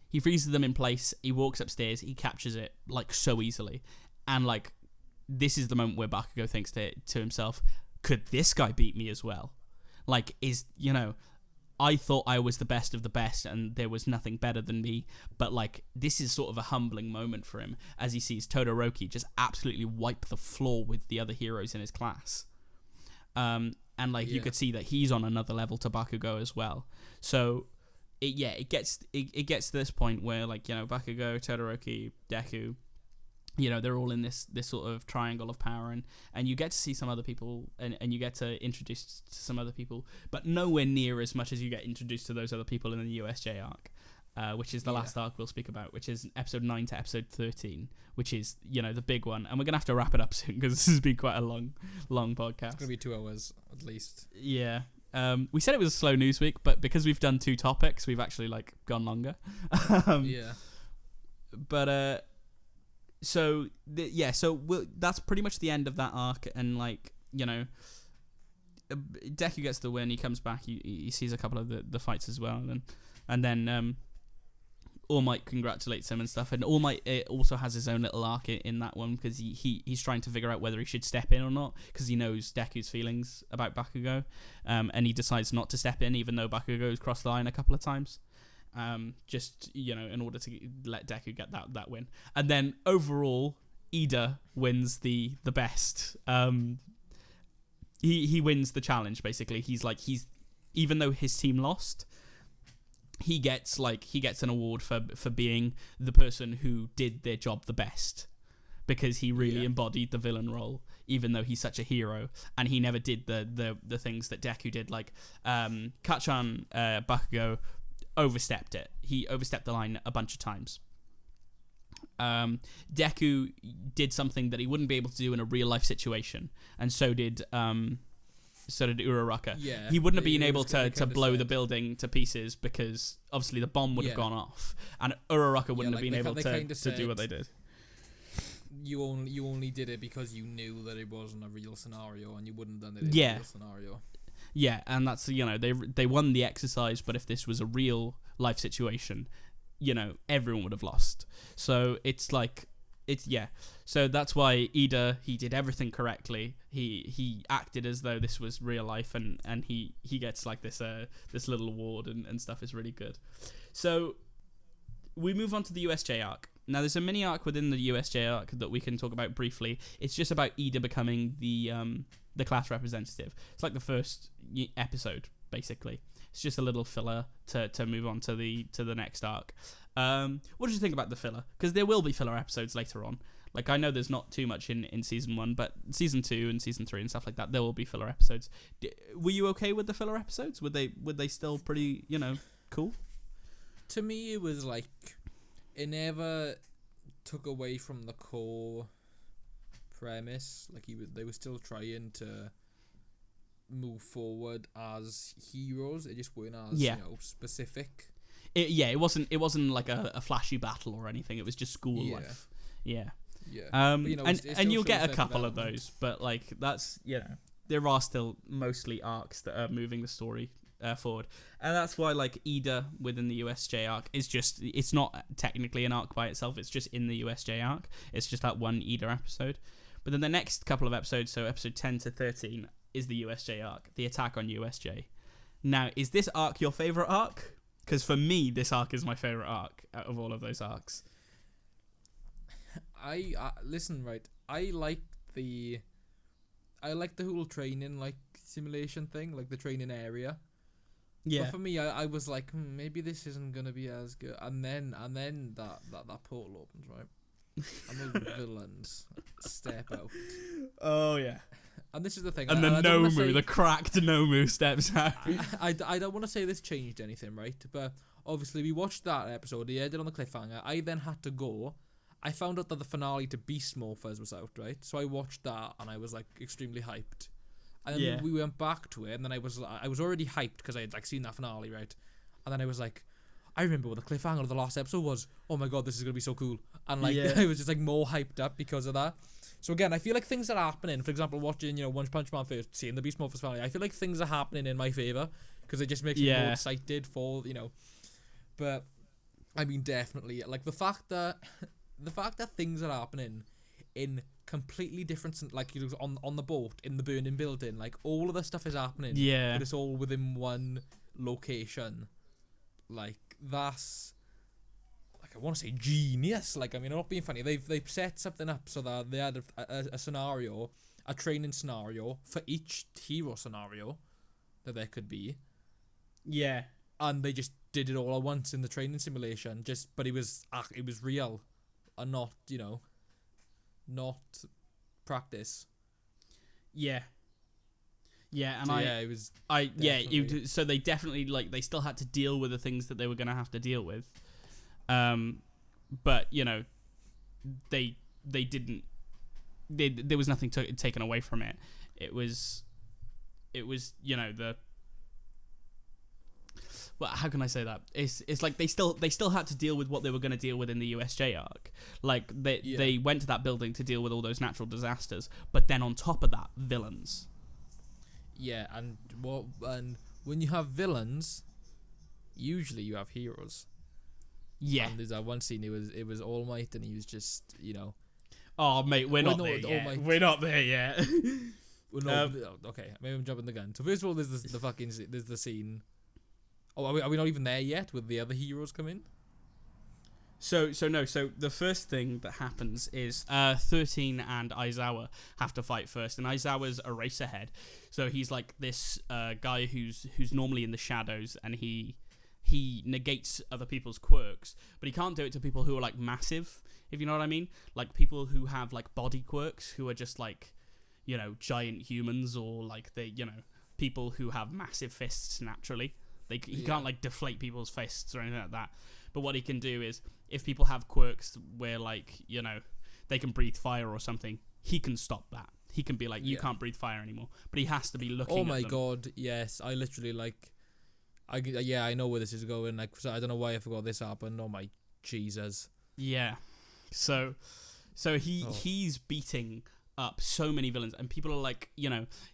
He freezes them in place. He walks upstairs. He captures it, like, so easily. And, like, this is the moment where Bakugo thinks to himself, could this guy beat me as well? Like, I thought I was the best of the best and there was nothing better than me, but, like, this is sort of a humbling moment for him as he sees Todoroki just absolutely wipe the floor with the other heroes in his class. You could see that he's on another level to Bakugo as well. So it gets to this point where, like, Bakugo, Todoroki, Deku, they're all in this sort of triangle of power, and you get to see some other people, and you get to introduce to some other people, but nowhere near as much as you get introduced to those other people in the USJ arc, which is the last arc we'll speak about, which is episode 9 to episode 13, which is, the big one. And we're going to have to wrap it up soon because this has been quite a long podcast. It's going to be 2 hours at least. Yeah. We said it was a slow news week, but because we've done 2 topics, we've actually, like, gone longer. But, So that's pretty much the end of that arc, and, like, Deku gets the win. He comes back. He sees a couple of the fights as well, and then All Might congratulates him and stuff. And All Might also has his own little arc in that one because he's trying to figure out whether he should step in or not because he knows Deku's feelings about Bakugo, and he decides not to step in even though Bakugo's crossed the line a couple of times. In order to let Deku get that win. And then overall, Ida wins the best. He wins the challenge, basically. He's even though his team lost, he gets an award for being the person who did their job the best, because he really embodied the villain role, even though he's such a hero, and he never did the things that Deku did, like Kachan, Bakugo overstepped it. He overstepped the line a bunch of times. Deku did something that he wouldn't be able to do in a real life situation, and so did Uraraka. Yeah, he wouldn't have been able to blow the building to pieces because obviously the bomb would have gone off, and Uraraka wouldn't have been able to do what they did. You only did it because you knew that it wasn't a real scenario, and you wouldn't have done it in a real scenario. Yeah, and that's, they won the exercise, but if this was a real life situation, everyone would have lost. So it's like, so that's why Ida, he did everything correctly. He acted as though this was real life, and he gets, like, this little award and stuff is really good. So we move on to the USJ arc. Now, there's a mini arc within the USJ arc that we can talk about briefly. It's just about Ida becoming the class representative. It's like the first episode, basically. It's just a little filler to move on to the next arc. What did you think about the filler? Because there will be filler episodes later on. Like, I know there's not too much in season 1, but season 2 and season 3 and stuff like that, there will be filler episodes. Were you okay with the filler episodes? Were they still pretty, cool? To me, it was like, it never took away from the core premise. Like, they were still trying to move forward as heroes. It just weren't as specific. It wasn't like a flashy battle or anything. It was just school life. Yeah. Yeah. But, and you'll get a couple of those, but like that's there are still mostly arcs that are moving the story forward, and that's why like Ida within the USJ arc it's not technically an arc by itself. It's just in the USJ arc. It's just that one Ida episode. But then the next couple of episodes, so episode 10 to 13, is the USJ arc, the attack on USJ. Now, is this arc your favorite arc? Because for me, this arc is my favorite arc out of all of those arcs. I listen, right. I like the whole training simulation thing, like the training area. Yeah. But for me, I was like, maybe this isn't gonna be as good. And then that portal opens, right? And the villains step out. Oh yeah. And this is the thing. And the cracked Nomu steps out. I don't want to say this changed anything, right? But obviously we watched that episode. He ended on the cliffhanger. I then had to go. I found out that the finale to Beast Morphers was out, right? So I watched that and I was like extremely hyped. And then we went back to it, and then I was already hyped because I had like seen that finale, right? And then I was like, I remember what the cliffhanger of the last episode was. Oh my god, this is gonna be so cool! And like I was just like more hyped up because of that. So again, I feel like things are happening. For example, watching One Punch Man first, seeing the Beast Morphers finale, I feel like things are happening in my favor because it just makes me more excited for But I mean, definitely like the fact that things are happening in completely different, like on the boat in the burning building, like all of the stuff is happening. Yeah, but it's all within one location. Like that's, like I want to say genius. Like I mean, I'm not being funny. They've set something up so that they had a scenario, a training scenario for each hero scenario that there could be. Yeah, and they just did it all at once in the training simulation. But it was real, and not not practice. Yeah, and so, it was. So they definitely they still had to deal with the things that they were gonna have to deal with, but they didn't. There was nothing taken away from it. It was the. Well, how can I say that? It's like they still had to deal with what they were going to deal with in the USJ arc. Like they went to that building to deal with all those natural disasters, but then on top of that, villains. Yeah, and when you have villains, usually you have heroes. Yeah. And there's that one scene. It was All Might, and he was just Oh mate, we're not there yet. We're not there yet. Okay, maybe I'm jumping the gun. So first of all, there's the scene. Oh, are we not even there yet with the other heroes come in? So the first thing that happens is 13 and Aizawa have to fight first, and Aizawa's a race ahead. So he's like this guy who's normally in the shadows, and he negates other people's quirks, but he can't do it to people who are like massive, if you know what I mean. Like people who have like body quirks, who are just like giant humans, or like people who have massive fists naturally. He can't like deflate people's fists or anything like that. But what he can do is, if people have quirks where they can breathe fire or something, he can stop that. He can be like, you can't breathe fire anymore. But he has to be looking at them. Oh my god, yes. I literally I know where this is going. Like, so I don't know why I forgot this happened. Oh my Jesus. Yeah. So he's beating up so many villains, and people are like,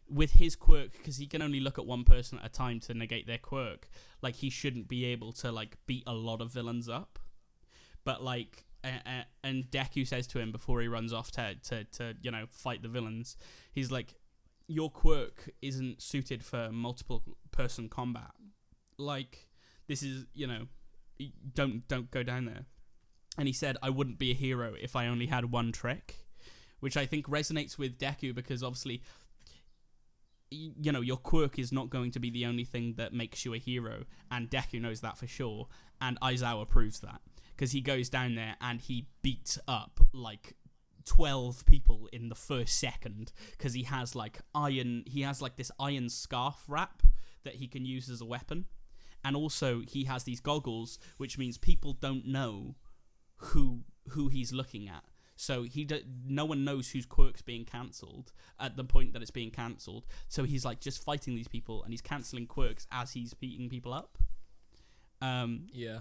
with his quirk, because he can only look at one person at a time to negate their quirk, like he shouldn't be able to like beat a lot of villains up. But like and Deku says to him before he runs off to fight the villains, he's like, your quirk isn't suited for multiple person combat. Like, this is don't go down there. And he said, I wouldn't be a hero if I only had one trick, which I think resonates with Deku because obviously, you know, your quirk is not going to be the only thing that makes you a hero, and Deku knows that for sure, and Aizawa proves that because he goes down there and he beats up like 12 people in the first second because he has this iron scarf wrap that he can use as a weapon, and also he has these goggles, which means people don't know who he's looking at. So no one knows whose quirk's being cancelled at the point that it's being cancelled. So he's like just fighting these people and he's cancelling quirks as he's beating people up. And yeah,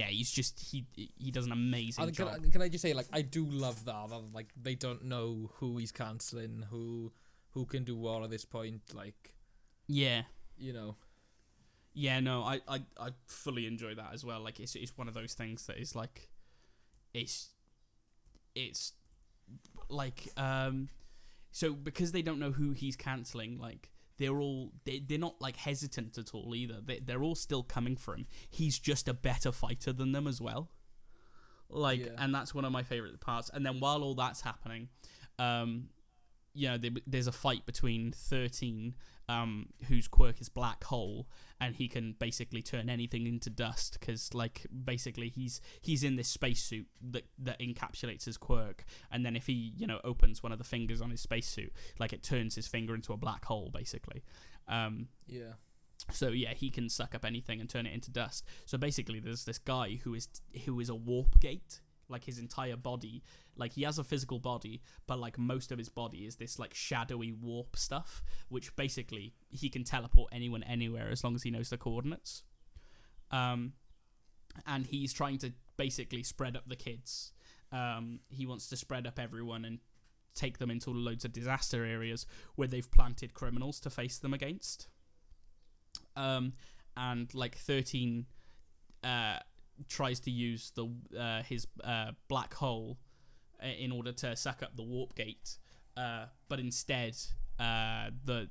he does an amazing job. Can I just say, like, I do love that like they don't know who he's cancelling, who can do what at this point. Like, yeah, you know. Yeah, no, I fully enjoy that as well. Like, it's one of those things that is like, it's like so because they don't know who he's cancelling, like they're not like hesitant at all either. They're all still coming for him. He's just a better fighter than them as well. Like, and that's one of my favorite parts. And then while all that's happening, there's a fight between 13, whose quirk is Black Hole, and he can basically turn anything into dust because, like, basically he's in this spacesuit that encapsulates his quirk, and then if he, opens one of the fingers on his spacesuit, like, it turns his finger into a black hole, basically. So yeah, he can suck up anything and turn it into dust. So basically, there's this guy who is a warp gate. Like, his entire body, like, he has a physical body, but, like, most of his body is this, like, shadowy warp stuff, which basically he can teleport anyone anywhere as long as he knows the coordinates. And he's trying to basically spread up the kids. He wants to spread up everyone and take them into loads of disaster areas where they've planted criminals to face them against. And, like, 13... tries to use his black hole in order to suck up the warp gate, but instead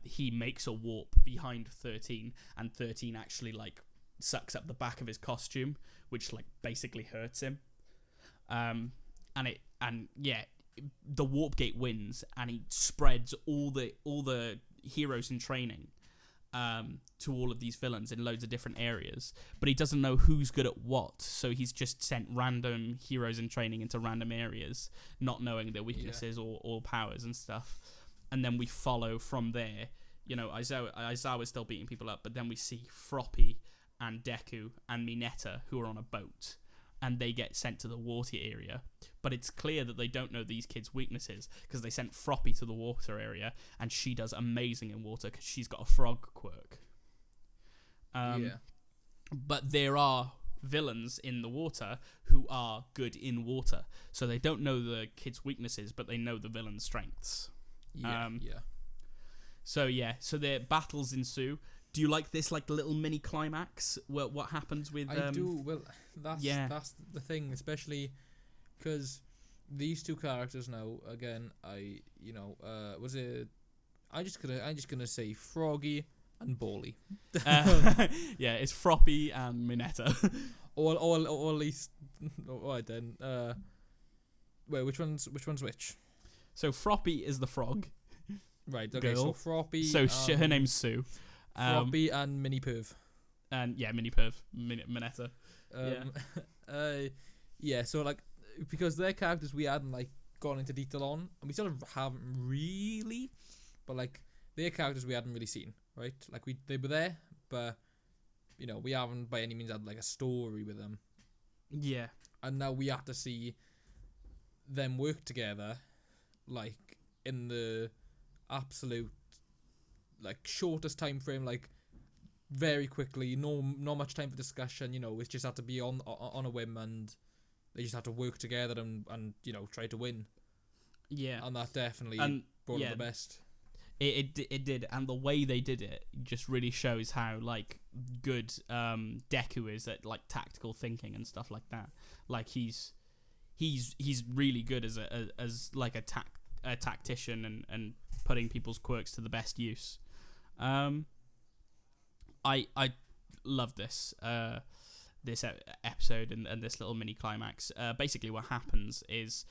he makes a warp behind 13, and 13 actually, like, sucks up the back of his costume, which, like, basically hurts him. The warp gate wins, and he spreads all the heroes in training to all of these villains in loads of different areas, but he doesn't know who's good at what, so he's just sent random heroes in training into random areas, not knowing their weaknesses or powers and stuff. And then we follow from there. Aizawa's still beating people up, but then we see Froppy and Deku and Mineta, who are on a boat, and they get sent to the water area. But it's clear that they don't know these kids' weaknesses because they sent Froppy to the water area, and she does amazing in water because she's got a frog quirk. But there are villains in the water who are good in water, so they don't know the kids' weaknesses, but they know the villain's strengths. So their battles ensue. Do you like this, like, little mini climax? What happens with? I do. Well, that's the thing, especially because these two characters now. Again, I'm just gonna say Froggy and Bally. Yeah, it's Froppy and Mineta. or at least. Alright then. Wait, which one's which? So Froppy is the frog. Right. Okay. Girl. So Froppy. So her name's Sue. Froppy and Mini Perv. And Mini Perv, Mineta. So, like, because their characters we hadn't, like, gone into detail on, and we still haven't really, but, like, their characters we hadn't really seen, right? Like, they were there, but, we haven't by any means had, like, a story with them. Yeah. And now we have to see them work together, like, in the absolute, like, shortest time frame, like, very quickly, not much time for discussion, it just had to be on a whim, and they just had to work together and try to win. Yeah. And that definitely brought out the best. It did, and the way they did it just really shows how, like, good Deku is at, like, tactical thinking and stuff like that. Like, he's really good as a tactician and putting people's quirks to the best use. I love this. episode and this little mini climax. Basically, what happens is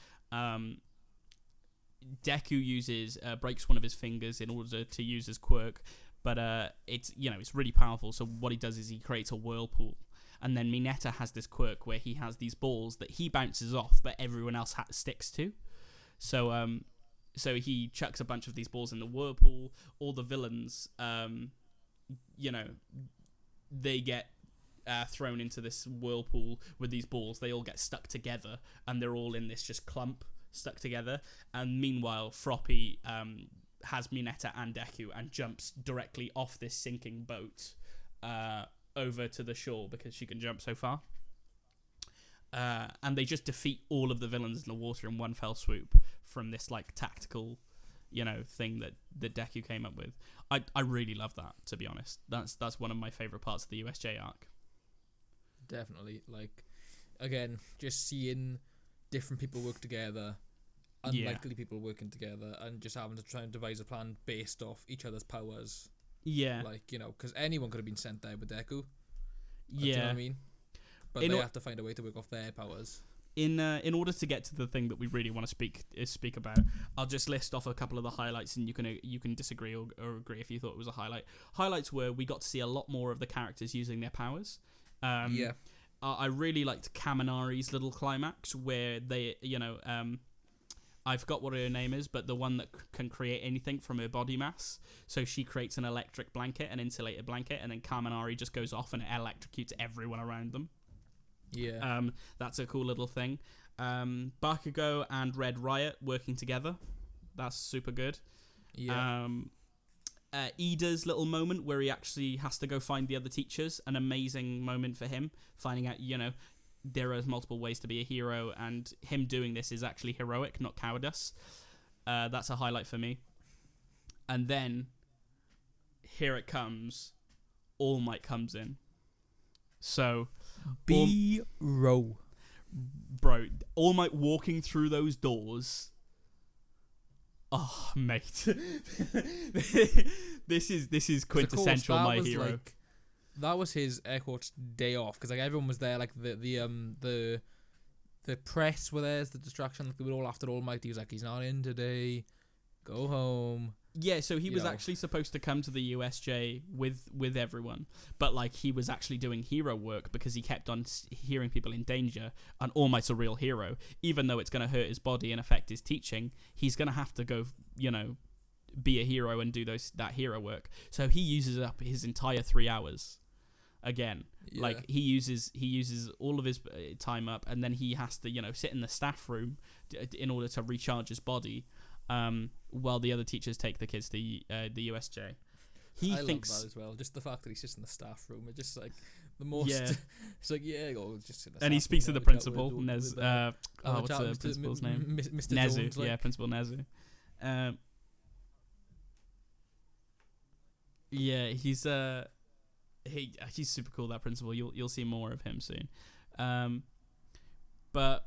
Deku breaks one of his fingers in order to use his quirk, but it's really powerful. So what he does is he creates a whirlpool, and then Mineta has this quirk where he has these balls that he bounces off, but everyone else sticks to. So he chucks a bunch of these balls in the whirlpool. All the villains, they get thrown into this whirlpool with these balls. They all get stuck together, and they're all in this just clump stuck together. And meanwhile, Froppy has Mineta and Deku and jumps directly off this sinking boat over to the shore because she can jump so far. And they just defeat all of the villains in the water in one fell swoop from this like tactical, thing that Deku came up with. I really love that, to be honest. That's one of my favorite parts of the USJ arc. Definitely, like, again, just seeing different people work together, unlikely people working together, and just having to try and devise a plan based off each other's powers. Yeah, like, because anyone could have been sent there with Deku. Yeah, do you know what I mean? But they have to find a way to work off their powers. In order to get to the thing that we really want to speak about, I'll just list off a couple of the highlights, and you can disagree or agree if you thought it was a highlight. Highlights were we got to see a lot more of the characters using their powers. I really liked Kaminari's little climax where they, I forgot what her name is, but the one that can create anything from her body mass. So she creates an electric blanket, an insulated blanket, and then Kaminari just goes off and electrocutes everyone around them. Yeah. That's a cool little thing. Bakugo and Red Riot working together. That's super good. Yeah. Ida's little moment where he actually has to go find the other teachers. An amazing moment for him, finding out, there are multiple ways to be a hero, and him doing this is actually heroic, not cowardice. That's a highlight for me. And then, here it comes. All Might comes in. So, Bro, All Might walking through those doors. Oh, mate. This is quintessential My Hero. Like, that was his air quotes day off, because like everyone was there, like the press were there as the distraction. Like, they were all after All Might. He was like, he's not in today. Go home. Yeah, so he was actually supposed to come to the USJ with everyone, but like he was actually doing hero work because he kept on hearing people in danger, and All Might's a real hero. Even though it's going to hurt his body and affect his teaching, he's going to have to go, be a hero and do that hero work. So he uses up his entire 3 hours. Again, like he uses all of his time up, and then he has to, sit in the staff room in order to recharge his body. While the other teachers take the kids to the USJ. I love that as well. Just the fact that he's just in the staff room. It's just like the most. Yeah. It's like go just in the. And he speaks to the principal, Nez. What's the principal's name? Mr. Nezu. Jones, like. Yeah, Principal Nezu. Yeah, he's super cool. That principal. You'll see more of him soon. But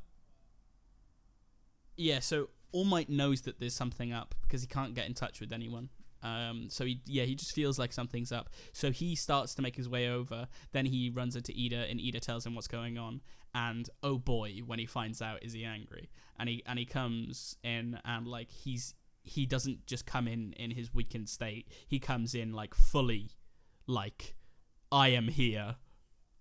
yeah, so All Might knows that there's something up because he can't get in touch with anyone. So he just feels like something's up. So he starts to make his way over. Then he runs into Ida, and Ida tells him what's going on. And oh boy, when he finds out, is he angry? And he comes in, and like he doesn't just come in his weakened state. He comes in like fully, like, I am here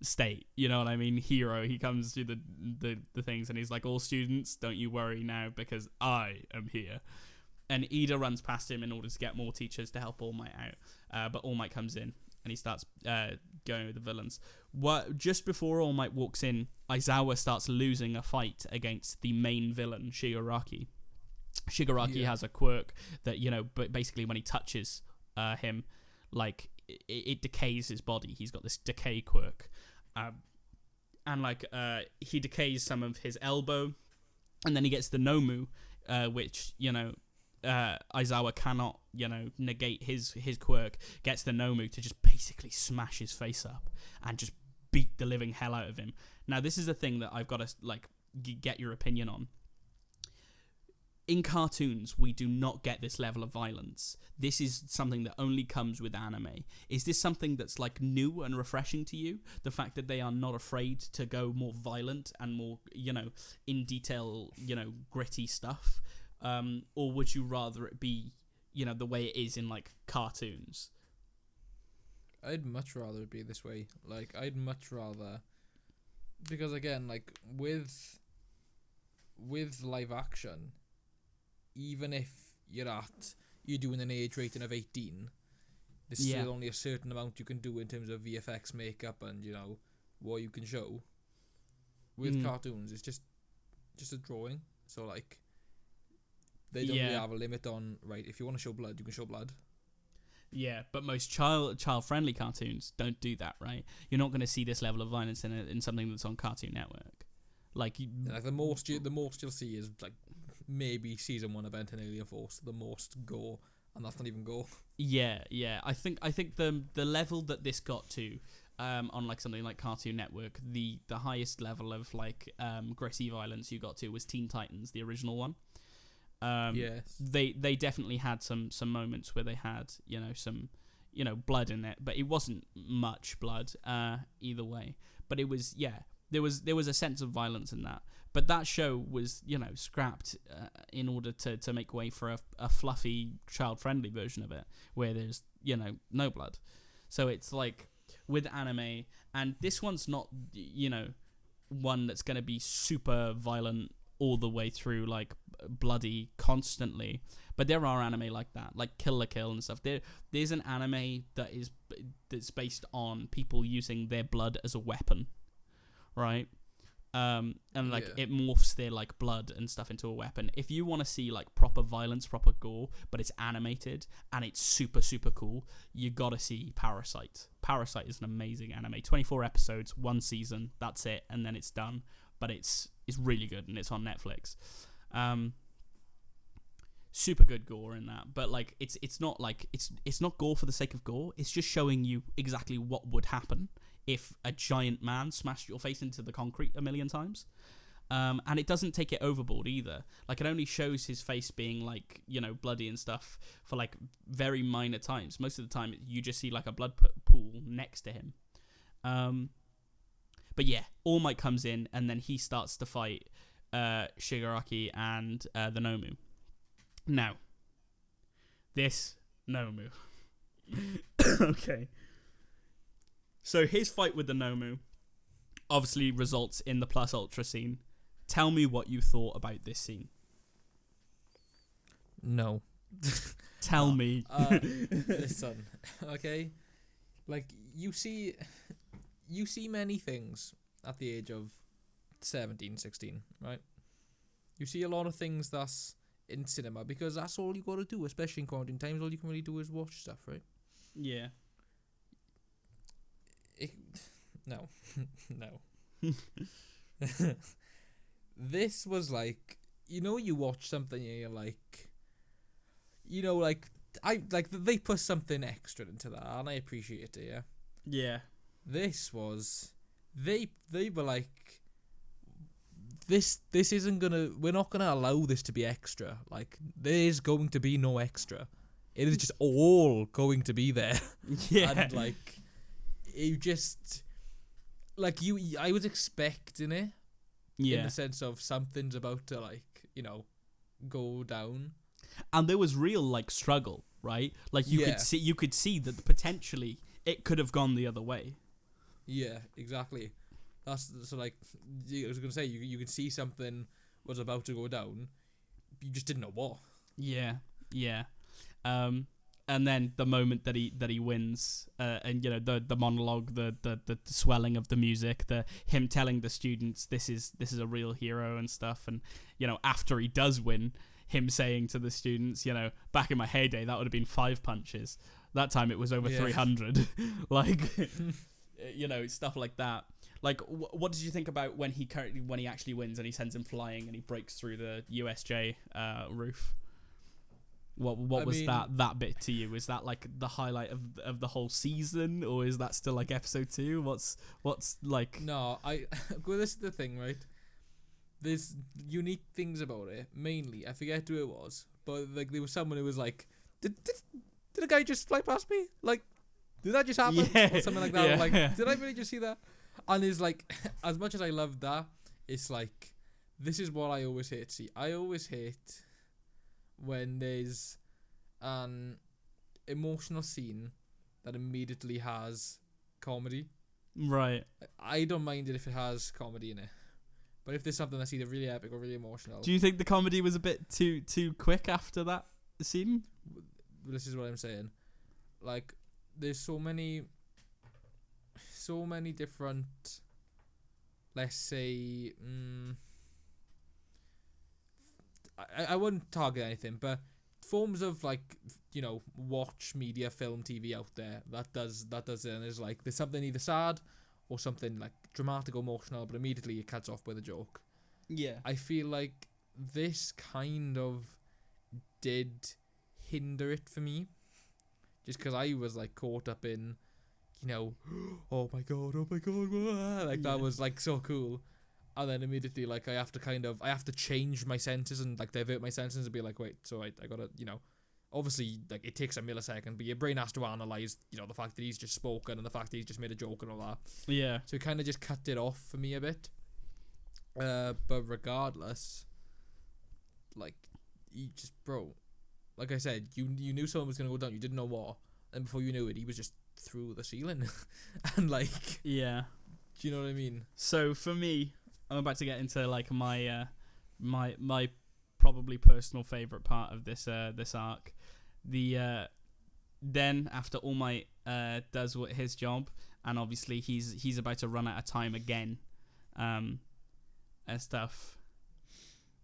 state, you know what I mean? Hero. He comes to the things, and he's like, all students, don't you worry now because I am here. And Ida runs past him in order to get more teachers to help All Might out. But All Might comes in, and he starts going with the villains. Just before All Might walks in, Aizawa starts losing a fight against the main villain, Shigaraki. Shigaraki has a quirk that, but basically when he touches him, like, it decays his body. He's got this decay quirk. And like he decays some of his elbow, and then he gets the Nomu, which Aizawa cannot negate his quirk. Gets the Nomu to just basically smash his face up and just beat the living hell out of him. Now this is a thing that I've got to like get your opinion on. in cartoons, we do not get this level of violence. This is something that only comes with anime. Is this something that's like new and refreshing to you? The fact that they are not afraid to go more violent and more, in detail, gritty stuff? Or would you rather it be, the way it is in like cartoons? I'd much rather it be this way. Like, I'd much rather, because again, like with live action, even if you're doing an age rating of 18, there's still only a certain amount you can do in terms of VFX, makeup, and what you can show. With cartoons, it's just a drawing, so like they don't really have a limit on, right, if you want to show blood, you can show blood. Yeah, but most child-friendly cartoons don't do that, right? You're not going to see this level of violence in something that's on Cartoon Network. Like the most you'll see is like maybe season 1 of Ant and Alien Force, the most gore, and that's not even gore. Yeah. I think the level that this got to, on like something like Cartoon Network, the highest level of like gritty violence you got to was Teen Titans, the original one. Yes. They definitely had some moments where they had some blood in it, but it wasn't much blood either way. But it was there was a sense of violence in that. But that show was scrapped in order to make way for a fluffy child friendly version of it where there's no blood. So it's like with anime, and this one's not one that's going to be super violent all the way through, like bloody constantly, but there are anime like that, like Kill la Kill and stuff. There's an anime that's based on people using their blood as a weapon, right? And like it morphs their like blood and stuff into a weapon. If you want to see like proper violence, proper gore, but it's animated and it's super super cool, you gotta see Parasite. Parasite is an amazing anime. 24 episodes, 1 season, that's it, and then it's done. But it's really good, and it's on Netflix. Super good gore in that, but like it's not like it's not gore for the sake of gore. It's just showing you exactly what would happen if a giant man smashed your face into the concrete a million times. And it doesn't take it overboard either. Like, it only shows his face being like bloody and stuff for like very minor times. Most of the time, you just see like a blood pool next to him. But yeah, All Might comes in, and then he starts to fight Shigaraki and the Nomu. Now, this Nomu. Okay. So his fight with the Nomu obviously results in the Plus Ultra scene. Tell me what you thought about this scene. No. Tell me. Listen, okay? Like, you see many things at the age of 17, 16, right? You see a lot of things that's in cinema, because that's all you got to do, especially in quarantine times. All you can really do is watch stuff, right? Yeah. No. This was like, you watch something and you're like, they put something extra into that, and I appreciate it, yeah? Yeah. This was, they were like, this isn't we're not gonna allow this to be extra. Like, there is going to be no extra. It is just all going to be there. Yeah. And like, you just, like, I was expecting it. Yeah. In the sense of something's about to, like, go down. And there was real like struggle, right? Like you could see that potentially it could have gone the other way. Yeah, exactly. That's so, like, I was gonna say, you could see something was about to go down. You just didn't know what. Yeah. And then the moment that he wins, and the monologue, the swelling of the music, him telling the students this is a real hero and stuff, and after he does win, him saying to the students, back in my heyday that would have been 5 punches. That time it was over 300. Like, stuff like that. Like, what did you think about when he actually wins and he sends him flying and he breaks through the USJ roof? What was that bit to you? Is that like the highlight of the whole season, or is that still like episode 2? What's like? No, well, this is the thing, right? there's unique things about it. Mainly, I forget who it was, but like there was someone who was like, did a guy just fly past me? Like, did that just happen? Yeah. Or something like that. Yeah. Like, did I really just see that? And it's like, as much as I love that, it's like, this is what I always hate. See, I always hate when there's an emotional scene that immediately has comedy. Right. I don't mind it if it has comedy in it, but if there's something that's either really epic or really emotional, Do you think the comedy was a bit too quick after that scene? this is what I'm saying. Like, there's so many different, let's say, I wouldn't target anything, but forms of, like, watch media, film, TV out there that does it, and is like, there's something either sad or something like dramatic or emotional, but immediately it cuts off with a joke. Yeah. I feel like this kind of did hinder it for me, just because I was like caught up in, oh my god, like that was like so cool, and then immediately like I have to change my senses and like divert my senses and be like, wait, so I gotta, obviously like it takes a millisecond, but your brain has to analyze, the fact that he's just spoken and the fact that he's just made a joke and all that. Yeah. So it kind of just cut it off for me a bit. But regardless, like, you just, bro, like I said, you knew someone was gonna go down, you didn't know what, and before you knew it, he was just through the ceiling, and like, Yeah. do you know what I mean? So for me, I'm about to get into like my my probably personal favorite part of this arc. The then after All Might does his job, and obviously he's about to run out of time again, and stuff.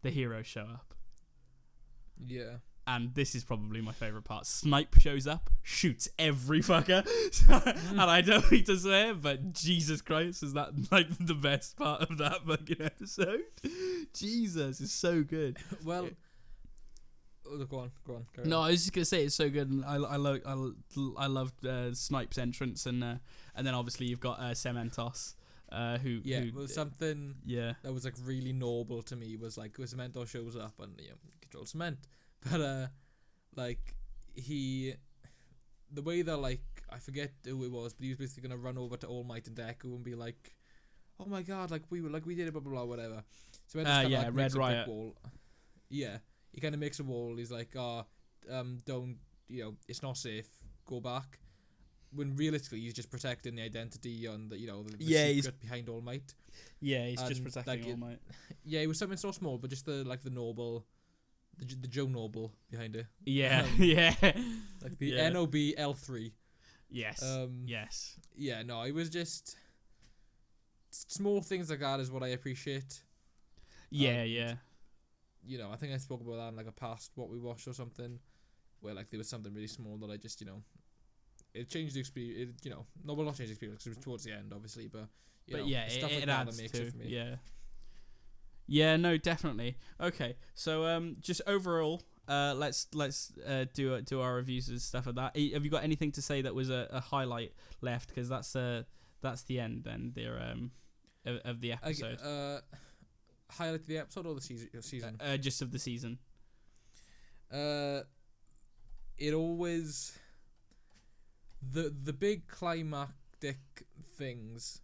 The heroes show up. Yeah. And this is probably my favourite part. Snipe shows up, shoots every fucker. And I don't need to swear, but Jesus Christ, is that like the best part of that fucking episode? Jesus, it's so good. Well, go on. No, I was just gonna say it's so good, and I love Snipe's entrance, and then obviously you've got Cementos. Who something that was like really noble to me was like when Cementos shows up and control cement, but like the way that like I forget who it was, but he was basically gonna run over to All Might and Deku and be like, oh my god, like we did it, blah blah blah, whatever. So Red Riot. Wall. Yeah, he kind of makes a wall. He's like, don't, it's not safe, go back. When realistically he's just protecting the identity and the secret behind All Might. Yeah, he's just protecting All Might. Yeah, it was something so small, but just the noble, the Joe Noble behind it. Yeah, yeah. Like the NOBL3. Yes. Yes. Yeah, no, it was just small things like that is what I appreciate. Yeah, yeah. I think I spoke about that in like a past What We Watched or something, where like there was something really small that I just it changed the experience. Not changed the experience because it was towards the end, obviously, but stuff like that makes it for me. Yeah. Yeah, no, definitely. Okay, so just overall, let's do our reviews and stuff like that. Have you got anything to say that was a highlight left? Because that's the end then of the episode. Highlight of the episode or the season? Just of the season. It always. The big climactic things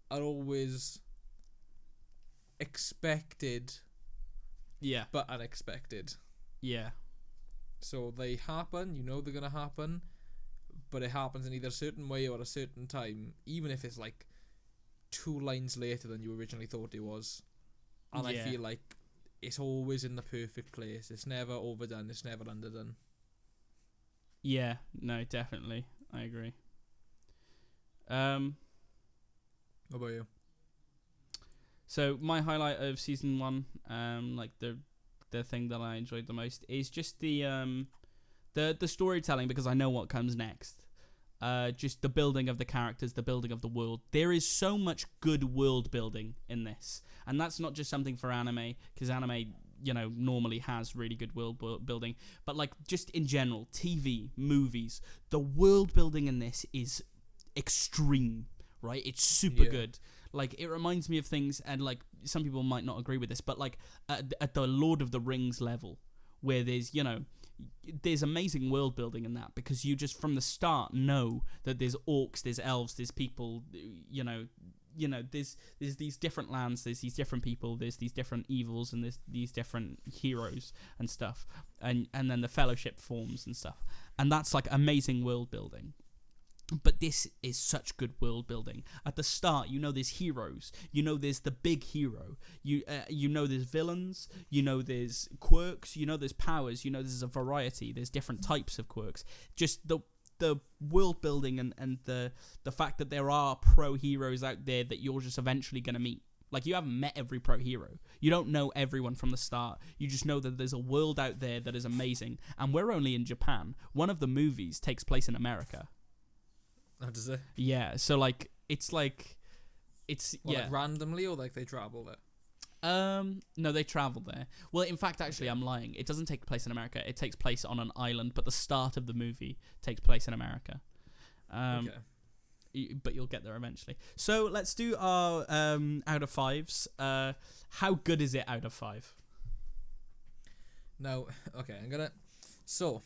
are always expected, but unexpected. Yeah. So they happen, they're gonna happen, but it happens in either a certain way or a certain time, even if it's like 2 lines later than you originally thought it was. And I feel like it's always in the perfect place. It's never overdone. It's never underdone. Yeah, no, definitely. I agree. What about you? So my highlight of season 1, like the thing that I enjoyed the most is just the storytelling, because I know what comes next. Just the building of the characters, the building of the world. There is so much good world building in this, and that's not just something for anime, because anime normally has really good world building, but like just in general, TV, movies, the world building in this is extreme, right? It's super good. Like, it reminds me of things, and like some people might not agree with this, but like at the Lord of the Rings level, where there's, you know, there's amazing world building in that, because you just from the start know that there's orcs, there's elves, there's people, you know, there's these different lands, there's these different people, there's these different evils, and there's these different heroes and stuff, and then the fellowship forms and stuff, and that's like amazing world building. But this is such good world building. At the start, you know there's heroes. You know there's the big hero. You know there's villains. You know there's quirks. You know there's powers. You know there's a variety. There's different types of quirks. Just the world building and the fact that there are pro heroes out there that you're just eventually going to meet. Like, you haven't met every pro hero. You don't know everyone from the start. You just know that there's a world out there that is amazing. And we're only in Japan. One of the movies takes place in America. How does it? Yeah, so like it's like like randomly, or like they travel there. No, they travel there. Well, in fact, actually, I'm lying. It doesn't take place in America. It takes place on an island, but the start of the movie takes place in America. But you'll get there eventually. So let's do our out of fives. How good is it out of 5? No, okay, I'm gonna. So,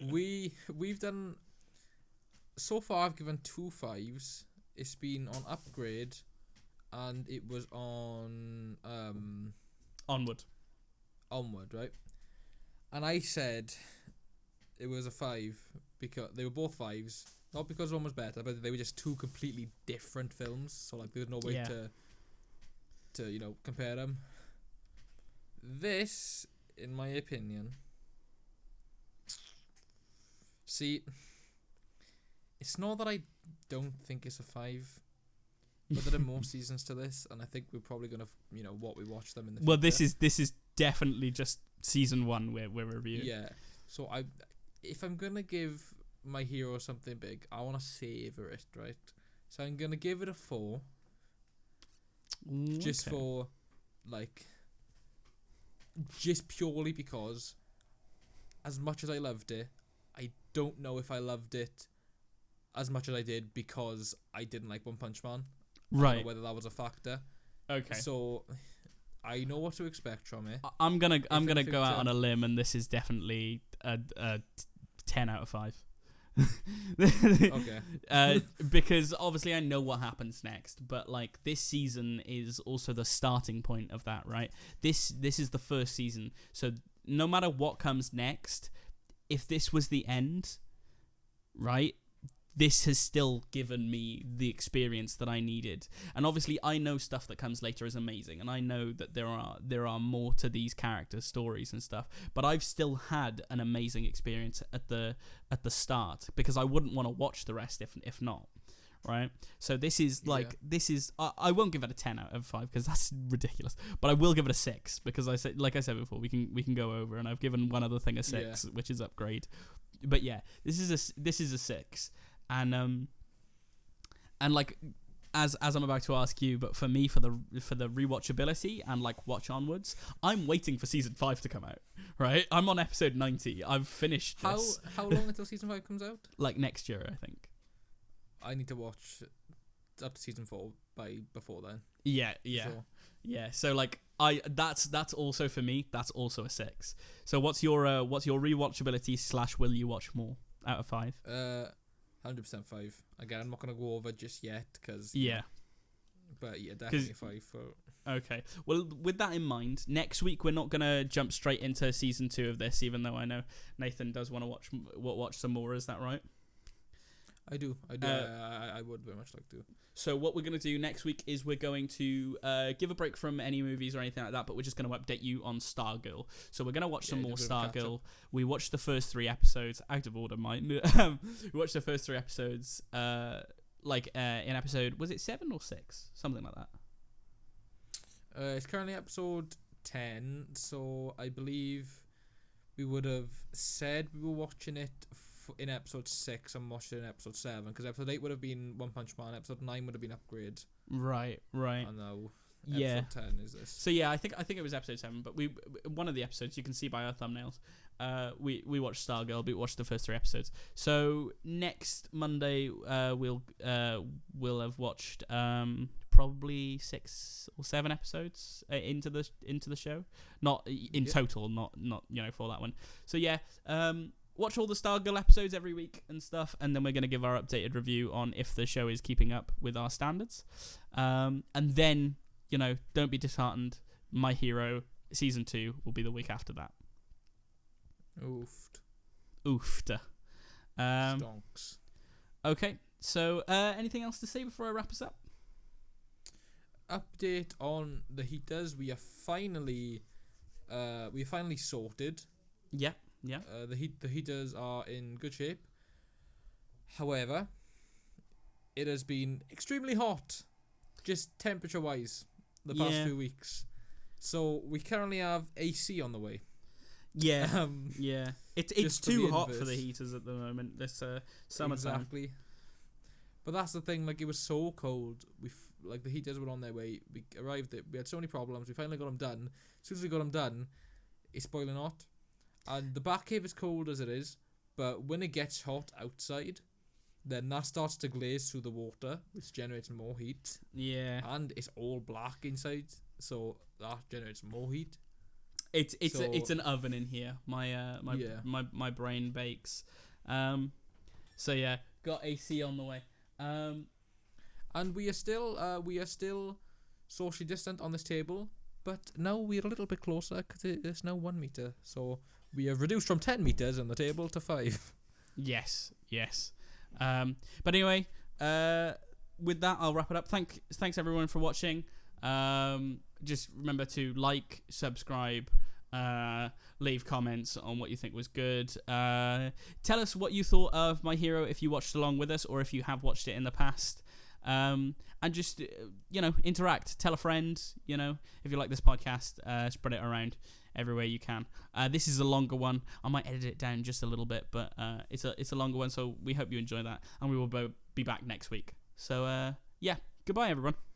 we've done. So far, I've given 2 5s. It's been on Upgrade, and it was on Onward, right? And I said it was a 5 because they were both 5s, not because one was better, but they were just 2 completely different films. So like, there was no way to compare them. This, in my opinion, see. It's not that I don't think it's a 5, but there are more seasons to this, and I think we're probably gonna, what we watch them in the future. Well, this is definitely just season 1 we're reviewing. Yeah. So if I'm gonna give my hero something big, I want to savor it, right? So I'm gonna give it a 4, just for like, just purely because, as much as I loved it, I don't know if I loved it as much as I did because I didn't like One Punch Man. Right. I don't know whether that was a factor. Okay. So I know what to expect from it. I'm gonna go out on a limb, and this is definitely a 10 out of 5. Okay. Because obviously I know what happens next, but like, this season is also the starting point of that, right? This is the first season, so no matter what comes next, if this was the end, right? This has still given me the experience that I needed. And obviously I know stuff that comes later is amazing, and I know that there are more to these characters' stories and stuff, but I've still had an amazing experience at the start, because I wouldn't want to watch the rest if not, right? So this is like, I won't give it a 10 out of 5 because that's ridiculous, but I will give it a 6 because I said before, we can go over, and I've given one other thing a 6, which is Upgrade. But yeah, this is a 6. And like, as I'm about to ask you, but for me, for the rewatchability and like watch onwards, I'm waiting for season 5 to come out. Right, I'm on episode 90. I've finished this. How long until season 5 comes out? Like next year, I think. I need to watch up to season 4 before then. Yeah. So like, that's also for me. That's also a 6. So what's your rewatchability / will you watch more out of 5? 100% 5. Again, I'm not gonna go over just yet because but yeah, definitely 5 for. Okay. Well, with that in mind, next week we're not gonna jump straight into season 2 of this, even though I know Nathan does want to watch some more. Is that right? I do. I would very much like to. So what we're going to do next week is we're going to give a break from any movies or anything like that, but we're just going to update you on Stargirl. So we're going to watch some more Stargirl. We watched the first 3 episodes, out of order, mine. We watched the first 3 episodes, in episode, was it 7 or 6? Something like that. It's currently episode 10, so I believe we would have said we were watching it in episode 6 and watched it in episode 7, because episode 8 would have been One Punch Man, episode 9 would have been Upgrade. Right. And now episode 10 is this. So yeah, I think it was episode 7. But one of the episodes, you can see by our thumbnails, we watched Stargirl. We watched the first 3 episodes. So next Monday, we'll have watched probably 6 or 7 episodes into the show. Not in total, not for that one. So yeah, watch all the Stargirl episodes every week and stuff, and then we're going to give our updated review on if the show is keeping up with our standards. And then, don't be disheartened. My Hero season 2 will be the week after that. Oofed. Stonks. Okay, so anything else to say before I wrap us up? Update on the heaters. We are finally sorted. Yeah. The heaters are in good shape. However, it has been extremely hot, just temperature wise, the past few weeks. So we currently have AC on the way. Yeah, It's too hot for the heaters at the moment. This summertime. Exactly. But that's the thing. Like, it was so cold. The heaters were on their way. We arrived. We had so many problems. We finally got them done. As soon as we got them done, it's boiling hot. And the Batcave is cold as it is. But when it gets hot outside, then that starts to glaze through the water, which generates more heat. Yeah. And it's all black inside, so that generates more heat. It's an oven in here. My brain bakes. So yeah, got AC on the way. And we are still socially distant on this table, but now we're a little bit closer because it's now 1 meter. So we have reduced from 10 meters on the table to 5. Yes. But anyway, with that, I'll wrap it up. Thanks everyone for watching. Just remember to like, subscribe, leave comments on what you think was good. Tell us what you thought of My Hero if you watched along with us or if you have watched it in the past. And just, interact. Tell a friend, if you like this podcast, spread it around everywhere you can. This is a longer one. I might edit it down just a little bit, but it's a longer one, so we hope you enjoy that. And we will be back next week. So, goodbye, everyone.